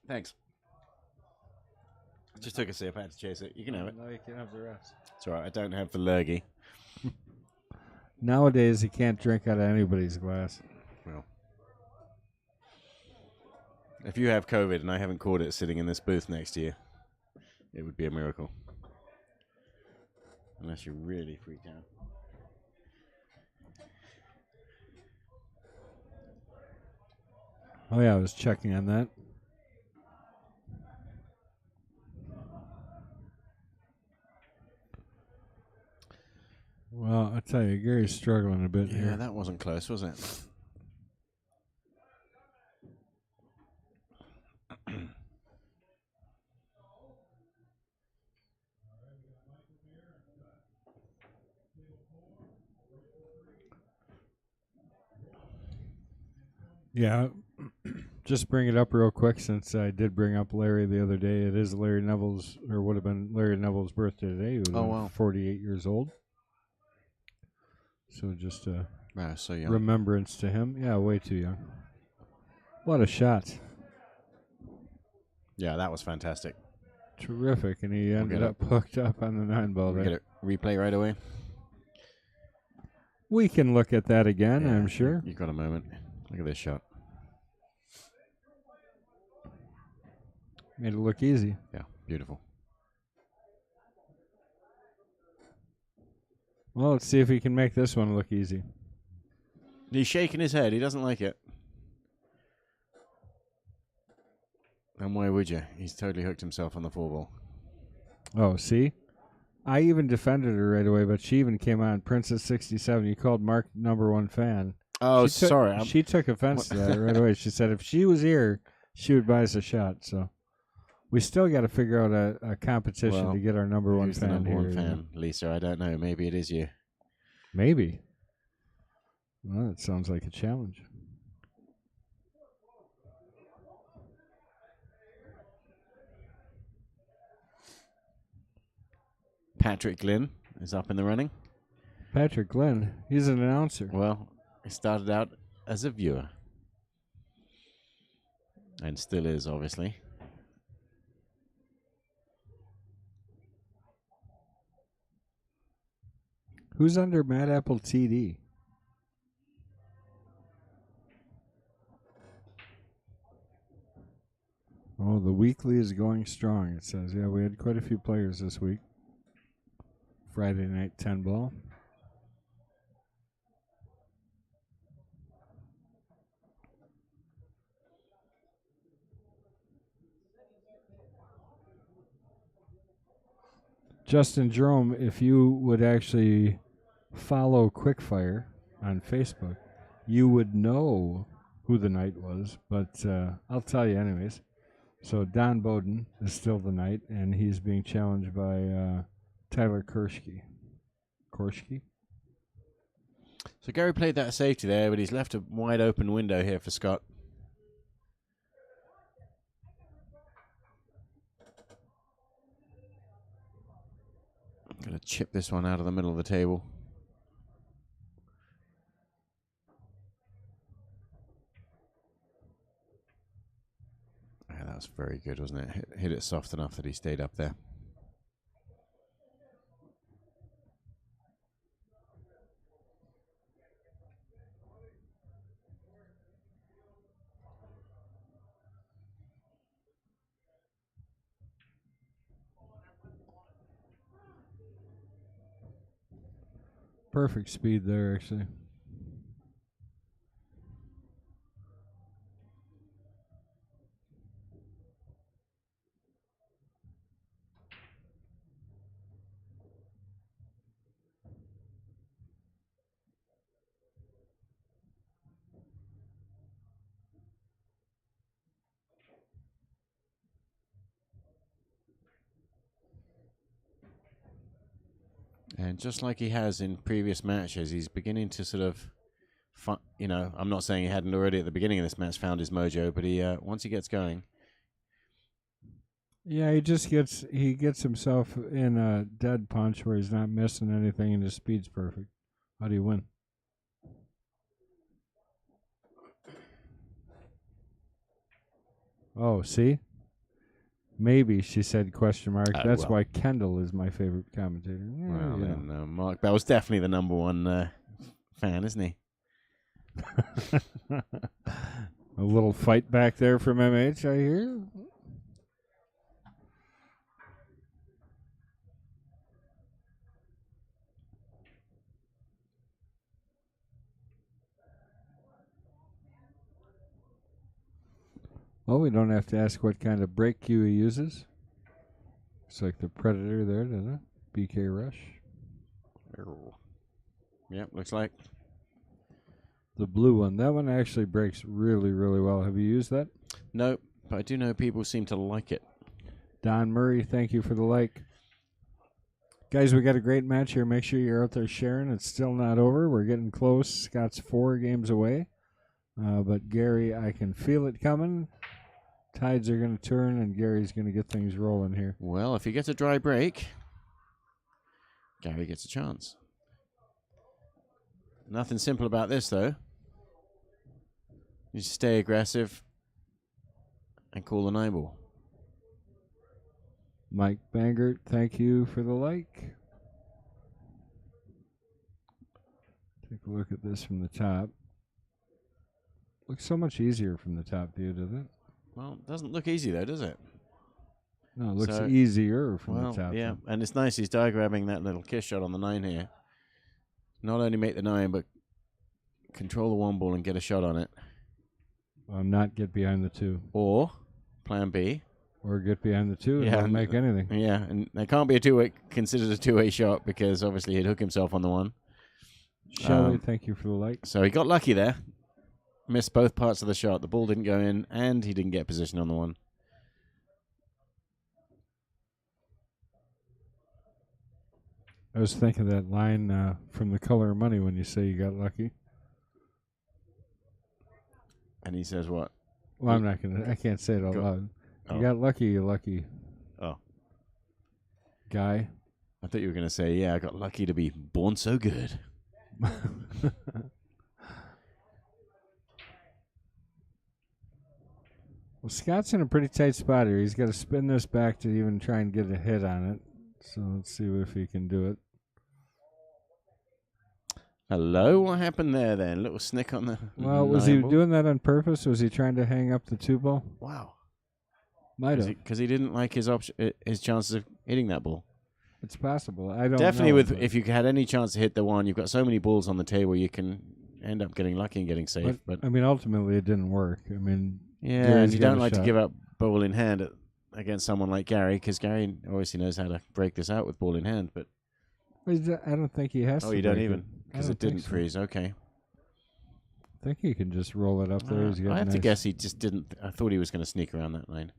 Thanks. Just took a sip. I had to chase it. You can have it. No, you can have the rest. It's all right. I don't have the lurgy. Nowadays, you can't drink out of anybody's glass. Well, if you have COVID and I haven't caught it sitting in this booth next to you, it would be a miracle. Unless you're really freaked out. Oh, yeah, I was checking on that. Well, I tell you, Gary's struggling a bit here. Yeah, that wasn't close, was it? Yeah, just bring it up real quick since I did bring up Larry the other day. It is Larry Neville's, or would have been Larry Neville's birthday today. He was 48 years old. So just a so young. remembrance to him. Yeah, way too young. A lot of shots. Yeah, that was fantastic. Terrific, and he ended up hooked up on the 9-ball there. Get it replay right away. We can look at that again, I'm sure. You got a moment. Look at this shot. Made it look easy. Yeah, beautiful. Well, let's see if he can make this one look easy. He's shaking his head. He doesn't like it. And why would you? He's totally hooked himself on the 4-ball. Oh, see? I even defended her right away, but she even came on. Princess 67, you called Mark #1 fan. Oh, She sorry. She took offense to that right away. She said if she was here, she would buy us a shot. So we still got to figure out a competition to get our number one who's fan the number here. one fan, Lisa? I don't know. Maybe it is you. Maybe. Well, that sounds like a challenge. Patrick Glynn is up in the running. Patrick Glynn, he's an announcer. Well, he started out as a viewer. And still is, obviously. Who's under Mad Apple TD? Oh, the weekly is going strong, it says. Yeah, we had quite a few players this week. Friday night 10 ball. Justin Jerome, if you would actually follow Quickfire on Facebook, you would know who the knight was, but I'll tell you anyways. So Don Bowden is still the knight, and he's being challenged by Tyler Kurski. So Gary played that safety there, but he's left a wide open window here for Scott. Gonna chip this one out of the middle of the table. Yeah, that was very good, wasn't it? Hit it soft enough that he stayed up there. Perfect speed there, actually. And just like he has in previous matches, he's beginning to sort of, I'm not saying he hadn't already at the beginning of this match found his mojo, but he once he gets going. Yeah, he gets himself in a dead punch where he's not missing anything and his speed's perfect. How do you win? Oh, see? Maybe, she said, question mark. That's why Kendall is my favorite commentator. Well, then, Mark Bell's definitely the number one fan, isn't he? A little fight back there from MH, I hear. Oh, we don't have to ask what kind of brake cue he uses. Looks like the Predator there, doesn't it? BK Rush. Yep, looks like. The blue one. That one actually brakes really, really well. Have you used that? No, but I do know people seem to like it. Don Murray, thank you for the like. Guys, we got a great match here. Make sure you're out there sharing. It's still not over. We're getting close. Scott's 4 games away. But Gary, I can feel it coming. Tides are going to turn, and Gary's going to get things rolling here. Well, if he gets a dry break, Gary gets a chance. Nothing simple about this, though. You just stay aggressive and call the 9-ball. Mike Bangert, thank you for the like. Take a look at this from the top. Looks so much easier from the top view, doesn't it? Well, it doesn't look easy, though, does it? No, it looks easier from the top. Yeah, and it's nice he's diagramming that little kiss shot on the 9 here. Not only make the 9, but control the 1 ball and get a shot on it. Not get behind the 2. Or, plan B. Or get behind the 2 and not make anything. Yeah, and there can't be a two-way, considered a two-way shot because obviously he'd hook himself on the 1. Shelley, thank you for the like. So he got lucky there. Missed both parts of the shot. The ball didn't go in, and he didn't get position on the one. I was thinking that line from The Color of Money when you say you got lucky. And he says what? Well, I can't say it out loud. You got lucky, you lucky. Oh. Guy. I thought you were going to say, yeah, I got lucky to be born so good. Well, Scott's in a pretty tight spot here. He's got to spin this back to even try and get a hit on it. So let's see if he can do it. Hello? What happened there then? Little snick on the... Well, was he doing that on purpose? Was he trying to hang up the 2-ball? Wow. Might have. Because he didn't like his chances of hitting that ball. It's possible. I don't Definitely know. if you had any chance to hit the one, you've got so many balls on the table, you can end up getting lucky and getting safe. But I mean, ultimately, it didn't work. I mean... Yeah, and you don't like to give up ball in hand against someone like Gary, because Gary obviously knows how to break this out with ball in hand. But I don't think he has to. Oh, you don't even? Because it didn't freeze. Okay. I think he can just roll it up there. I have to guess he just didn't. I thought he was going to sneak around that lane.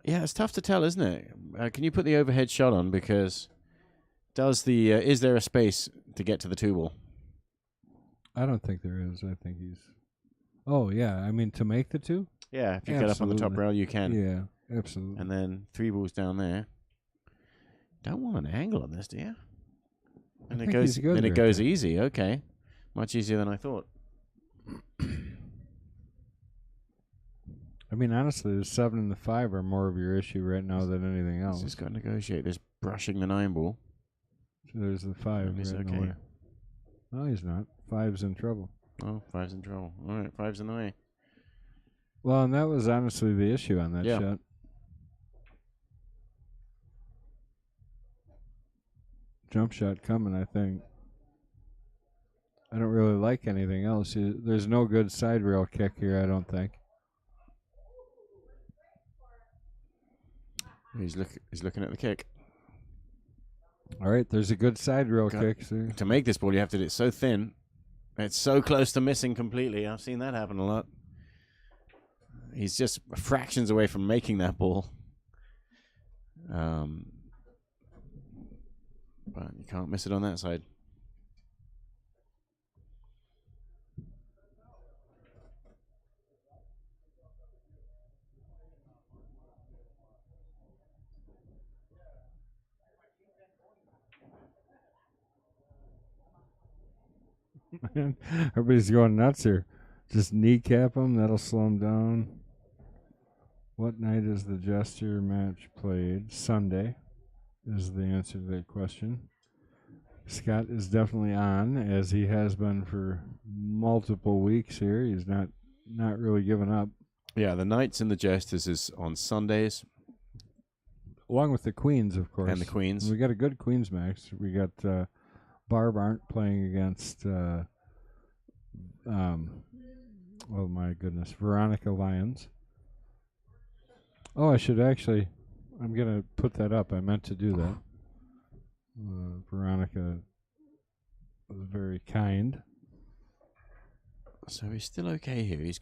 Yeah, it's tough to tell, isn't it? Can you put the overhead shot on? Because is there a space to get to the 2-ball? I don't think there is. I think he's... Oh, yeah. I mean, to make the 2? Yeah, if you get up on the top rail, you can. Yeah, absolutely. And then 3 balls down there. Don't want an angle on this, do you? And it goes easy. Okay. Much easier than I thought. I mean, honestly, the 7 and the 5 are more of your issue right now than anything else. He's got to negotiate this brushing the 9-ball. So there's the 5. He's right okay. No, he's not. 5's in trouble. Oh, 5's in trouble. All right, 5's in the way. Well, and that was honestly the issue on that shot. Jump shot coming, I think. I don't really like anything else. There's no good side rail kick here, I don't think. He's looking at the kick. All right, there's a good side rail kick. So. To make this ball, you have to do it so thin. It's so close to missing completely. I've seen that happen a lot. He's just fractions away from making that ball. But you can't miss it on that side. Everybody's going nuts here. Just kneecap him. That'll slow him down. What night is the Jester match played? Sunday is the answer to that question. Scott is definitely on, as he has been for multiple weeks here. He's not really giving up. Yeah, the Knights and the Jesters is on Sundays. Along with the Queens, of course. And the Queens. We got a good Queens match. We got Barb Arndt playing against, oh my goodness, Veronica Lyons. Oh, I'm going to put that up. I meant to do that. Veronica was very kind. So he's still okay here. He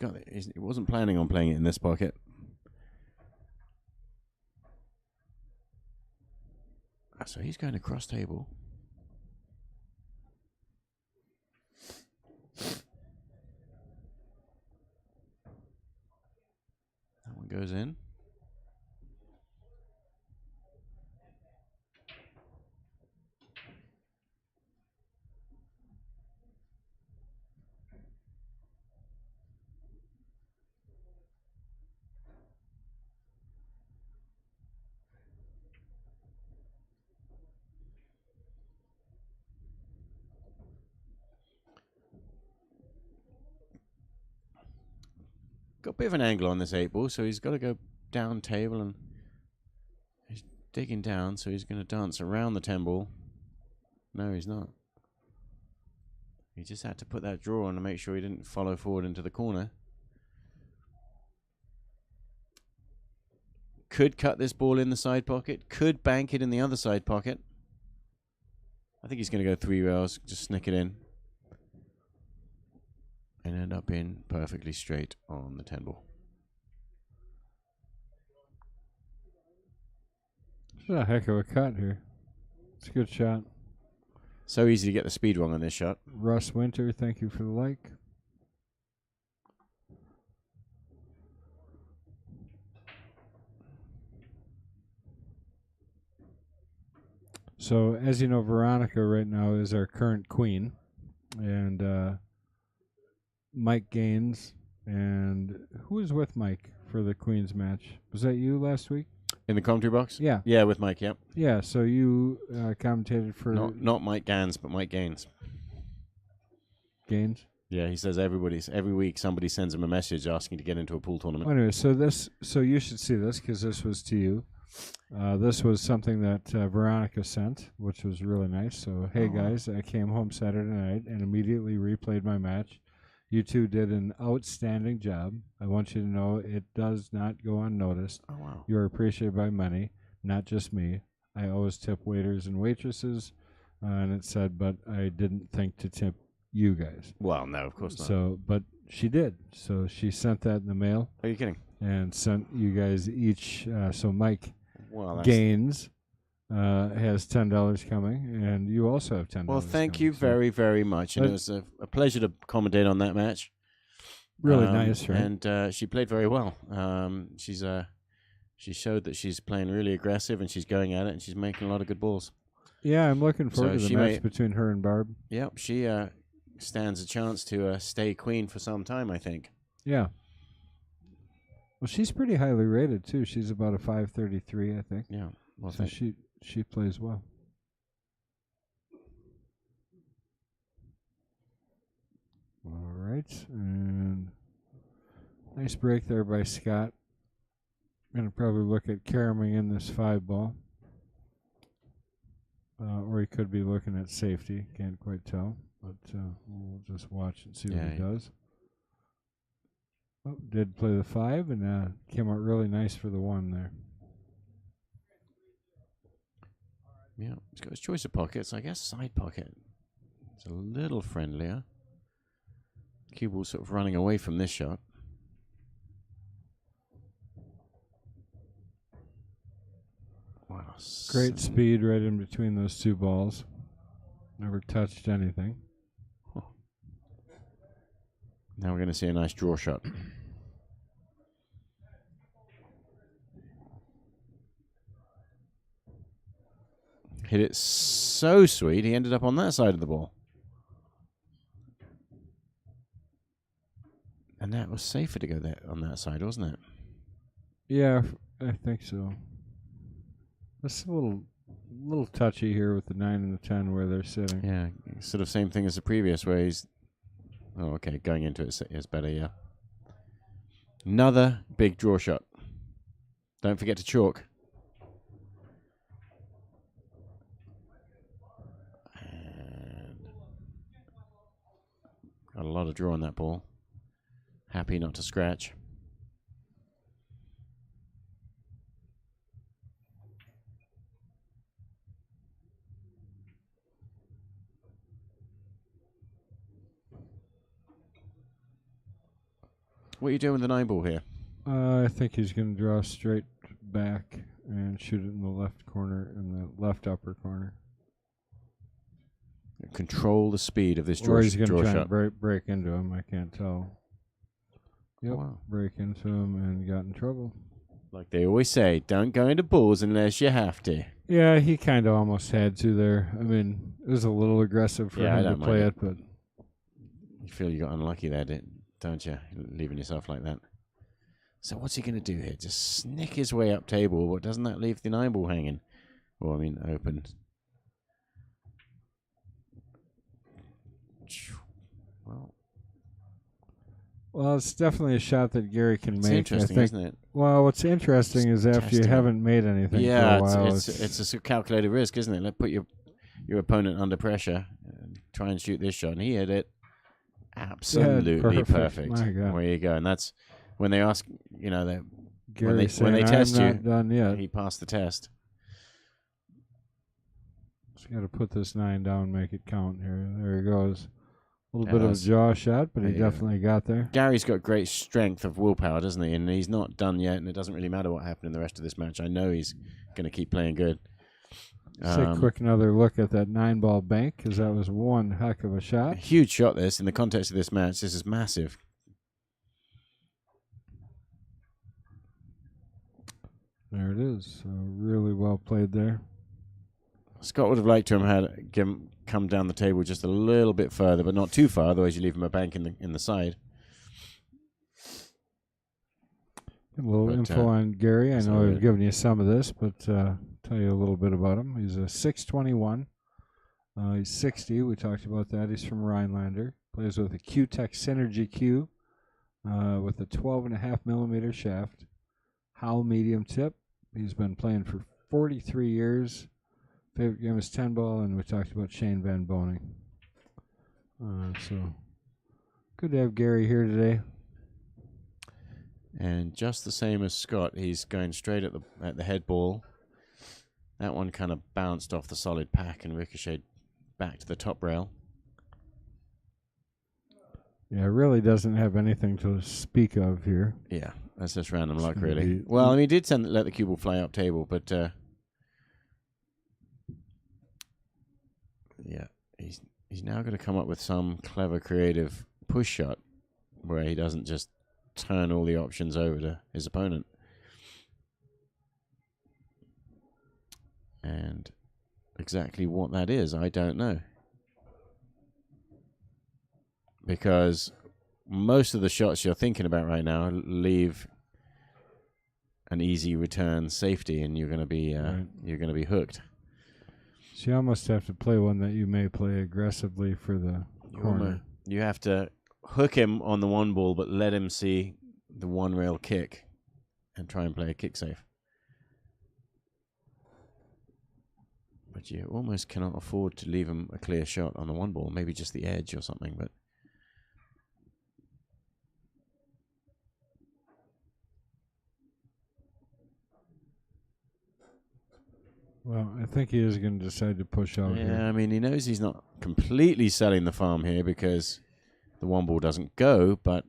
wasn't planning on playing it in this pocket. So he's going across table. That one goes in. Got a bit of an angle on this 8-ball, so he's got to go down table, and he's digging down, so he's going to dance around the 10-ball. No, he's not. He just had to put that draw on to make sure he didn't follow forward into the corner. Could cut this ball in the side pocket. Could bank it in the other side pocket. I think he's going to go 3 rails, just snick it in. And end up being perfectly straight on the 10 ball. It's a heck of a cut here. It's a good shot. So easy to get the speed wrong on this shot. Russ Winter, thank you for the like. So, as you know, Veronica right now is our current queen. And Mike Gaines. And who was with Mike for the Queen's match? Was that you last week? In the commentary box? Yeah. Yeah, with Mike, yep. Yeah, so you commentated for... Not Mike Gans, but Mike Gaines. Gaines? Yeah, he says every week somebody sends him a message asking to get into a pool tournament. Well, anyway, so you should see this because this was to you. This was something that Veronica sent, which was really nice. So, hey guys, I came home Saturday night and immediately replayed my match. You two did an outstanding job. I want you to know it does not go unnoticed. Oh, wow. You are appreciated by many, not just me. I always tip waiters and waitresses. And it said, but I didn't think to tip you guys. Well, no, of course not. So, but she did. So she sent that in the mail. Are you kidding? And sent you guys each. So Mike Well, Gaines has $10 coming, and you also have $10. Well, thank you very, very much. And it was a pleasure to commentate on that match. Really nice, right? And she played very well. She showed that she's playing really aggressive, and she's going at it, and she's making a lot of good balls. Yeah, I'm looking forward to the match between her and Barb. Yep, she stands a chance to stay queen for some time, I think. Yeah. Well, she's pretty highly rated, too. She's about a 533, I think. Yeah. Well, so she plays well. All right. And nice break there by Scott. Going to probably look at caromming in this 5 ball. Or he could be looking at safety. Can't quite tell. But we'll just watch and see what he does. Oh, did play the 5 and came out really nice for the 1 there. Yeah, he's got his choice of pockets. I guess side pocket. It's a little friendlier. Cue ball sort of running away from this shot. Wow. Great speed right in between those 2 balls. Never touched anything. Huh. Now we're going to see a nice draw shot. Hit it so sweet, he ended up on that side of the ball. And that was safer to go there on that side, wasn't it? Yeah, I think so. It's a little touchy here with the 9 and the 10 where they're sitting. Yeah, sort of same thing as the previous where he's... Oh, okay, going into it is better, yeah. Another big draw shot. Don't forget to chalk. And got a lot of draw on that ball. Happy not to scratch. What are you doing with the 9 ball here? I think he's going to draw straight back and shoot it in the left corner, in the left upper corner. Control the speed of this draw shot. Or he's going to try and break into him. I can't tell. Yep, wow. Break into him and got in trouble. Like they always say, don't go into balls unless you have to. Yeah, he kind of almost had to there. I mean, it was a little aggressive for him to play it, but... You feel you got unlucky there, don't you? Leaving yourself like that. So what's he going to do here? Just snick his way up table, but doesn't that leave the 9 ball hanging? Well, I mean, open. Well, it's definitely a shot that Gary can make. Interesting, I think. Isn't it? Well, what's interesting is after you haven't made anything for a while. It's a calculated risk, isn't it? Let's put your opponent under pressure and try and shoot this shot. And he hit it absolutely perfect. My God. There you go. And that's when they ask, Gary when they test I'm you, not done yet. he passed the test. Just got to put this 9 down, make it count here. There he goes. A little Yeah, bit of a jaw shot, but he there you go. definitely got there. Gary's got great strength of willpower, doesn't he? And he's not done yet, and it doesn't really matter what happened in the rest of this match. I know he's going to keep playing good. Take a quick another look at that 9-ball bank, because that was one heck of a shot. A huge shot, this. In the context of this match, this is massive. There it is. Really well played there. Scott would have liked to have come down the table just a little bit further, but not too far. Otherwise, you leave him a bank in the side. A little info on Gary. I know I've given you some of this, but tell you a little bit about him. He's a 6'21". He's 60. We talked about that. He's from Rhinelander. Plays with a Q-Tech Synergy Q with a 12.5 millimeter shaft. Howell medium tip. He's been playing for 43 years. Favorite game is 10-ball, and we talked about Shane Van Boning. So good to have Gary here today. And just the same as Scott, he's going straight at the head ball. That one kind of bounced off the solid pack and ricocheted back to the top rail. Yeah, it really doesn't have anything to speak of here. Yeah, that's just random luck, really. Well, I mean, he did let the cue ball fly up table, but yeah, he's now going to come up with some clever, creative push shot where he doesn't just turn all the options over to his opponent. And exactly what that is, I don't know. Because most of the shots you're thinking about right now leave an easy return safety, and you're going to be hooked. So you almost have to play one that you may play aggressively for the corner. You have to hook him on the one ball, but let him see the one rail kick and try and play a kick safe. But you almost cannot afford to leave him a clear shot on the one ball, maybe just the edge or something. But well, I think he is going to decide to push out here. Yeah, I mean, he knows he's not completely selling the farm here because the one ball doesn't go, but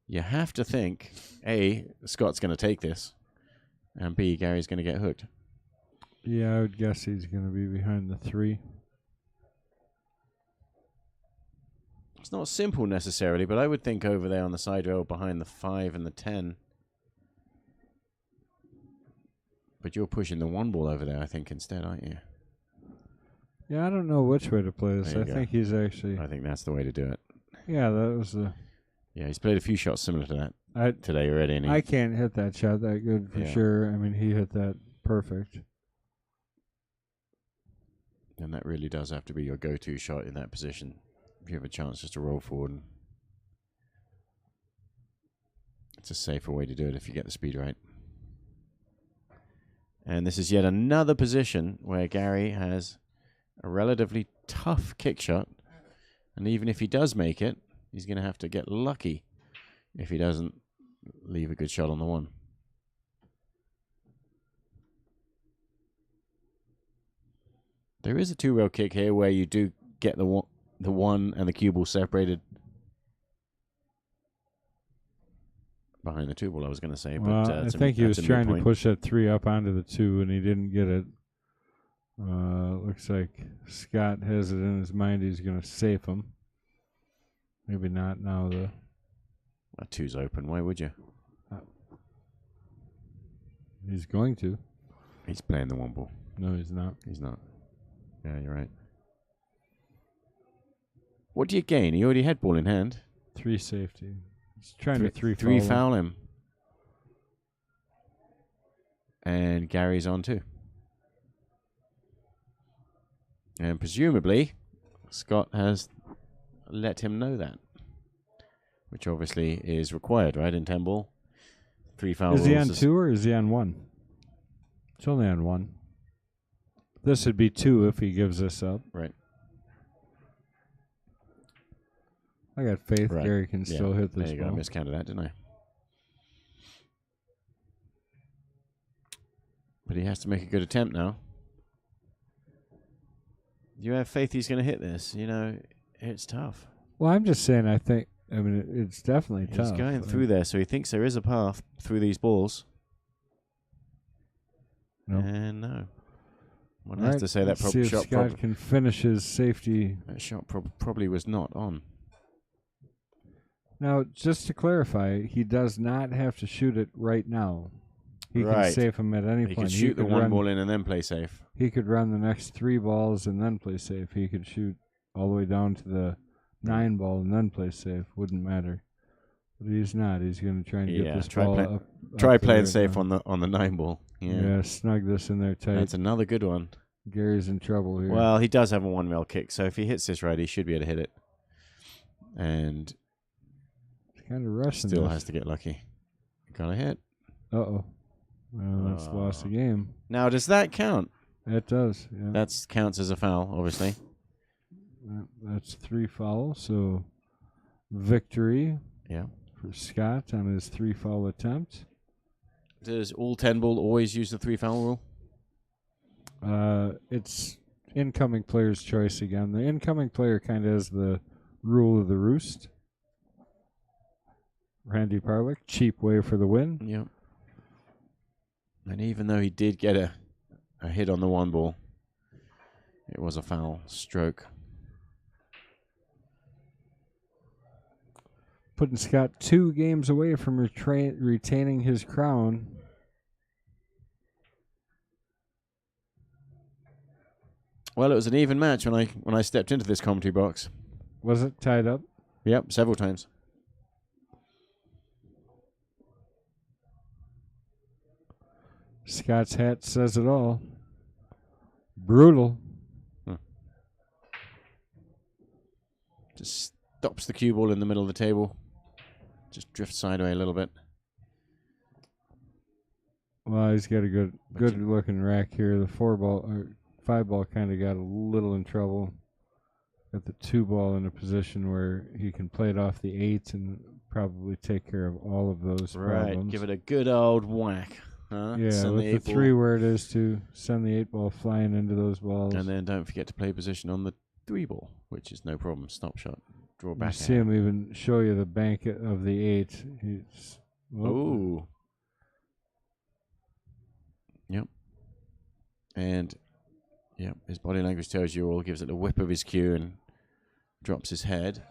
you have to think, A, Scott's going to take this, and B, Gary's going to get hooked. Yeah, I would guess he's going to be behind the 3. It's not simple necessarily, but I would think over there on the side rail behind the 5 and the 10. But you're pushing the one ball over there, I think, instead, aren't you? Yeah, I don't know which way to play this. I think he's actually... I think that's the way to do it. Yeah, that was the... Yeah, he's played a few shots similar to that today already. And I can't hit that shot that good for sure. I mean, he hit that perfect. And that really does have to be your go-to shot in that position. If you have a chance just to roll forward. It's a safer way to do it if you get the speed right. And this is yet another position where Gary has a relatively tough kick shot. And even if he does make it, he's going to have to get lucky if he doesn't leave a good shot on the one. There is a 2-rail kick here where you do get the one and the cue ball separated behind the 2 ball, I was going to say. Well, but I think he was trying to push that 3 up onto the 2, and he didn't get it. Looks like Scott has it in his mind he's going to safe him. Maybe not now. That 2's open. Why would you? He's going to. He's playing the one ball. No, he's not. He's not. Yeah, you're right. What do you gain? He already had ball in hand. 3 safety. He's trying to 3 foul him. And Gary's on 2. And presumably, Scott has let him know that. Which obviously is required, right, in 10 ball? 3 fouls. Is he on 2 or is he on 1? It's only on 1. This would be 2 if he gives this up. Right. I got faith Gary can still hit this there you ball. go. I miscounted that, didn't I? But he has to make a good attempt now. You have faith he's going to hit this? You know, it's tough. Well, I'm just saying, I mean, it's definitely tough. He's going through there, so he thinks there is a path through these balls. Nope. And no. One has to say that see if Scott can finish his safety. That shot probably was not on. Now, just to clarify, he does not have to shoot it right now. He can safe him at any point. He could shoot the one ball in and then play safe. He could run the next 3 balls and then play safe. He could shoot all the way down to the 9 ball and then play safe. Wouldn't matter. But he's not. He's going to try and get this ball up. Try playing safe on the 9 ball. Yeah, snug this in there tight. That's another good one. Gary's in trouble here. Well, he does have a 1-rail kick, so if he hits this right, he should be able to hit it. And kind of rushing. Still has to get lucky. Got a hit. Uh-oh. Well, that's lost the game. Now, does that count? It does, yeah. That counts as a foul, obviously. That's 3 fouls, so victory for Scott on his 3 foul attempt. Does all 10 ball always use the 3 foul rule? It's incoming player's choice again. The incoming player kind of has the rule of the roost. Randy Parlick, cheap way for the win. Yep. And even though he did get a hit on the 1 ball, it was a foul stroke. Putting Scott 2 games away from retaining his crown. Well, it was an even match when I stepped into this commentary box. Was it tied up? Yep, several times. Scott's hat says it all. Brutal. Just stops the cue ball in the middle of the table. Just drifts sideways a little bit. Well, he's got a good looking rack here. The 5 ball kind of got a little in trouble. Got the 2 ball in a position where he can play it off the 8 and probably take care of all of those problems. Give it a good old whack. Yeah, send with the 3 where it is to send the 8 ball flying into those balls. And then don't forget to play position on the 3 ball, which is no problem. Stop shot. Draw back. You see him even show you the bank of the 8. Ooh. Yep. And, yep, his body language tells you all, gives it a whip of his cue and drops his head.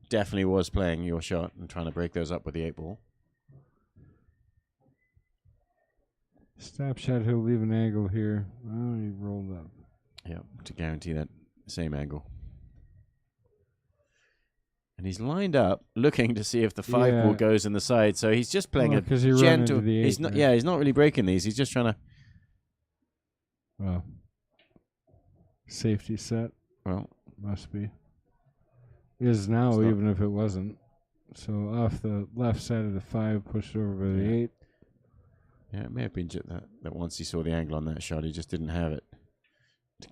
Definitely was playing your shot and trying to break those up with the 8 ball. Stop shot, he'll leave an angle here. Oh, he rolled up. Yep, to guarantee that same angle. And he's lined up, looking to see if the 5 ball goes in the side. So he's just playing a gentle. He's not. Yeah, he's not really breaking these. He's just trying to. Well, safety set. Well, must be. Is now, even if it wasn't. So off the left side of the 5, pushed over by the 8. Yeah, it may have been just that once he saw the angle on that shot, he just didn't have it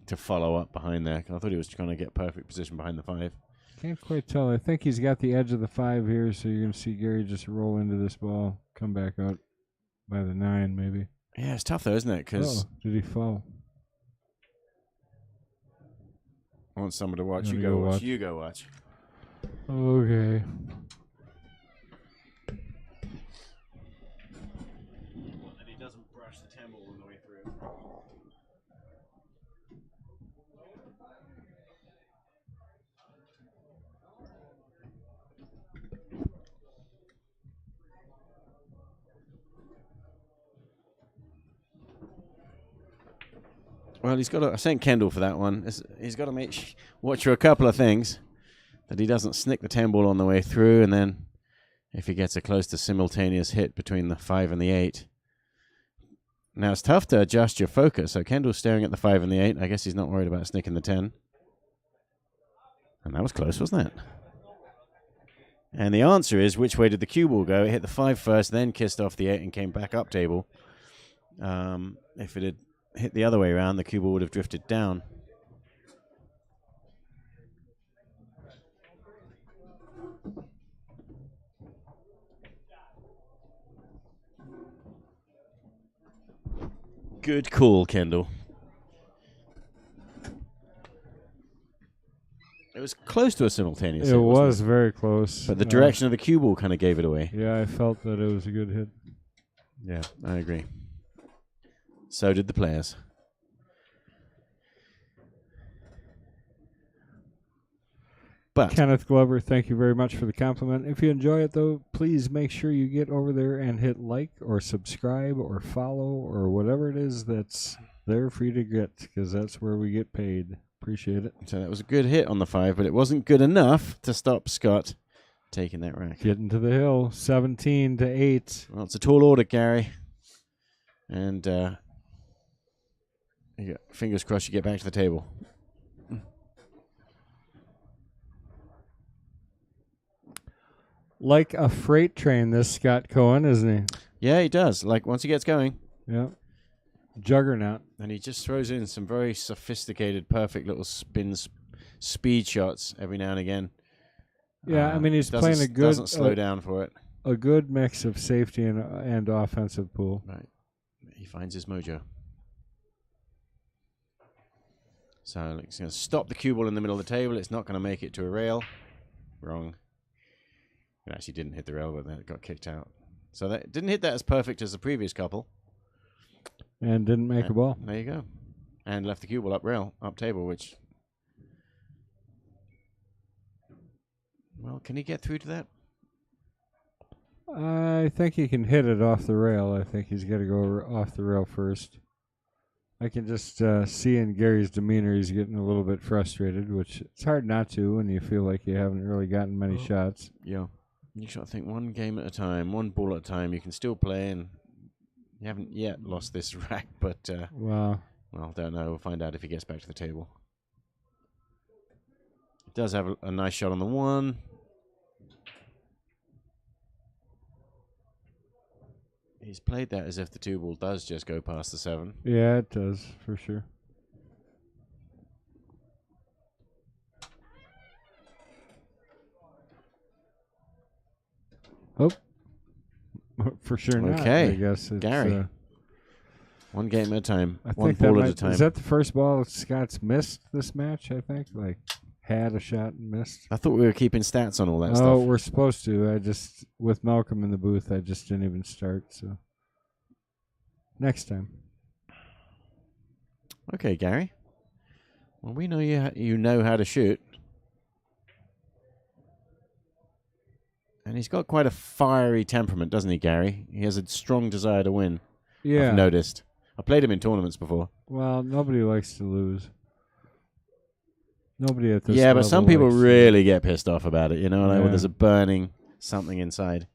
to follow up behind there. I thought he was trying to get perfect position behind the 5. Can't quite tell. I think he's got the edge of the 5 here, so you're going to see Gary just roll into this ball, come back out by the 9 maybe. Yeah, it's tough though, isn't it? Because did he fall? I want someone to watch. You go watch. You go watch. Okay. And he doesn't brush the 10 ball all the way through. Well, he's got to. I sent Kendall for that one. He's got to watch for a couple of things. That he doesn't snick the 10 ball on the way through, and then if he gets a close to simultaneous hit between the 5 and the 8. Now, it's tough to adjust your focus. So Kendall's staring at the 5 and the 8. I guess he's not worried about snicking the 10. And that was close, wasn't it? And the answer is, which way did the cue ball go? It hit the 5 first, then kissed off the 8 and came back up table. If it had hit the other way around, the cue ball would have drifted down. Good call, Kendall. It was close to a simultaneous hit, It was wasn't very close. But the direction of the cue ball kind of gave it away. Yeah, I felt that it was a good hit. Yeah, I agree. So did the players. But Kenneth Glover, thank you very much for the compliment. If you enjoy it, though, please make sure you get over there and hit like or subscribe or follow or whatever it is that's there for you to get, because that's where we get paid. Appreciate it. So that was a good hit on the 5, but it wasn't good enough to stop Scott taking that rack. Getting to the hill, 17-8. Well, it's a tall order, Gary. And fingers crossed you get back to the table. Like a freight train, this Scott Cohen, isn't he? Yeah, he does. Like, once he gets going. Yeah. Juggernaut. And he just throws in some very sophisticated, perfect little speed shots every now and again. Yeah, I mean, he's playing a good... Doesn't slow down for it. A good mix of safety and offensive pool. Right. He finds his mojo. So he's going to stop the cue ball in the middle of the table. It's not going to make it to a rail. Wrong. It actually didn't hit the rail, but then it got kicked out. So that didn't hit that as perfect as the previous couple. And didn't make a ball. There you go. And left the cue ball up table, which... Well, can he get through to that? I think he can hit it off the rail. I think he's got to go off the rail first. I can just see in Gary's demeanor he's getting a little bit frustrated, which it's hard not to when you feel like you haven't really gotten many shots. Yeah. You sort of think one game at a time, one ball at a time. You can still play, and you haven't yet lost this rack, but... Well, don't know. We'll find out if he gets back to the table. He does have a nice shot on the 1. He's played that as if the 2 ball does just go past the 7. Yeah, it does, for sure. Oh. For sure not, okay. I guess. It's, Gary. One game at a time. I one think ball at a time. Is that the first ball Scott's missed this match, I think? Like, had a shot and missed? I thought we were keeping stats on all that stuff. Oh, we're supposed to. With Malcolm in the booth, I just didn't even start, so. Next time. Okay, Gary. Well, we know you know how to shoot. And he's got quite a fiery temperament, doesn't he, Gary? He has a strong desire to win. Yeah. I've noticed. I played him in tournaments before. Well, nobody likes to lose. Nobody at this Yeah, but level some people likes really get pissed off about it, you know, like when Yeah. there's a burning something inside.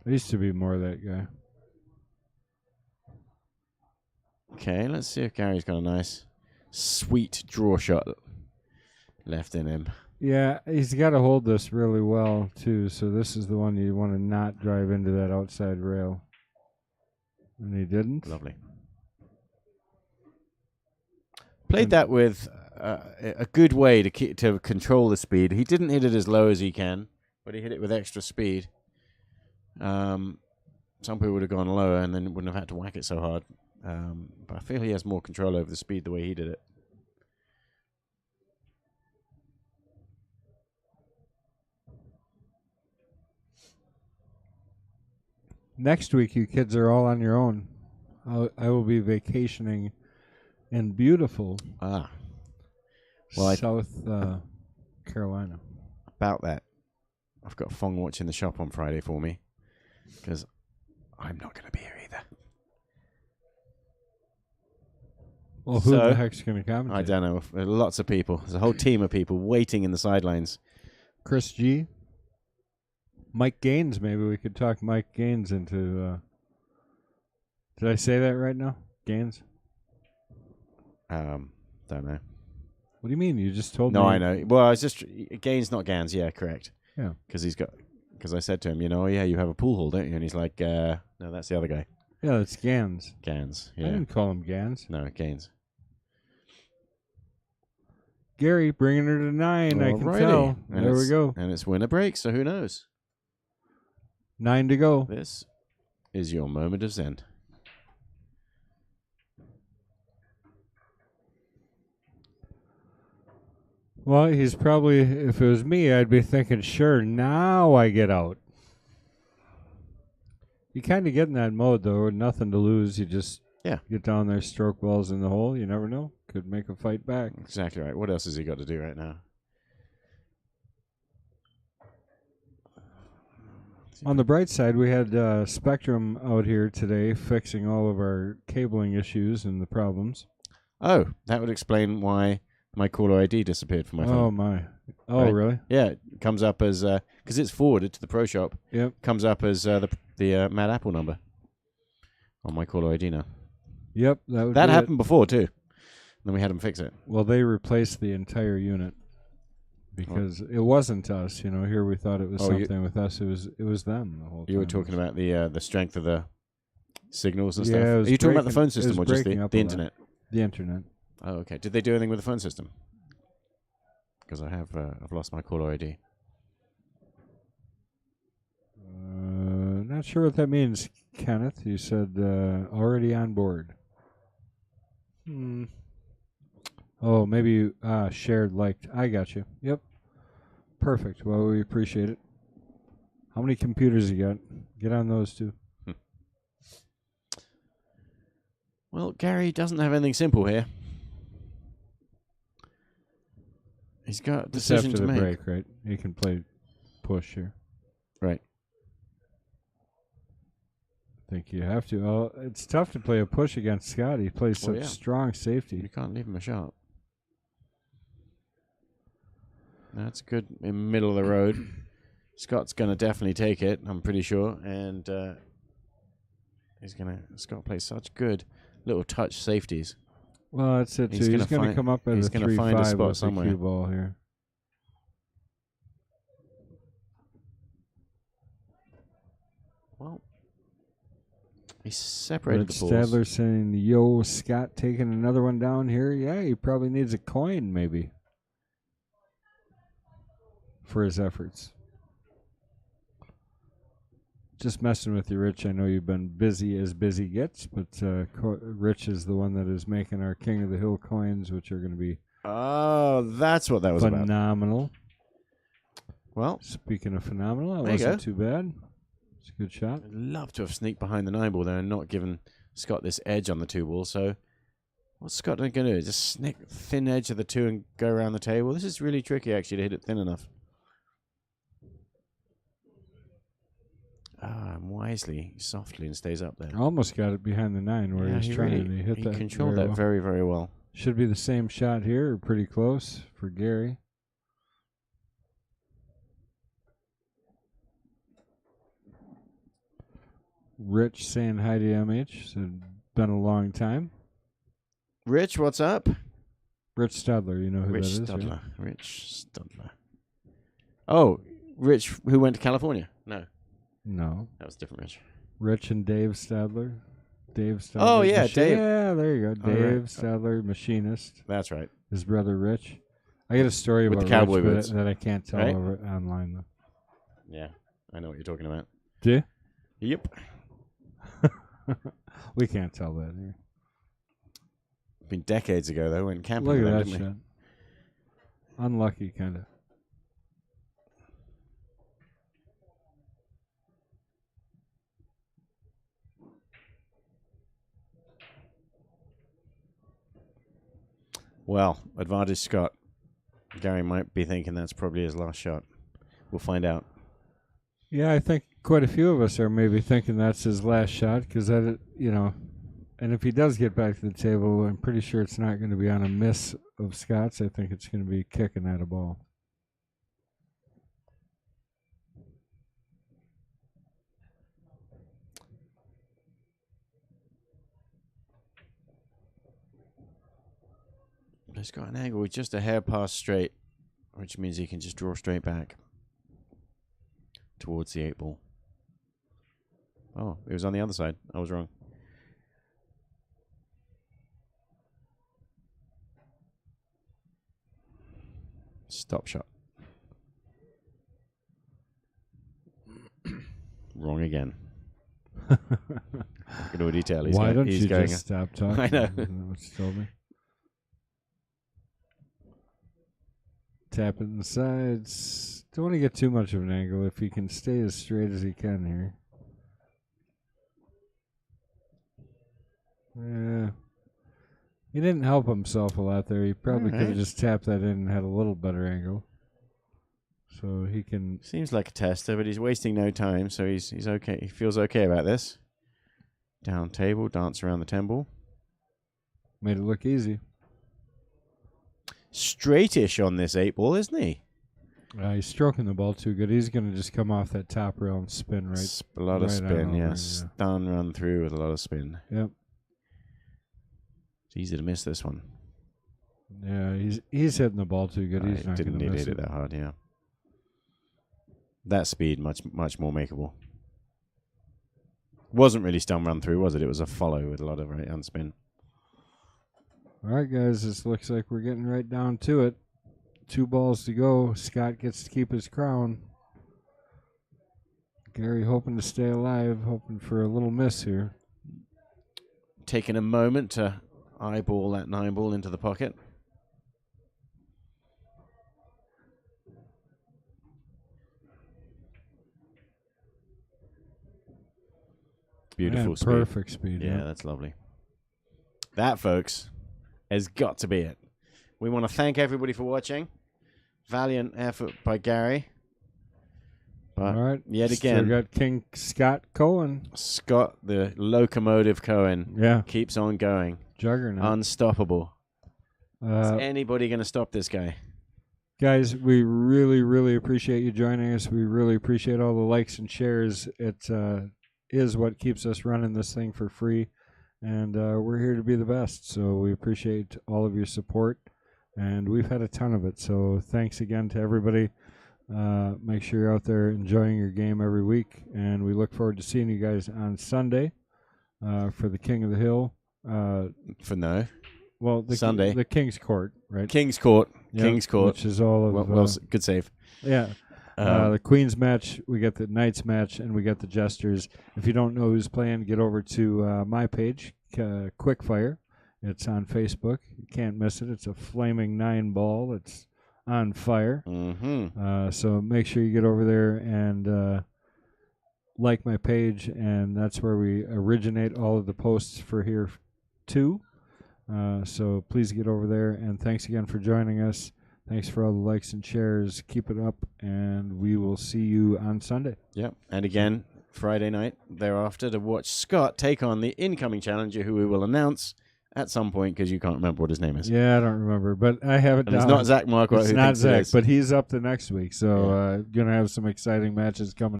I used to be more of that guy. Okay, let's see if Gary's got a nice, sweet draw shot left in him. Yeah, he's got to hold this really well, too. So this is the one you want to not drive into that outside rail. And he didn't. Lovely. Played that with a good way to control the speed. He didn't hit it as low as he can, but he hit it with extra speed. Some people would have gone lower and then wouldn't have had to whack it so hard. But I feel he has more control over the speed the way he did it. Next week, you kids are all on your own. I will be vacationing in beautiful South Carolina. About that, I've got Fong watching the shop on Friday for me because I'm not going to be here either. Well, who the heck's going to commentate? I don't know. There are lots of people. There's a whole team of people waiting in the sidelines. Chris G. Mike Gaines, maybe we could talk Mike Gaines into... did I say that right now? Gaines? Don't know. What do you mean? You just told me. No, I know. Well, I was just... Gaines, not Gans. Yeah, correct. Yeah. Because I said to him, you have a pool hall, don't you? And he's like, no, that's the other guy. Yeah, it's Gans. Gans, I yeah. didn't call him Gans. No, Gaines. Gary, bringing her to 9, I can Alrighty. tell. And There we go. And it's winner break, so who knows? 9 to go. This is your moment of zen. Well, he's probably, if it was me, I'd be thinking, sure, now I get out. You kind of get in that mode, though, nothing to lose. You just get down there, stroke balls in the hole. You never know. Could make a fight back. Exactly right. What else has he got to do right now? On the bright side, we had Spectrum out here today fixing all of our cabling issues and the problems. Oh, that would explain why my caller ID disappeared from my phone. Oh, my. Oh, right? Really? Yeah, it comes up as, because it's forwarded to the Pro Shop. Yep. Comes up as the Mad Apple number on my caller ID now. Yep. That happened before, too. Then we had them fix it. Well, they replaced the entire unit. Because it wasn't us, Here we thought it was something with us. It was them the whole time. You were talking about the strength of the signals and yeah, stuff. Are you talking about the phone system or just the internet? The internet. Oh, okay. Did they do anything with the phone system? Because I've lost my caller ID. Not sure what that means, Kenneth. You said already on board. Oh, maybe you shared, liked. I got you. Yep. Perfect. Well, we appreciate it. How many computers you got? Get on those two. Well, Gary doesn't have anything simple here. He's got a decision after to the make. break, right? He can play push here. Right. I think you have to. Oh, it's tough to play a push against Scott. He plays such strong safety. You can't leave him a shot. That's good in middle of the road. Scott's going to definitely take it, I'm pretty sure. And Scott plays such good little touch safeties. Well, that's it, too. He's going to come up at a 3-5 with somewhere. the cue ball here. Well, he separated the balls. Stadler saying, yo, Scott taking another one down here. Yeah, he probably needs a coin, maybe, for his efforts. Just messing with you, Rich. I know you've been busy as busy gets, but Rich is the one that is making our King of the Hill coins, which are going to be that's what that was about. Phenomenal. Well, speaking of phenomenal, that wasn't too bad. It's a good shot. I'd love to have sneaked behind the 9-ball there and not given Scott this edge on the 2-ball. So what's Scott going to do? Just snick thin edge of the 2 and go around the table? This is really tricky, actually, to hit it thin enough. Wisely, softly, and stays up there. Almost got it behind the 9 where he's trying to hit that. He controlled that very, very well. Should be the same shot here, or pretty close for Gary. Rich saying hi to MH. Said, been a long time. Rich, what's up? Rich Stadler, you know who Rich that is? Stadler. Right? Rich Stadler. Oh, Rich, who went to California? No. No. That was different Rich. Rich and Dave Stadler. Dave Stadler. Oh, yeah, Dave. Yeah, there you go. Dave Stadler, machinist. That's right. His brother, Rich. I get a story about the cowboy Rich boots. that I can't tell over online, though. Yeah, I know what you're talking about. Do you? Yep. We can't tell that here. Been decades ago, though, went camping. Look at with that them, shot. Unlucky, kind of. Well, advantage Scott. Gary might be thinking that's probably his last shot. We'll find out. Yeah, I think quite a few of us are maybe thinking that's his last shot because that, and if he does get back to the table, I'm pretty sure it's not going to be on a miss of Scott's. I think it's going to be kicking at a ball. He's got an angle with just a hair past straight, which means he can just draw straight back towards the 8-ball. Oh, it was on the other side. I was wrong. Stop shot. Wrong again. Look at all detail. Why don't you just stop talking? I know. What you told me. tap it in the sides. Don't want to get too much of an angle if he can stay as straight as he can here. Yeah. He didn't help himself a lot there. He probably could have just tapped that in and had a little better angle. So he can... Seems like a tester, but he's wasting no time, so he's okay. He feels okay about this. Down table, dance around the temple. Made it look easy. Straightish on this 8-ball, isn't he? He's stroking the ball too good. He's going to just come off that top rail and spin right. A lot of spin, yeah. Stun run through with a lot of spin. Yep. It's easy to miss this one. Yeah, he's hitting the ball too good. He's not didn't going to need to miss hit it it that hard, yeah. That speed, much more makeable. Wasn't really stun run through, was it? It was a follow with a lot of right hand spin. All right, guys, this looks like we're getting right down to it. 2 balls to go. Scott gets to keep his crown. Gary hoping to stay alive, hoping for a little miss here. Taking a moment to eyeball that 9-ball into the pocket. Beautiful speed. Perfect speed. Yeah, that's lovely. That, folks, has got to be it. We want to thank everybody for watching. Valiant effort by Gary. But all right. Yet again, we got King Scott Cohen. Scott, the locomotive Cohen, keeps on going. Juggernaut. Unstoppable. Is anybody going to stop this guy? Guys, we really, really appreciate you joining us. We really appreciate all the likes and shares. It is what keeps us running this thing for free. And we're here to be the best. So we appreciate all of your support. And we've had a ton of it. So thanks again to everybody. Make sure you're out there enjoying your game every week. And we look forward to seeing you guys on Sunday for the King of the Hill. Well, Sunday. The King's Court, right? King's Court. Yep, King's Court. Which is all of... Well, good save. Yeah. The Queen's match, we got the Knights match, and we got the Jesters. If you don't know who's playing, get over to my page, Quickfire. It's on Facebook. You can't miss it. It's a flaming 9-ball. It's on fire. Mm-hmm. So make sure you get over there and like my page, and that's where we originate all of the posts for here too. So please get over there, and thanks again for joining us. Thanks for all the likes and shares. Keep it up, and we will see you on Sunday. Yep. And again, Friday night thereafter to watch Scott take on the incoming challenger, who we will announce at some point because you can't remember what his name is. Yeah, I don't remember, but I have it down. It's not Zach Marquardt. It's not Zach, but he's up the next week, so going to have some exciting matches coming.